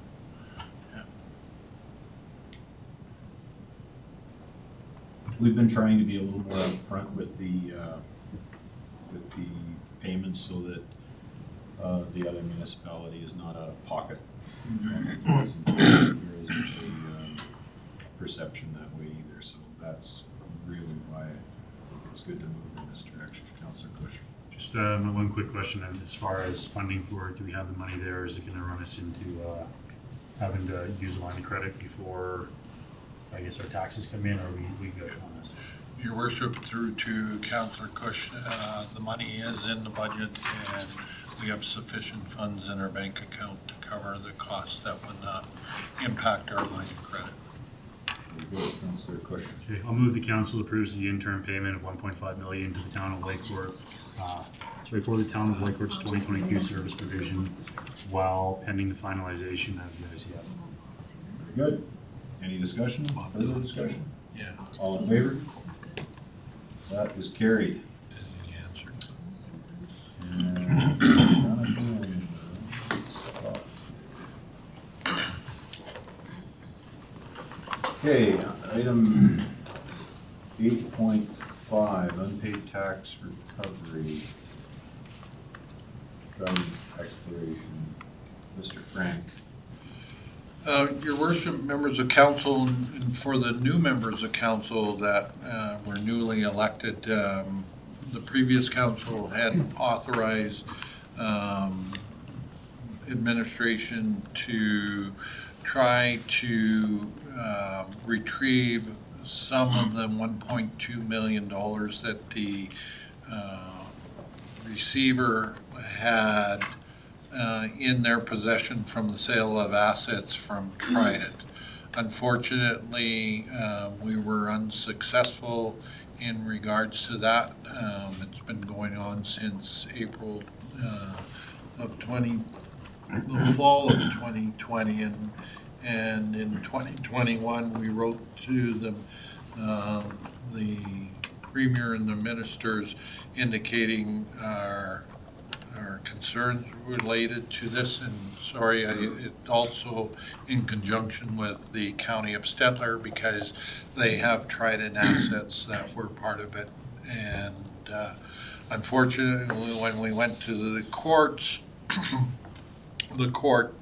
We've been trying to be a little more upfront with the payments so that the other municipality is not out of pocket. There isn't a perception that way either, so that's really why I think it's good to move in this direction. Councilor Cush. Just one quick question, and as far as funding for it, do we have the money there? Is it gonna run us into having to use a line of credit before, I guess, our taxes come in, or we good on this? Your worship, through to Councillor Cush, the money is in the budget, and we have sufficient funds in our bank account to cover the costs that would not impact our line of credit. Very good, Councilor Cush. Okay, I'll move the council approves the interim payment of 1.5 million to the town of Whitecourt, for the town of Whitecourt's 2022 service provision, while pending the finalization of the ICF. Very good. Any discussion? Further discussion? Yeah. All in favor? That is carried. Okay, item 8.5, unpaid tax recovery. Trident exploration. Mr. Frank. Your worship, members of council, and for the new members of council that were newly elected, the previous council had authorized administration to try to retrieve some of the $1.2 million that the receiver had in their possession from the sale of assets from Trident. Unfortunately, we were unsuccessful in regards to that. It's been going on since April of the fall of 2020, and in 2021 we wrote to the Premier and the ministers indicating our concerns related to this, and it also in conjunction with the County of Stettler, because they have Trident assets that were part of it. And unfortunately, when we went to the courts, the court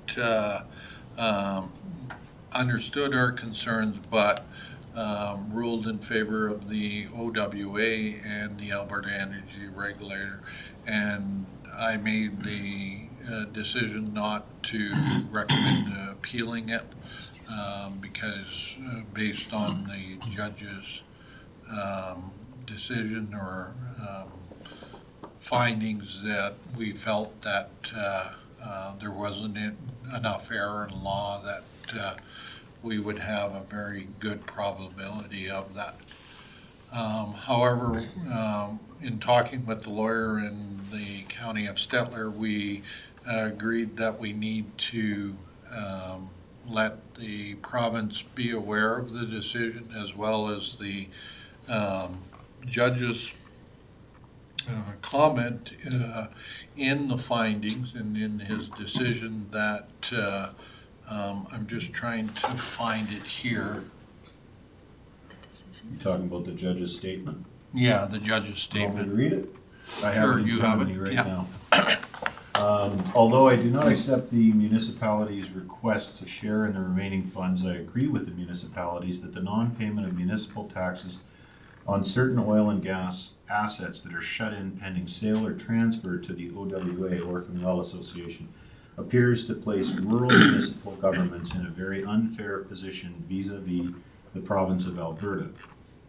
understood our concerns, but ruled in favor of the OWA and the Alberta Energy Regulator. And I made the decision not to recommend appealing it because based on the judge's decision or findings, that we felt that there wasn't enough error in law that we would have a very good probability of that. However, in talking with the lawyer in the county of Stettler, we agreed that we need to let the province be aware of the decision, as well as the judge's comment in the findings and in his decision that I'm just trying to find it here. You talking about the judge's statement? Yeah, the judge's Want me to statement. read it? I Sure, have it you in front have of me it, right yeah. now. Although I do not accept the municipality's request to share in the remaining funds, I agree with the municipalities that the non-payment of municipal taxes on certain oil and gas assets that are shut in pending sale or transfer to the OWA, Orphan Well Association, appears to place rural municipal governments in a very unfair position vis-a-vis the province of Alberta.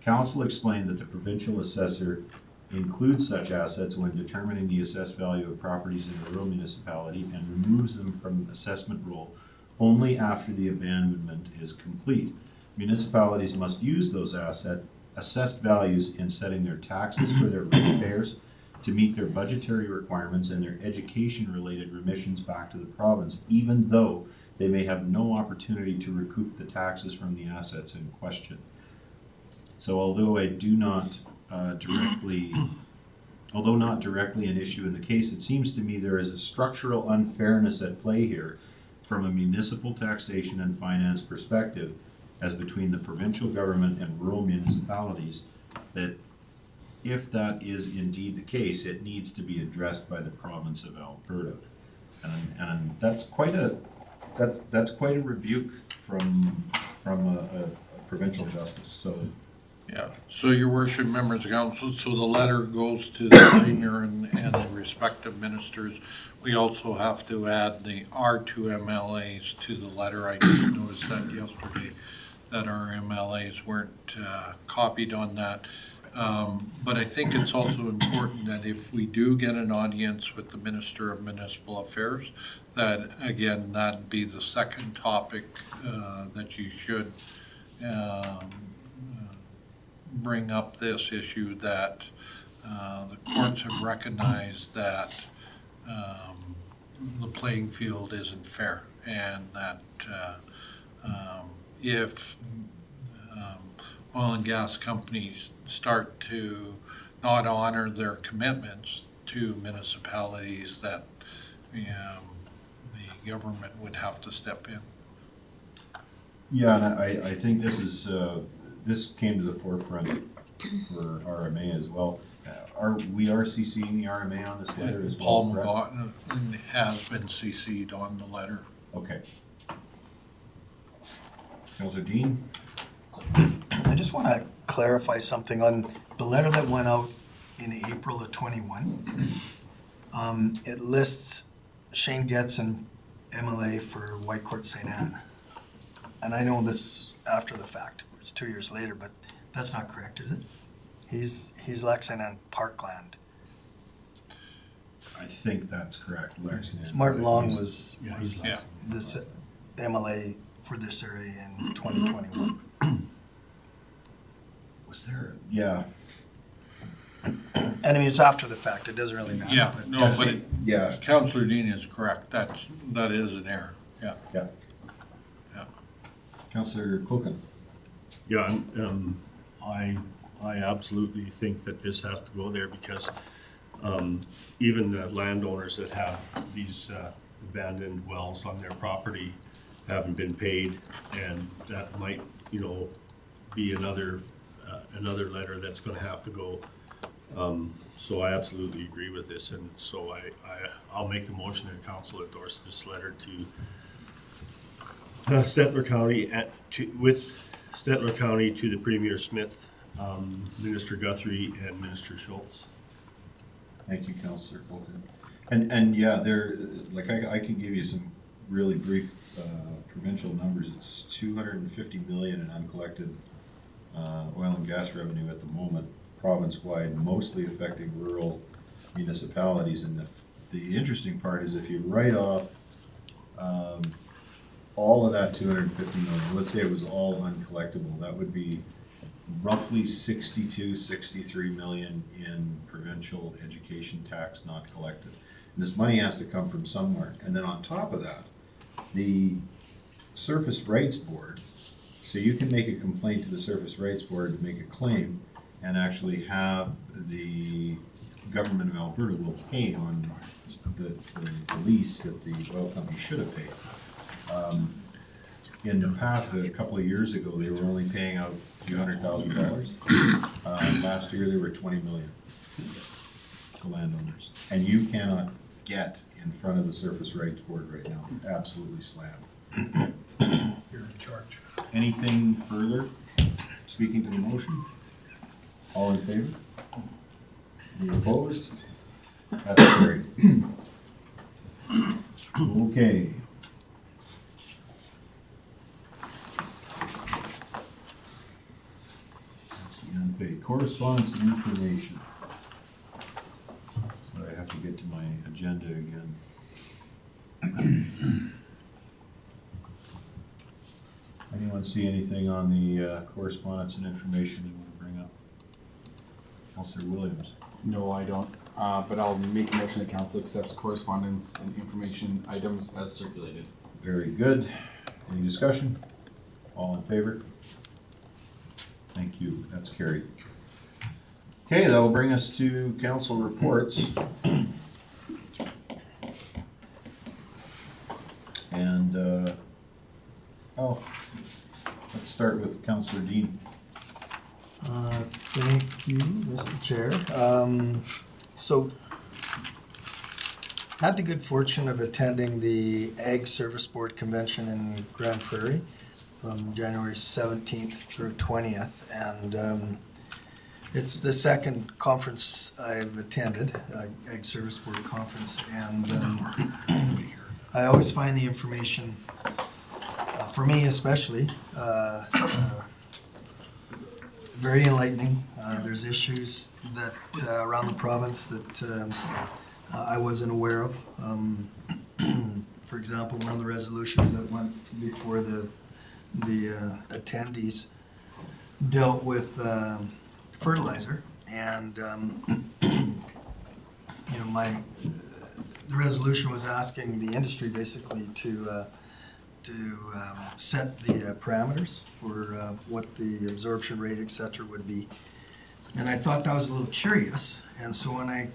Council explained that the provincial assessor includes such assets when determining the assessed value of properties in a rural municipality and removes them from assessment roll only after the abandonment is complete. Municipalities must use those assessed values in setting their taxes for their ratepayers to meet their budgetary requirements and their education-related remissions back to the province, even though they may have no opportunity to recoup the taxes from the assets in question. So although not directly an issue in the case, it seems to me there is a structural unfairness at play here from a municipal taxation and finance perspective, as between the provincial government and rural municipalities, that if that is indeed the case, it needs to be addressed by the province of Alberta. And that's quite a rebuke from a provincial justice. So Yeah, so your worship, members of council, so the letter goes to the premier and the respective ministers. We also have to add our two MLAs to the letter. I just noticed that yesterday, that our MLAs weren't copied on that. But I think it's also important that if we do get an audience with the Minister of Municipal Affairs, that again, that'd be the second topic that you should bring up, this issue that the courts have recognized that the playing field isn't fair, and that if oil and gas companies start to not honor their commitments to municipalities, that the government would have to step in. yeah, and I think this came to the forefront for RMA as well. We are CCing the RMA on this letter as well, Paul correct? McGowan has been CC'd on the letter. Okay. Councilor Dean? I just want to clarify something on the letter that went out in April of '21. It lists Shane Getz and MLA for Whitecourt St. Anne. And I know this after the fact, it's 2 years later, but that's not correct, is it? He's Lex St. Anne Parkland. I think that's correct, Lex. Martin Long was Yeah. this MLA for this area in 2021. Was there, yeah. And I mean, it's after the fact, it doesn't really matter. Yeah, but no, but Yeah, Councilor Dean is correct. That is an error, yeah. yeah. Yeah. Councilor Culkin? Yeah, I absolutely think that this has to go there because even the landowners that have these abandoned wells on their property haven't been paid, and that might, be another letter that's gonna have to go So I absolutely agree with this, and so I'll make the motion that council endorse this letter to Stettler County with Stettler County to the Premier Smith, Minister Guthrie, and Minister Schultz. Thank you, Councillor Colton. And yeah, I can give you some really brief provincial numbers. It's 250 million in uncollected oil and gas revenue at the moment, province-wide, mostly affecting rural municipalities. And the interesting part is if you write off all of that 250 million, let's say it was all uncollectible, that would be roughly 63 million in provincial education tax not collected. And this money has to come from somewhere. And then on top of that, the Surface Rights Board, so you can make a complaint to the Surface Rights Board to make a claim and actually have the government of Alberta will pay on the lease that the oil company should have paid. In the past, a couple of years ago, they were only paying out a few $100,000. Last year, they were 20 million to landowners. And you cannot get in front of the Surface Rights Board right now. Absolutely slammed. You're in charge. Anything further? Speaking to the motion? All in favor? Any opposed? That's carried. Okay. That's the unpaid. Correspondence and information. So I have to get to my agenda again. Anyone see anything on the correspondence and information you want to bring up? Councillor Williams. No, I don't. But I'll make a motion that council accepts correspondence and information items as circulated. Very good. Any discussion? All in favor? Thank you. That's carried. Okay, that will bring us to council reports. And, let's start with Councillor Dean. Thank you, Mr. Chair. So, had the good fortune of attending the Ag Service Board Convention in Grand Prairie from January 17th through 20th. And it's the second conference I've attended, Ag Service Board Conference. And I always find the information, for me especially, very enlightening. There's issues that around the province that I wasn't aware of. For example, one of the resolutions that went before the attendees dealt with fertilizer, and the resolution was asking the industry basically to set the parameters for what the absorption rate, et cetera, would be. And I thought that was a little curious. And so when I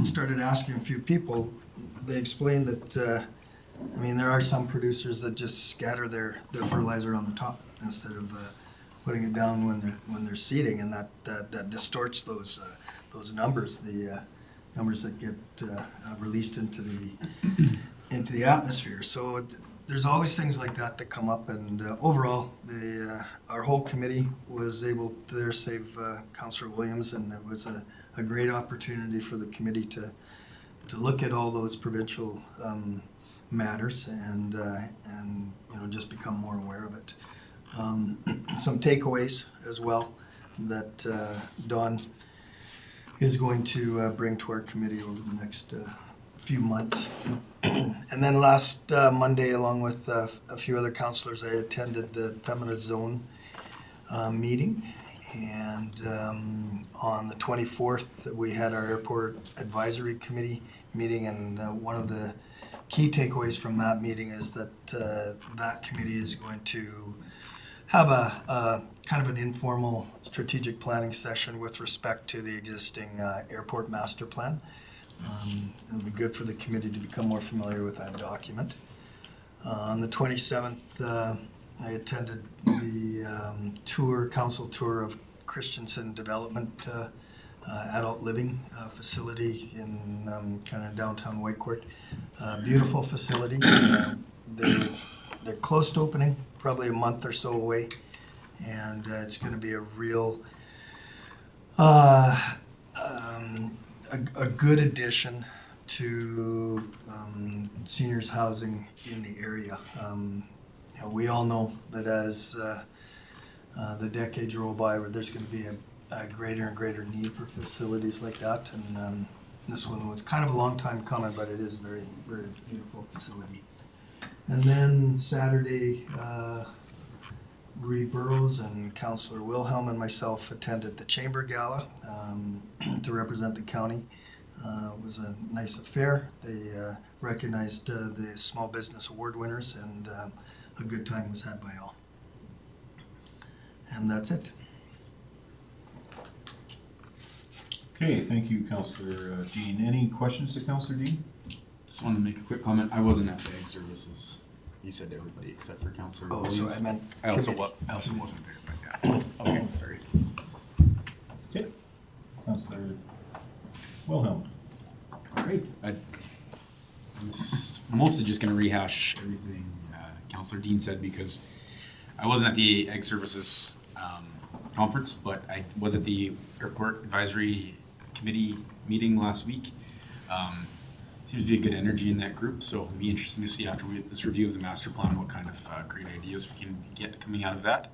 started asking a few people, they explained that, there are some producers that just scatter their fertilizer on the top instead of putting it down when they're seeding, and that distorts those numbers, the numbers that get released into the atmosphere. So there's always things like that come up, and overall, our whole committee was able to save Councillor Williams, and it was a great opportunity for the committee to look at all those provincial matters and just become more aware of it. Some takeaways as well that Don is going to bring to our committee over the next few months. And then last Monday, along with a few other councillors, I attended the Pembina Zone meeting. And on the 24th, we had our Airport Advisory Committee meeting, and one of the key takeaways from that meeting is that that committee is going to have a kind of an informal strategic planning session with respect to the existing airport master plan. It'll be good for the committee to become more familiar with that document. On the 27th, I attended the council tour of Christensen Development Adult Living Facility in kind of downtown Whitecourt. Beautiful facility. They're close to opening, probably a month or so away, and it's going to be a real a good addition to seniors housing in the area. We all know that as the decades roll by, where there's going to be a greater and greater need for facilities like that, and this one was kind of a long time coming, but it is a very, very beautiful facility. And then Saturday, Reeve Burrows and Councillor Wilhelm and myself attended the Chamber Gala to represent the county. It was a nice affair. They recognized the Small Business Award winners, and a good time was had by all. And that's it. Okay, thank you, Councillor Dean. Any questions to Councillor Dean? Just wanted to make a quick comment. I wasn't at the Ag Services. You said everybody except for Councillor Oh, Williams. so I meant I also committee. wasn't there, but yeah. Okay, sorry. Okay. Councillor Wilhelm. Great. I'm mostly just going to rehash everything Councillor Dean said, because I wasn't at the Ag Services conference, but I was at the Airport Advisory Committee meeting last week. Seems to be a good energy in that group, so it'll be interesting to see after this review of the master plan what kind of great ideas we can get coming out of that.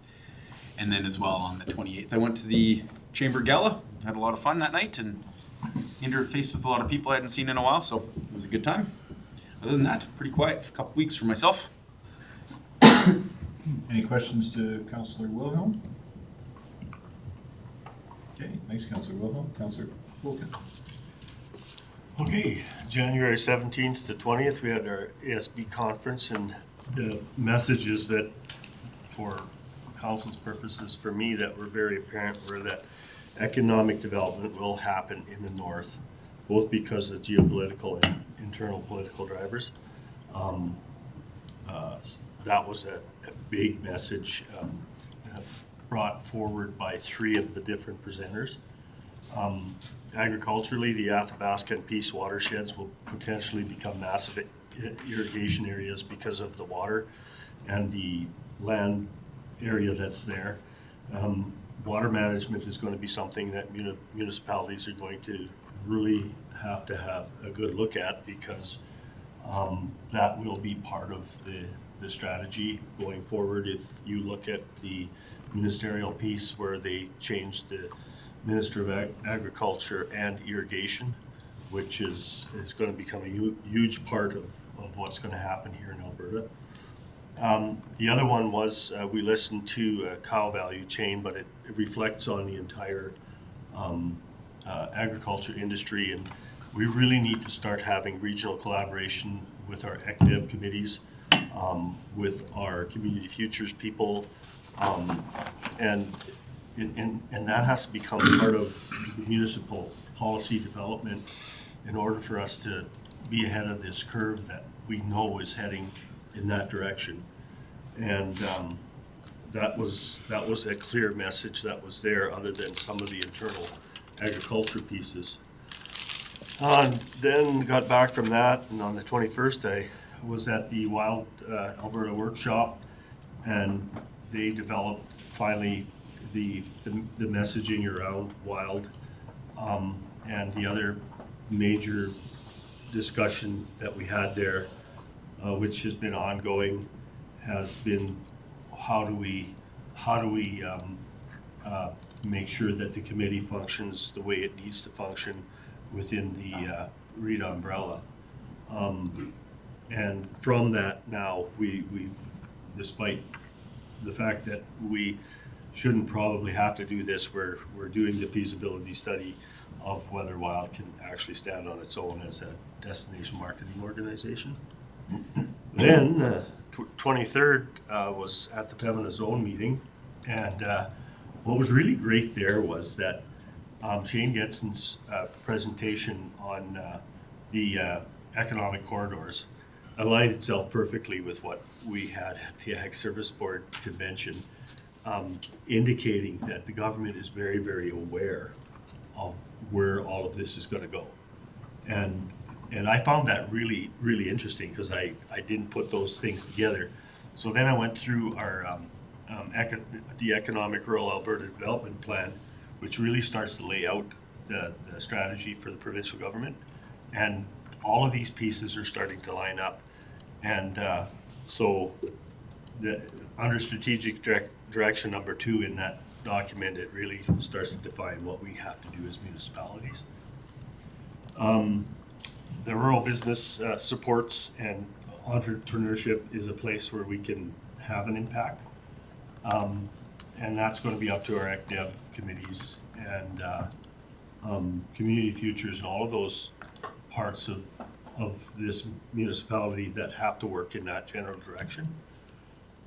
And then as well on the 28th, I went to the Chamber Gala, had a lot of fun that night, and interfaced with a lot of people I hadn't seen in a while, so it was a good time. Other than that, pretty quiet for a couple weeks for myself. Any questions to Councillor Wilhelm? Okay, thanks, Councillor Wilhelm. Councillor Wilkin. Okay, January 17th to 20th, we had our ASB conference, and the messages that, for council's purposes, for me, that were very apparent were that economic development will happen in the north, both because of geopolitical and internal political drivers. That was a big message brought forward by three of the different presenters. Agriculturally, the Athabasca and Peace watersheds will potentially become massive irrigation areas because of the water and the land area that's there. Water management is going to be something that municipalities are going to really have a good look at, because that will be part of the strategy going forward. If you look at the ministerial piece where they changed the Minister of Agriculture and Irrigation, which is going to become a huge part of what's going to happen here in Alberta. The other one was we listened to cow value chain, but it reflects on the entire agriculture industry, and we really need to start having regional collaboration with our ECDEV committees, with our community futures people, and that has to become part of municipal policy development in order for us to be ahead of this curve that we know is heading in that direction. And that was a clear message that was there, other than some of the internal agriculture pieces. Then got back from that, and on the 21st I was at the Wild Alberta workshop, and they developed finally the messaging around wild, and the other major discussion that we had there, which has been ongoing, has been how do we make sure that the committee functions the way it needs to function within the REIT umbrella. And from that now, we've, despite the fact that we shouldn't probably have to do this, we're doing the feasibility study of whether Wild can actually stand on its own as a destination marketing organization. Then 23rd was at the Pembina Zone meeting, and what was really great there was that Shane Getson's presentation on the economic corridors aligned itself perfectly with what we had at the Ag Service Board convention. indicating that the government is very, very aware of where all of this is gonna go. And I found that really, really interesting, because I didn't put those things together. So then I went through our, the Economic Rural Alberta Development Plan, which really starts to lay out the strategy for the provincial government. And all of these pieces are starting to line up. And so under strategic direction number 2 in that document, it really starts to define what we have to do as municipalities. The rural business supports and entrepreneurship is a place where we can have an impact. And that's going to be up to our ECDEV committees and community futures and all of those parts of this municipality that have to work in that general direction.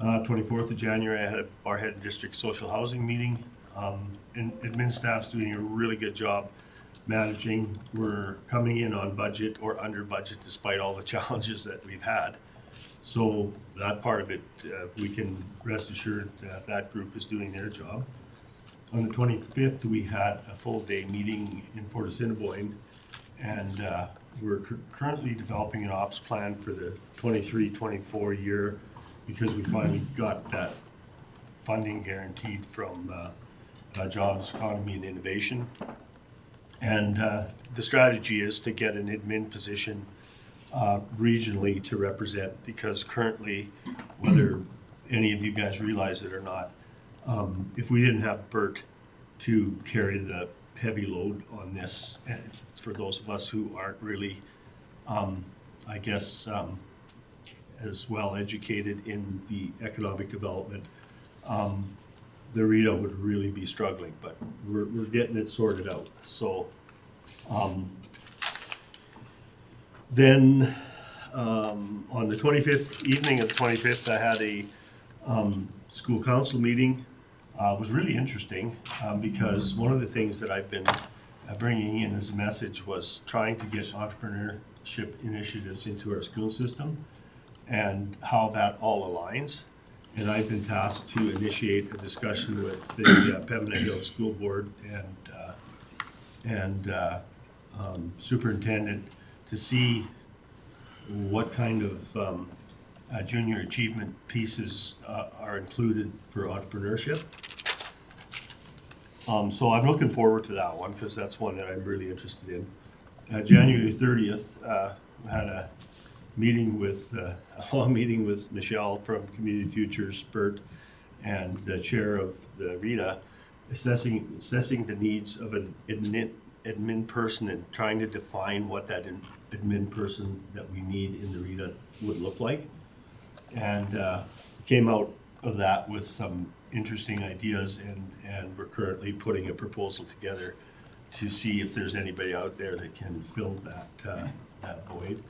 24th of January, I had a Barhead District Social Housing meeting. And admin staff's doing a really good job managing. We're coming in on budget or under budget despite all the challenges that we've had. So that part of it, we can rest assured that that group is doing their job. On the 25th, we had a full day meeting in Fort Assiniboine, and we're currently developing an ops plan for the 23-24 year, because we finally got that funding guaranteed from Jobs, Economy and Innovation. And the strategy is to get an admin position regionally to represent, because currently, whether any of you guys realize it or not, if we didn't have PERC to carry the heavy load on this, and for those of us who aren't really, I guess, as well educated in the economic development, the RETA would really be struggling, but we're getting it sorted out. So then on the 25th, evening of the 25th, I had a school council meeting. It was really interesting because one of the things that I've been bringing in as a message was trying to get entrepreneurship initiatives into our school system and how that all aligns. And I've been tasked to initiate a discussion with the Pembina Hills School Board and superintendent to see what kind of junior achievement pieces are included for entrepreneurship. So I'm looking forward to that one, because that's one that I'm really interested in. January 30th, I had a long meeting with Michelle from Community Futures, Bert, and the chair of the RETA, assessing the needs of an admin person and trying to define what that admin person that we need in the RETA would look like. And came out of that with some interesting ideas, and we're currently putting a proposal together to see if there's anybody out there that can fill that void.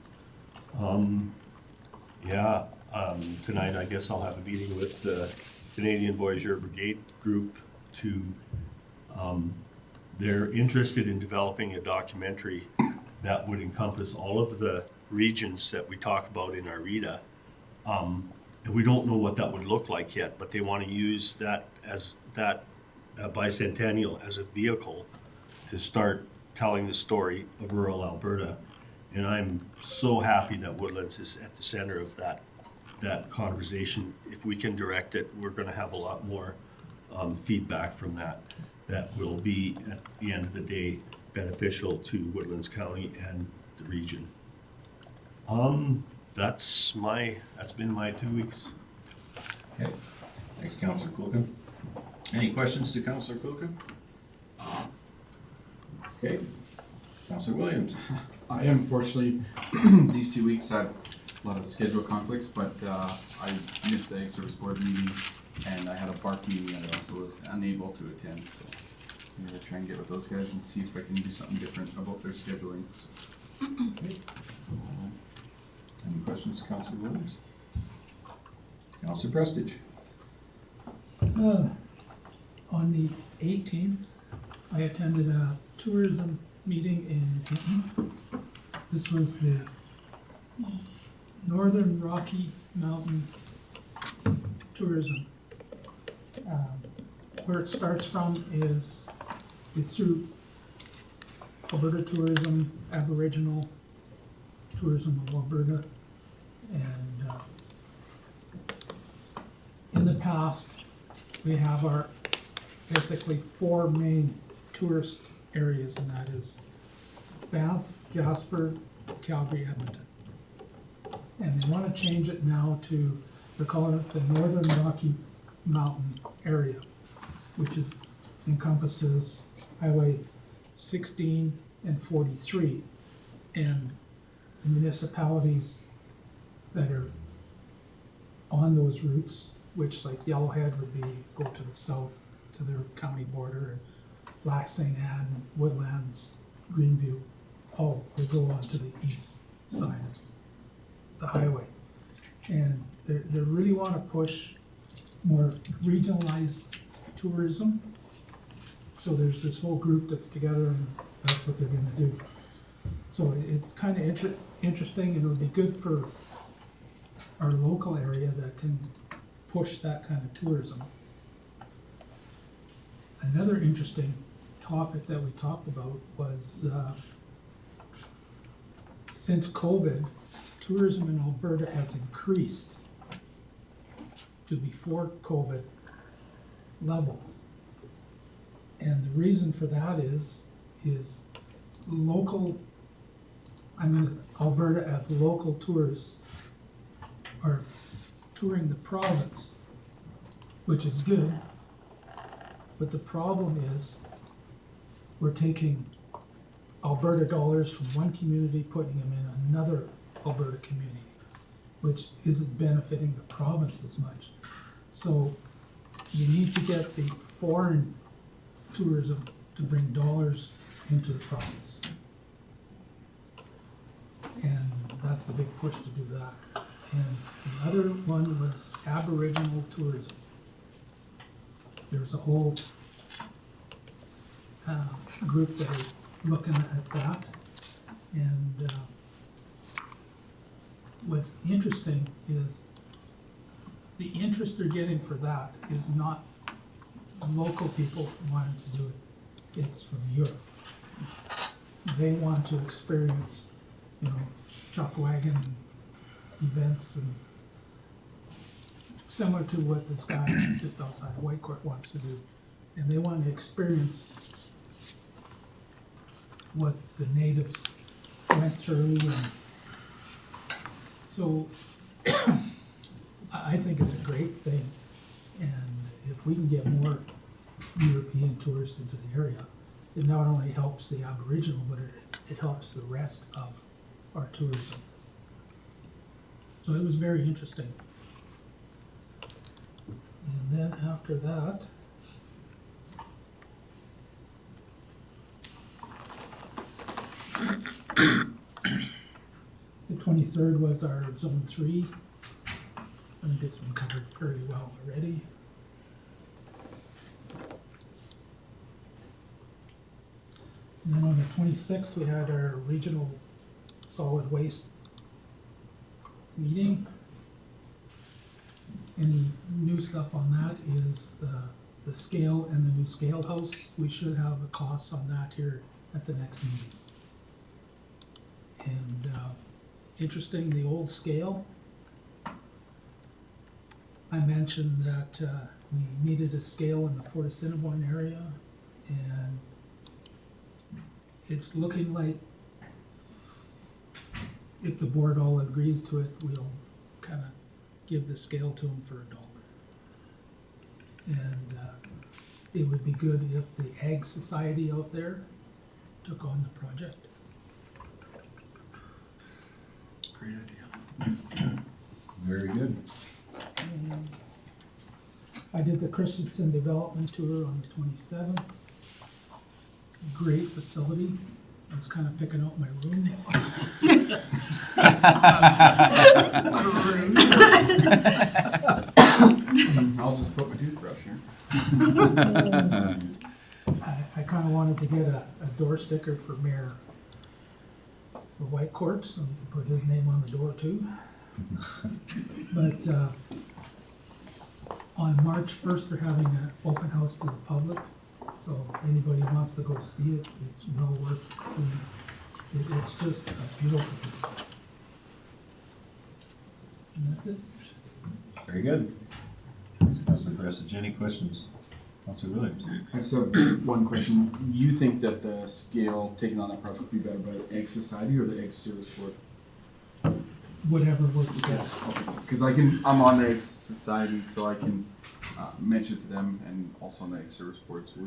Tonight I guess I'll have a meeting with the Canadian Voyageur Brigade group to, they're interested in developing a documentary that would encompass all of the regions that we talk about in our RETA. And we don't know what that would look like yet, but they want to use that as that bicentennial as a vehicle to start telling the story of rural Alberta. And I'm so happy that Woodlands is at the center of that conversation. If we can direct it, we're going to have a lot more feedback from that will be, at the end of the day, beneficial to Woodlands County and the region. That's been my 2 weeks. Okay, thanks, Councillor Quilkin. Any questions to Councillor Quilkin? Okay, Councillor Williams. I unfortunately, these 2 weeks had a lot of schedule conflicts, but I missed the Ag Service Board meeting, and I had a BARC meeting and I also was unable to attend, so I'm gonna try and get with those guys and see if I can do something different about their scheduling. Okay. Any questions to Councillor Williams? Councillor Prestige. On the 18th, I attended a tourism meeting in Hinton. This was the Northern Rocky Mountain Tourism where it starts from is, it's through Alberta Tourism, Aboriginal Tourism of Alberta, and in the past, we have our basically four main tourist areas, and that is Banff, Jasper, Calgary, Edmonton. And they want to change it now to, they're calling it the Northern Rocky Mountain area, which encompasses Highway 16 and 43, and the municipalities that are on those routes, which like Yellowhead would be, go to the south to their county border, and Lac St. Anne, Woodlands, Greenview, all will go on to the east side of the highway. And they really want to push more regionalized tourism. So there's this whole group that's together, and that's what they're gonna do. So it's kind of interesting, and it would be good for our local area that can push that kind of tourism. Another interesting topic that we talked about was, since COVID, tourism in Alberta has increased to before COVID levels. And the reason for that is local, Alberta as local tourists are touring the province, which is good. But the problem is, we're taking Alberta dollars from one community, putting them in another Alberta community, which isn't benefiting the province as much. So you need to get the foreign tourism to bring dollars into the province. And that's the big push to do that. And the other one was Aboriginal tourism. There's a whole group that are looking at that. And what's interesting is the interest they're getting for that is not local people wanting to do it. It's from Europe. They want to experience, chuck wagon events, and similar to what this guy just outside of Whitecourt wants to do. And they want to experience what the natives went through. And so I think it's a great thing. And if we can get more European tourists into the area, it not only helps the Aboriginal, but it helps the rest of our tourism. So it was very interesting. And then after that, the 23rd was our Zone 3. I think it's been covered very well already. And then on the 26th, we had our regional solid waste meeting. Any new stuff on that is the scale and the new scale house. We should have the costs on that here at the next meeting. And interesting, the old scale, I mentioned that we needed a scale in the Fort Assiniboine area, and it's looking like if the board all agrees to it, we'll kind of give the scale to them for $1. And it would be good if the Ag Society out there took on the project. Great idea. Very good. I did the Christensen Development Tour on the 27th. Great facility. I was kind of picking out my room. I'll just put my toothbrush here. I kind of wanted to get a door sticker for Mayor of Whitecourt, so we can put his name on the door too. But On March first, they're having an open house to the public, so if anybody wants to go see it, it's well worth seeing. It's just a beautiful. And that's it. Very good. Thanks, Councilor Perez. Any questions? Councilor Williams? I just have one question. Do you think that the scale taken on that project would be better by the Egg Society or the Egg Service Board? Whatever works best. Because I'm on the Egg Society, so I can mention it to them, and also on the Egg Service Board, so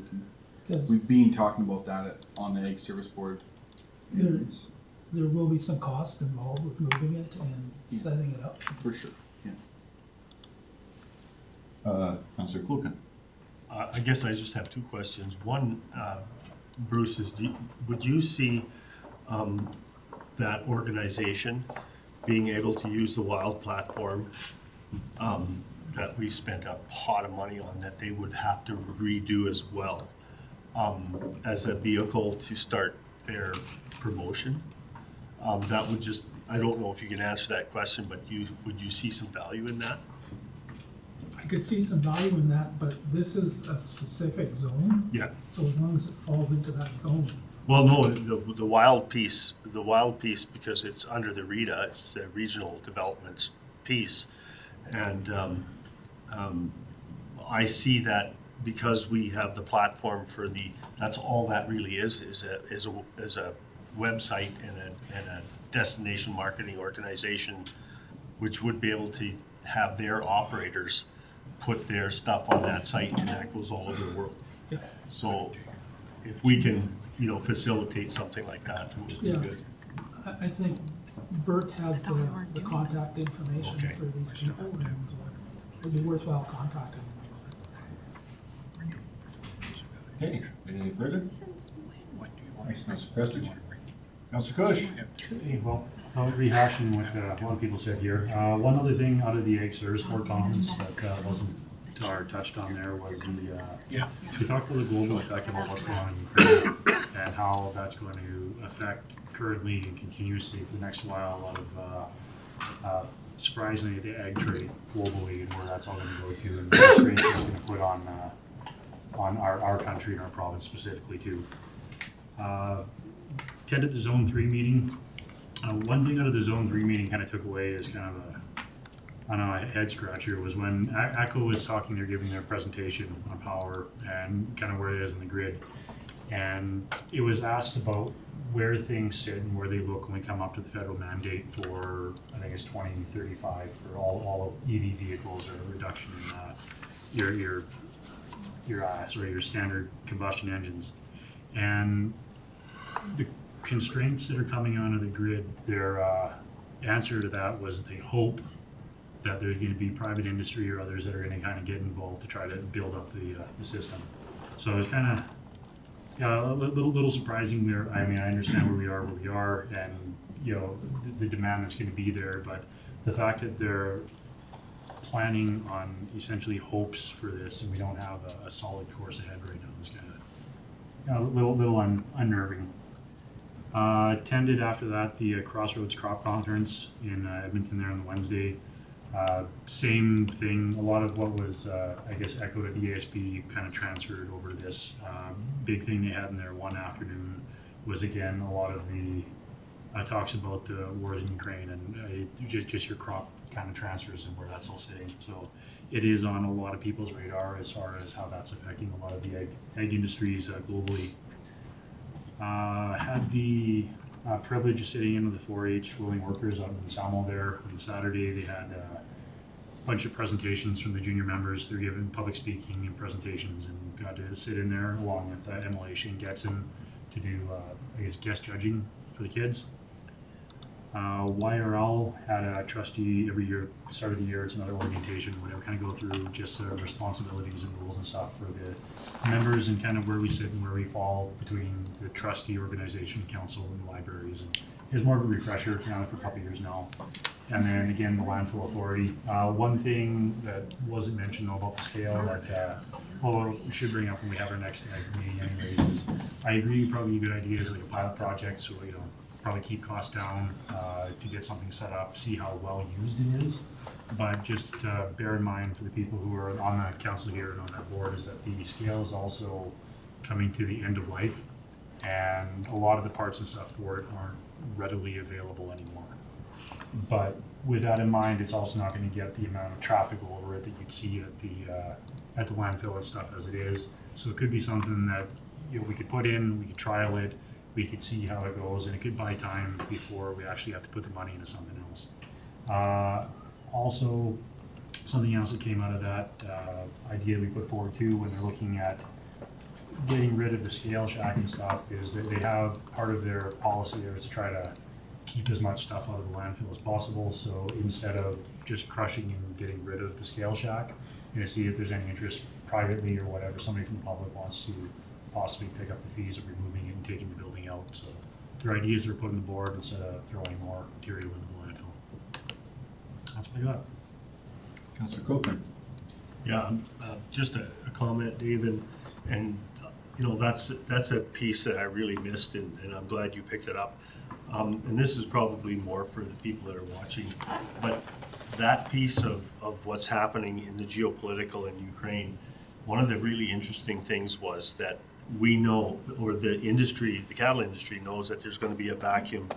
we've been talking about that on the Egg Service Board. There will be some cost involved with moving it and setting it up. For sure, Councilor Kulkin? I guess I just have two questions. One, Bruce, would you see that organization being able to use the Wild platform that we spent a pot of money on, that they would have to redo as well, as a vehicle to start their promotion? That would just, I don't know if you can answer that question, but would you see some value in that? I could see some value in that, but this is a specific zone. Yeah. So as long as it falls into that zone. Well, no, the wild piece, because it's under the RETA, it's the regional development piece. And I see that because we have the platform for that's all that really is a website and a destination marketing organization, which would be able to have their operators put their stuff on that site, and that goes all over the world. Yeah. So if we can, facilitate something like that, it would be Yeah. good. I think Bert has the contact information Okay. for these people, and it'd be worthwhile contacting them. Okay, anything further? Thanks, Councilor Prestidge. Councilor Kush? Hey, well, rehashing what a lot of people said here. One other thing out of the Egg Service Board conference that wasn't touched on there was we talked about the global effect of what's going on in Ukraine and how that's going to affect currently and continuously for the next while a lot of surprisingly the egg trade globally and where that's all going to go to and the constraints it's going to put on our country and our province specifically too. Attended the Zone 3 meeting. One thing out of the Zone 3 meeting kind of took away as kind of a head scratcher was when ACO was talking, they're giving their presentation on power and kind of where it is in the grid. And it was asked about where things sit and where they look when we come up to the federal mandate for, I think it's 2035 for all EV vehicles or a reduction in your standard combustion engines. And the constraints that are coming onto the grid, their answer to that was they hope that there's going to be private industry or others that are going to kind of get involved to try to build up the system. So it's kind of a little surprising. I understand where we are, and the demand that's going to be there, but the fact that they're planning on essentially hopes for this, and we don't have a solid course ahead right now is kind of a little unnerving. Attended after that the Crossroads Crop Conference in Edmonton there on the Wednesday. Same thing, a lot of what was, I guess, echoed at the ESB kind of transferred over to this. Big thing they had in there one afternoon was, again, a lot of the talks about the war in Ukraine and just your crop kind of transfers and where that's all sitting. So it is on a lot of people's radar as far as how that's affecting a lot of the egg industries globally. Had the privilege of sitting in with the 4-H willing workers out in Samo there on Saturday. They had a bunch of presentations from the junior members. They're giving public speaking and presentations, and got to sit in there along with MLA Shane Getson to do, guest judging for the kids. YRL had a trustee every year, start of the year. It's another orientation where they kind of go through just the responsibilities and rules and stuff for the members and kind of where we sit and where we fall between the trustee organization, council, and the libraries. And it's more of a refresher for a couple of years now. And then again, the landfill authority. One thing that wasn't mentioned though about the scale that we should bring up when we have our next meeting anyways is I agree probably a good idea is like a pilot project, so probably keep costs down to get something set up, see how well used it is, But just bear in mind for the people who are on the council here and on that board is that the scale is also coming to the end of life, and a lot of the parts and stuff for it aren't readily available anymore. But with that in mind, it's also not going to get the amount of traffic over it that you'd see at the landfill and stuff as it is. So it could be something that, you know, we could put in, we could trial it, we could see how it goes, and it could buy time before we actually have to put the money into something else. Also, something else that came out of that idea we put forward too, when they're looking at getting rid of the scale shack and stuff, is that they have part of their policy there is to try to keep as much stuff out of the landfill as possible. So instead of just crushing and getting rid of the scale shack, to see if there's any interest privately or whatever, somebody from the public wants to possibly pick up the fees of removing it and taking the building out. So their ideas are put on the board instead of throwing more material into the landfill. That's what I got. Councillor Copeland. Yeah, just a comment, Dave, and you know, that's a piece that I really missed, and I'm glad you picked it up. And this is probably more for the people that are watching, but that piece of what's happening in the geopolitical in Ukraine, one of the really interesting things was that we know, or the industry, the cattle industry knows that there's going to be a vacuum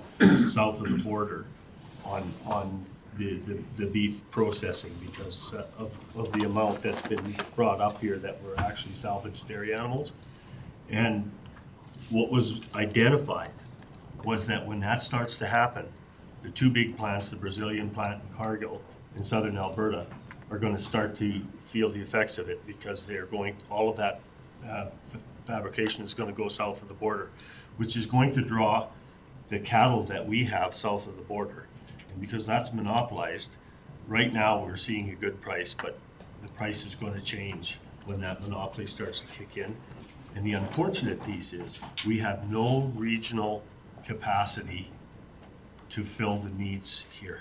south of the border on the beef processing because of the amount that's been brought up here that were actually salvaged dairy animals. And what was identified was that when that starts to happen, the two big plants, the Brazilian plant and Cargill in southern Alberta, are going to start to feel the effects of it because they're going, all of that fabrication is going to go south of the border, which is going to draw the cattle that we have south of the border. And because that's monopolized, right now we're seeing a good price, but the price is going to change when that monopoly starts to kick in. And the unfortunate piece is we have no regional capacity to fill the needs here.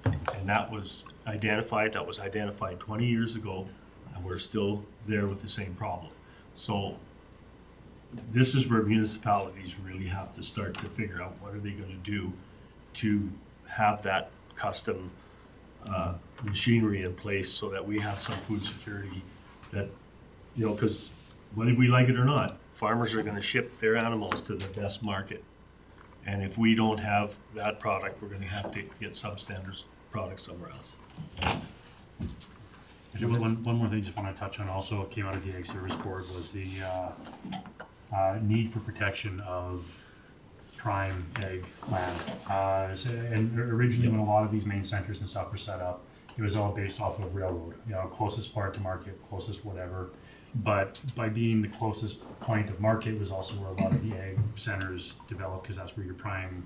And that was identified 20 years ago, and we're still there with the same problem. So this is where municipalities really have to start to figure out what are they going to do to have that custom machinery in place so that we have some food security that, you know, because whether we like it or not, farmers are going to ship their animals to the best market. And if we don't have that product, we're going to have to get substandard products somewhere else. One more thing I just want to touch on also came out of the Ag Service Board was the need for protection of prime egg land. And originally when a lot of these main centers and stuff were set up, it was all based off of railroad, you know, closest part to market, closest whatever. But by being the closest point of market was also where a lot of the ag centers developed because that's where your prime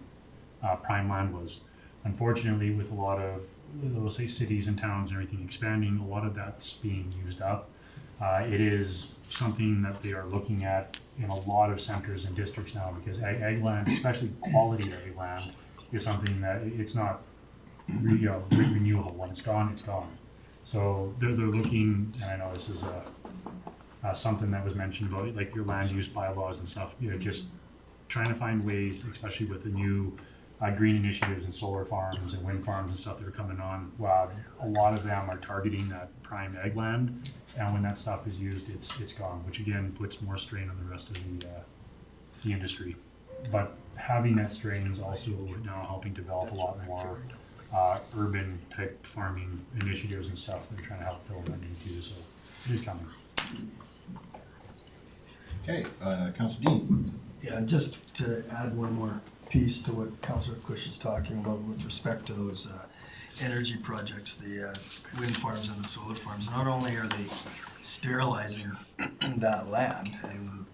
land was. Unfortunately, with a lot of, let's say, cities and towns and everything expanding, a lot of that's being used up. It is something that they are looking at in a lot of centers and districts now because ag land, especially quality ag land, is something that it's not renewable. When it's gone, it's gone. So they're looking, and I know this is something that was mentioned about like your land use bylaws and stuff, you know, just trying to find ways, especially with the new green initiatives and solar farms and wind farms and stuff that are coming on. A lot of them are targeting that prime ag land, and when that stuff is used, it's gone, which again puts more strain on the rest of the industry. But having that strain is also now helping develop a lot more urban type farming initiatives and stuff that are trying to help fill that need too. So it is coming. Okay, Councillor Dean. Yeah, just to add one more piece to what Councillor Cush is talking about with respect to those energy projects, the wind farms and the solar farms. Not only are they sterilizing that land, and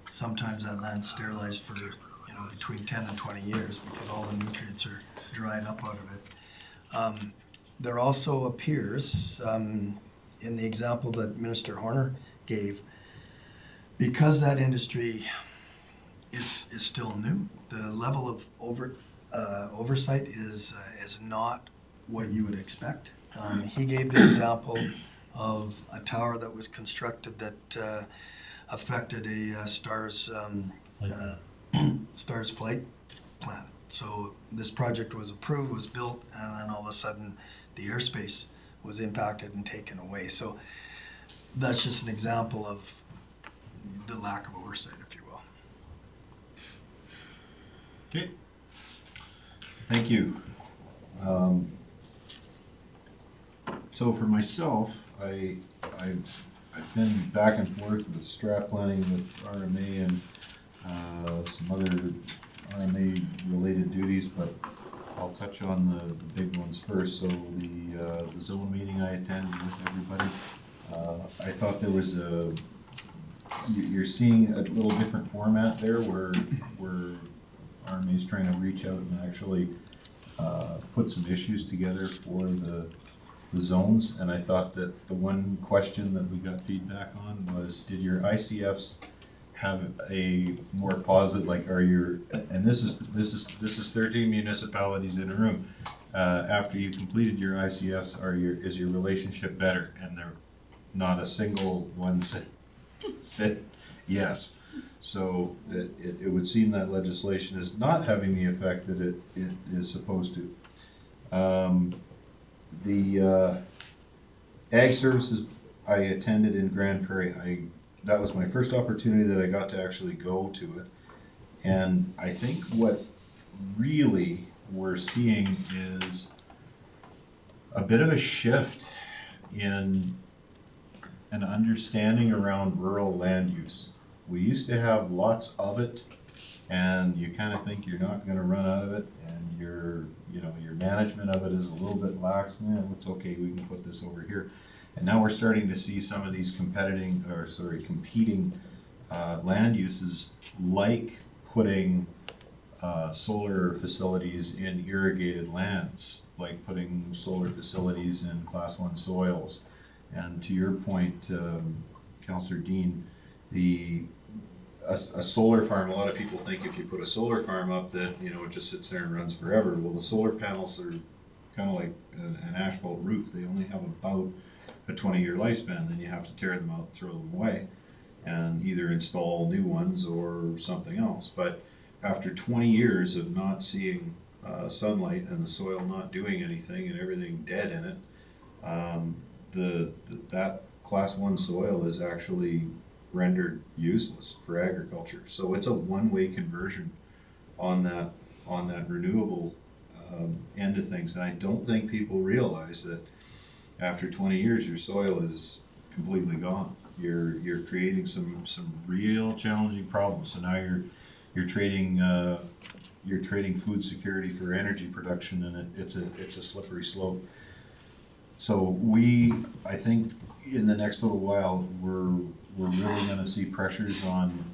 sometimes that land's sterilized for, you know, between 10 and 20 years because all the nutrients are dried up out of it. There also appears, in the example that Minister Horner gave, because that industry is still new, the level of oversight is not what you would expect. He gave the example of a tower that was constructed that affected a Star's flight plan. So this project was approved, was built, and then all of a sudden the airspace was impacted and taken away. So that's just an example of the lack of oversight, if you will. Okay. Thank you. So for myself, I've been back and forth with strat planning with RMA and some other RMA-related duties, but I'll touch on the big ones first. So the zone meeting I attended with everybody, I thought there was you're seeing a little different format there where RMA is trying to reach out and actually put some issues together for the zones. And I thought that the one question that we got feedback on was, did your ICFs have a more positive, like, are your, and this is 13 municipalities in a room. After you completed your ICFs, is your relationship better? And there, not a single one said yes. So it would seem that legislation is not having the effect that it is supposed to. The ag services I attended in Grand Prairie, that was my first opportunity that I got to actually go to it. And I think what really we're seeing is a bit of a shift in an understanding around rural land use. We used to have lots of it, and you kind of think you're not going to run out of it, and your management of it is a little bit lax. Man, it's okay, we can put this over here. And now we're starting to see some of these competing land uses, like putting solar facilities in irrigated lands, like putting solar facilities in Class 1 soils. And to your point, Councillor Dean, a solar farm, a lot of people think if you put a solar farm up that, it just sits there and runs forever. Well, the solar panels are kind of like an asphalt roof. They only have about a 20-year lifespan. Then you have to tear them out, throw them away, and either install new ones or something else. But after 20 years of not seeing sunlight and the soil not doing anything and everything dead in it, that Class 1 soil is actually rendered useless for agriculture. So it's a one-way conversion on that renewable end of things. And I don't think people realize that after 20 years, your soil is completely gone. You're creating some real challenging problems. So now you're trading food security for energy production, and it's a slippery slope. So I think in the next little while, we're really going to see pressures on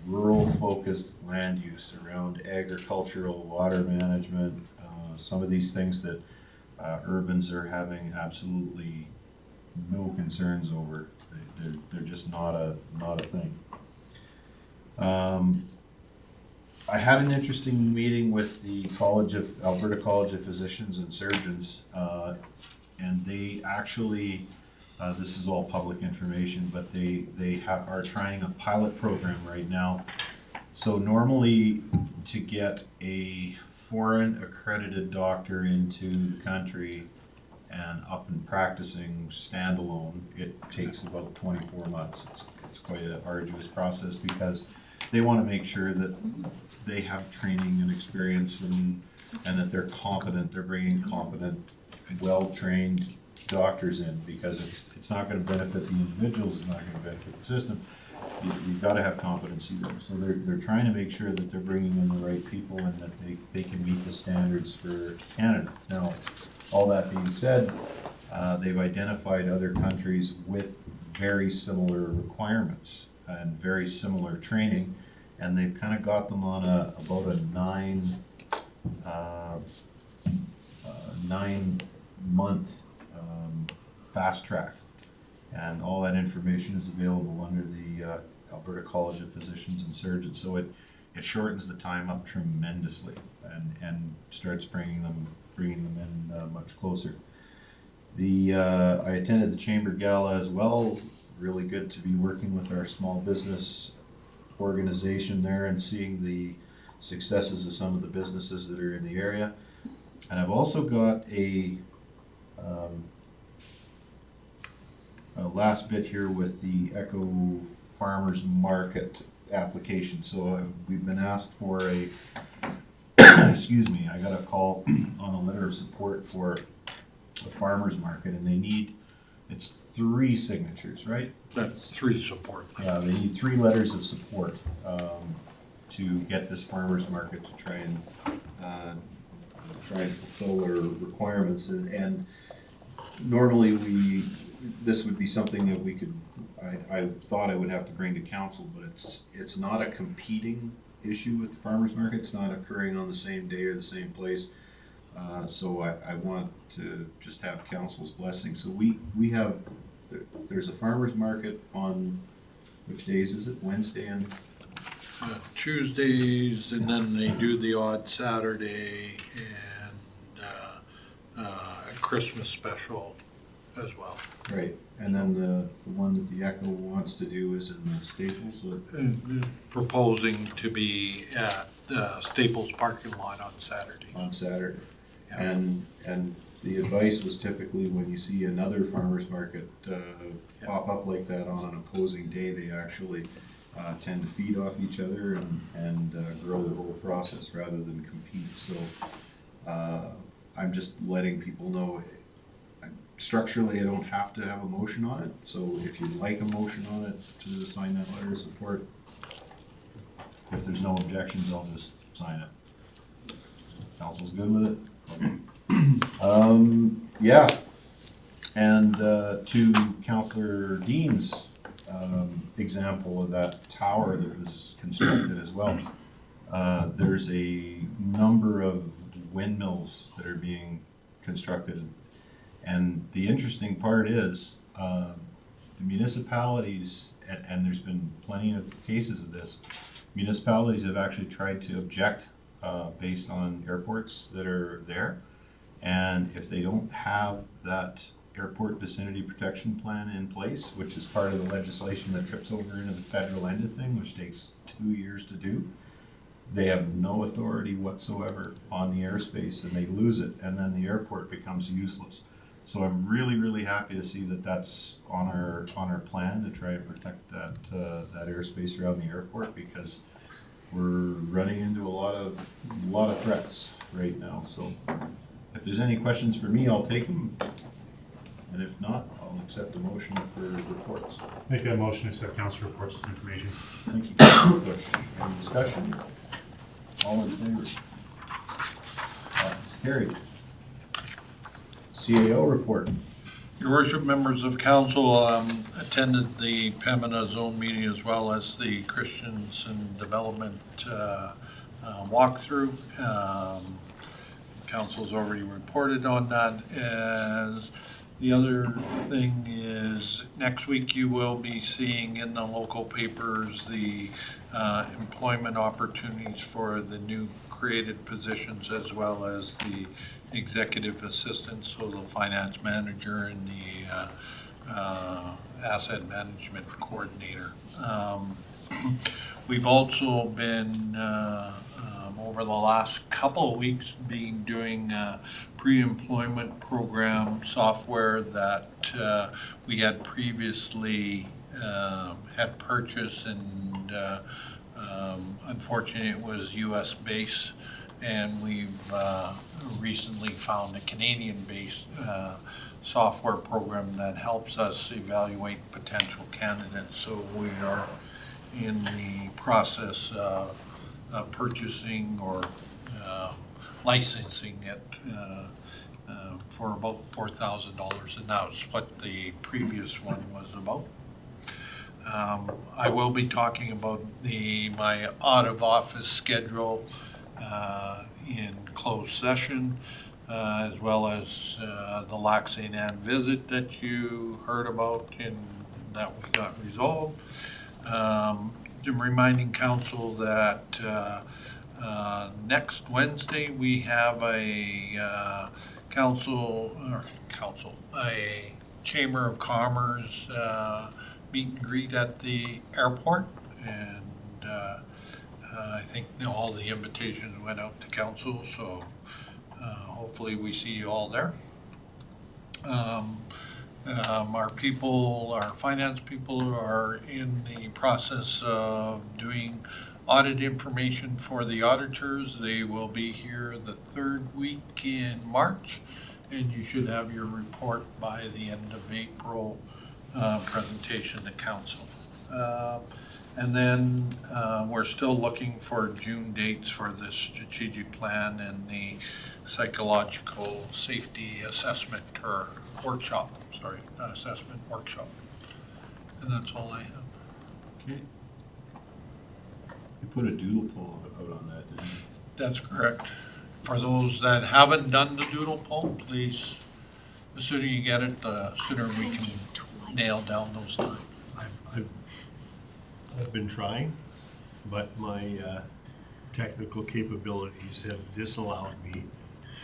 rural-focused land use around agricultural, water management, some of these things that urbans are having absolutely no concerns over. They're just not a thing. I had an interesting meeting with the Alberta College of Physicians and Surgeons, and they actually, this is all public information, but they are trying a pilot program right now. So normally, to get a foreign accredited doctor into the country and up and practicing standalone, it takes about 24 months. It's quite an arduous process because they want to make sure that they have training and experience and that they're competent. They're bringing competent, well-trained doctors in, because it's not going to benefit the individuals, it's not going to benefit the system. You've got to have competency there. So they're trying to make sure that they're bringing in the right people and that they can meet the standards for Canada. Now, all that being said, they've identified other countries with very similar requirements and very similar training, and they've kind of got them on about a 9-month fast track. And all that information is available under the Alberta College of Physicians and Surgeons. So it shortens the time up tremendously and starts bringing them in much closer. I attended the Chamber Gala as well. Really good to be working with our small business organization there and seeing the successes of some of the businesses that are in the area. And I've also got a Last bit here with the Echo Farmers Market application. So we've been asked for a, excuse me, I got a call on a letter of support for the farmers market, and they need, it's 3 signatures, right? That's 3 support. Yeah, they need 3 letters of support to get this farmers market to try and fulfill their requirements. And normally this would be something that we could, I thought I would have to bring to council, but it's not a competing issue with the farmers market. It's not occurring on the same day or the same place. So I want to just have council's blessing. So we have, there's a farmers market on, which days is it? Wednesday and? Tuesdays, and then they do the odd Saturday and a Christmas special as well. Right, and then the one that the Echo wants to do is in the Staples. Proposing to be at Staples parking lot on Saturday. On Saturday. Yeah. And the advice was typically when you see another farmer's market pop up like that on an opposing day, they actually tend to feed off each other and grow the whole process rather than compete. So I'm just letting people know, structurally I don't have to have a motion on it. So if you'd like a motion on it to sign that letter of support, if there's no objections, I'll just sign it. Council's good with it? Yeah, and to Councillor Dean's example of that tower that was constructed as well, there's a number of windmills that are being constructed, and the interesting part is the municipalities, and there's been plenty of cases of this, municipalities have actually tried to object based on airports that are there. And if they don't have that airport vicinity protection plan in place, which is part of the legislation that trips over into the federal end of thing, which takes 2 years to do, they have no authority whatsoever on the airspace, and they lose it, and then the airport becomes useless. So I'm really, really happy to see that that's on our plan to try and protect that airspace around the airport, because we're running into a lot of threats right now. So if there's any questions for me, I'll take them, and if not, I'll accept a motion for reports. Make a motion to accept council reports as information. Thank you, Councilor Bush. Any discussion? All in favor? That's carried. CAO report. Your worship, members of council, attended the Pembina zone meeting as well as the Christians and Development walkthrough. Council's already reported on that. As the other thing is, next week you will be seeing in the local papers the employment opportunities for the new created positions, as well as the executive assistant, so the finance manager and the asset management coordinator. We've also been over the last couple of weeks doing pre-employment program software that we had previously had purchased, and unfortunately it was US based, and we've recently found a Canadian-based software program that helps us evaluate potential candidates. So we are in the process of purchasing or licensing it for about $4,000, and that's what the previous one was about. I will be talking about my out of office schedule in closed session, as well as the Lac St. Anne visit that you heard about and that we got resolved. I'm reminding council that next Wednesday we have a a Chamber of Commerce meet and greet at the airport, and I think all the invitations went out to council, so hopefully we see you all there. Our people, our finance people are in the process of doing audit information for the auditors. They will be here the third week in March, and you should have your report by the end of April, presentation to council. And then we're still looking for June dates for the strategic plan and the psychological safety assessment or workshop, sorry, not assessment, workshop. And that's all I have. Okay. You put a doodle poll out on that, didn't you? That's correct. For those that haven't done the doodle poll, please, the sooner you get it, the sooner we can nail down those times. I've been trying, but my technical capabilities have disallowed me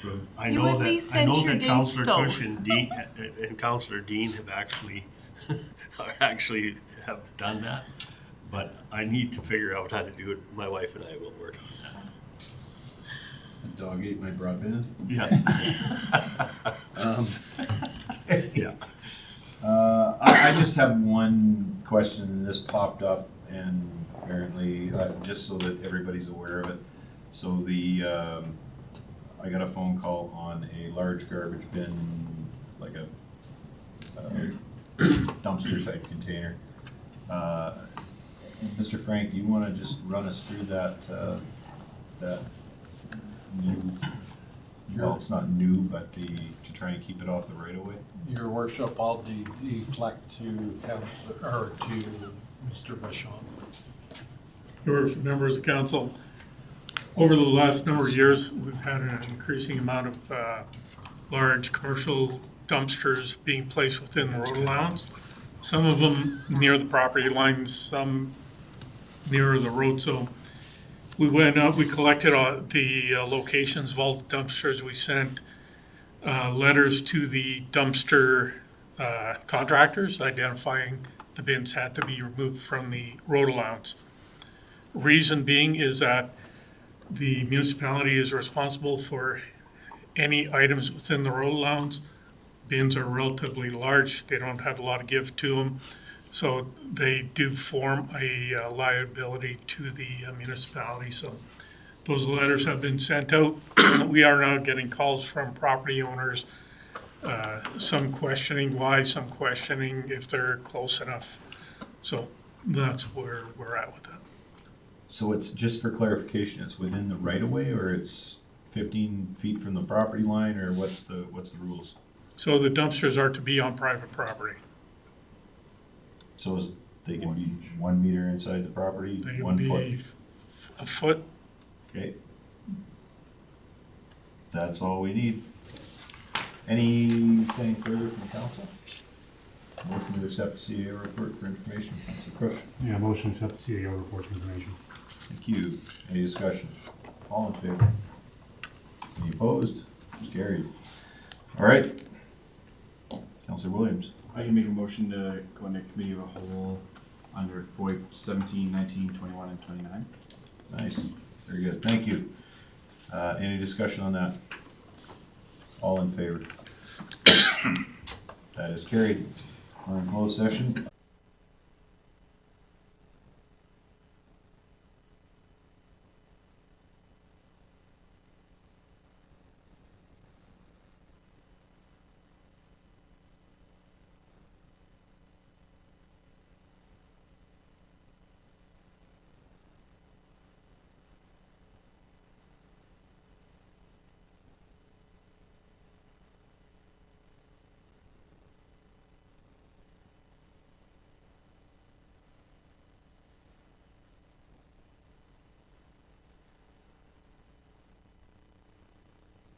from, I You know at least that, I know sent your that dates, Councillor though. Cush and Dean, and Councillor Dean have actually, have done that, but I need to figure out how to do it. My wife and I will work on A dog ate my broadband. that. Yeah. I just have one question, and this popped up, and apparently, just so that everybody's aware of it. So I got a phone call on a large garbage bin, like a dumpster type container. Mr. Frank, do you wanna just run us through that new, well, it's not new, but to try and keep it off the right of way? Your worship, I'll deflect to council, or to Mr. Vachon. Your worship, members of council, over the last number of years, we've had an increasing amount of large commercial dumpsters being placed within the road allowance. Some of them near the property lines, some nearer the road. So we went up, we collected the locations of all the dumpsters. We sent letters to the dumpster contractors identifying the bins had to be removed from the road allowance. Reason being is that the municipality is responsible for any items within the road allowance. Bins are relatively large, they don't have a lot of give to them, so they do form a liability to the municipality. So those letters have been sent out. We are now getting calls from property owners, some questioning why, some questioning if they're close enough. So that's where we're at with that. So it's, just for clarification, it's within the right of way, or it's 15 feet from the property line, or what's the rules? So the dumpsters are to be on private property. So they can be 1 meter inside the property, They 1 can foot? be a foot. Okay. That's all we need. Anything further from the council? Motion to accept the CAO report for information. Councilor Crush. Yeah, motion to accept the CAO report for information. Thank you. Any discussion? All in favor? Any opposed? Carried. All right. Councilor Williams. I can make a motion to go into committee of a whole under FOIP 17, 19, 21, and 29. Nice. Very good. Thank you. Any discussion on that? All in favor? That is carried. We're in closed session.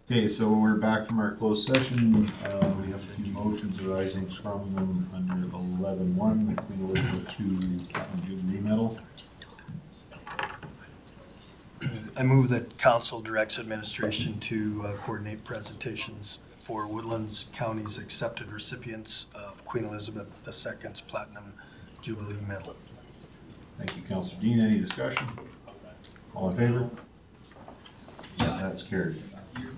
Okay, so we're back from our closed session. We have a few motions arising from them under 11.1, the Queen Elizabeth II Platinum Jubilee Medal. I move that council directs administration to coordinate presentations for Woodlands County's accepted recipients of Queen Elizabeth II's Platinum Jubilee Medal. Thank you, Councilor Dean. Any discussion? All in favor? That's carried.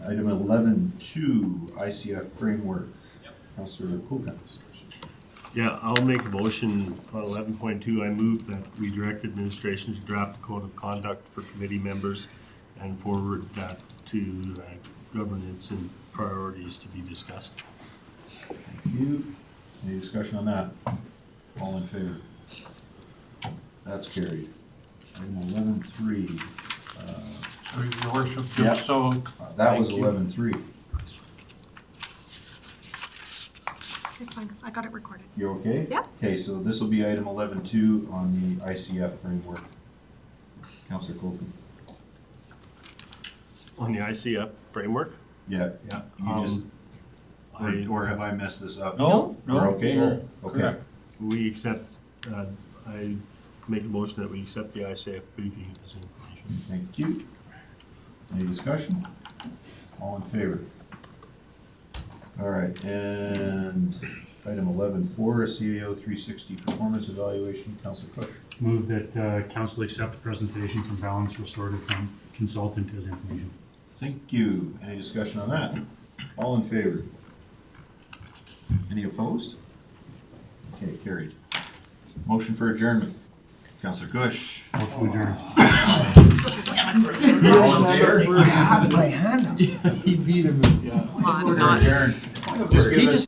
Item 11.2, ICF framework. Councillor Kulkan. Yeah, I'll make a motion on 11.2. I move that we direct administration to draft a code of conduct for committee members and forward that to governance and priorities to be discussed. Thank you. Any discussion on that? All in favor? That's carried. Item 11.3. Your worship, Yep. just so. That was Thank you. 11.3. It's fine, I got it recorded. You okay? Yep. Okay, so this will be item 11.2 on the ICF framework. Councillor Colton. On the ICF framework? Yeah. Yeah. You just, or have I messed this up? No, We're okay? no, Okay. correct. We accept, I make a motion that we accept the ICF briefing as information. Thank you. Any discussion? All in favor? All right, and item 11.4, CAO 360 performance evaluation, Councillor Cook. Move that council accept the presentation from Balance Restorative Consultant as information. Thank you. Any discussion on that? All in favor? Any opposed? Okay, carried. Motion for adjournment. Councillor Kush. Motion adjourned. I had my hand up. He beat him, yeah. Come on, not. Adjourned. Just give us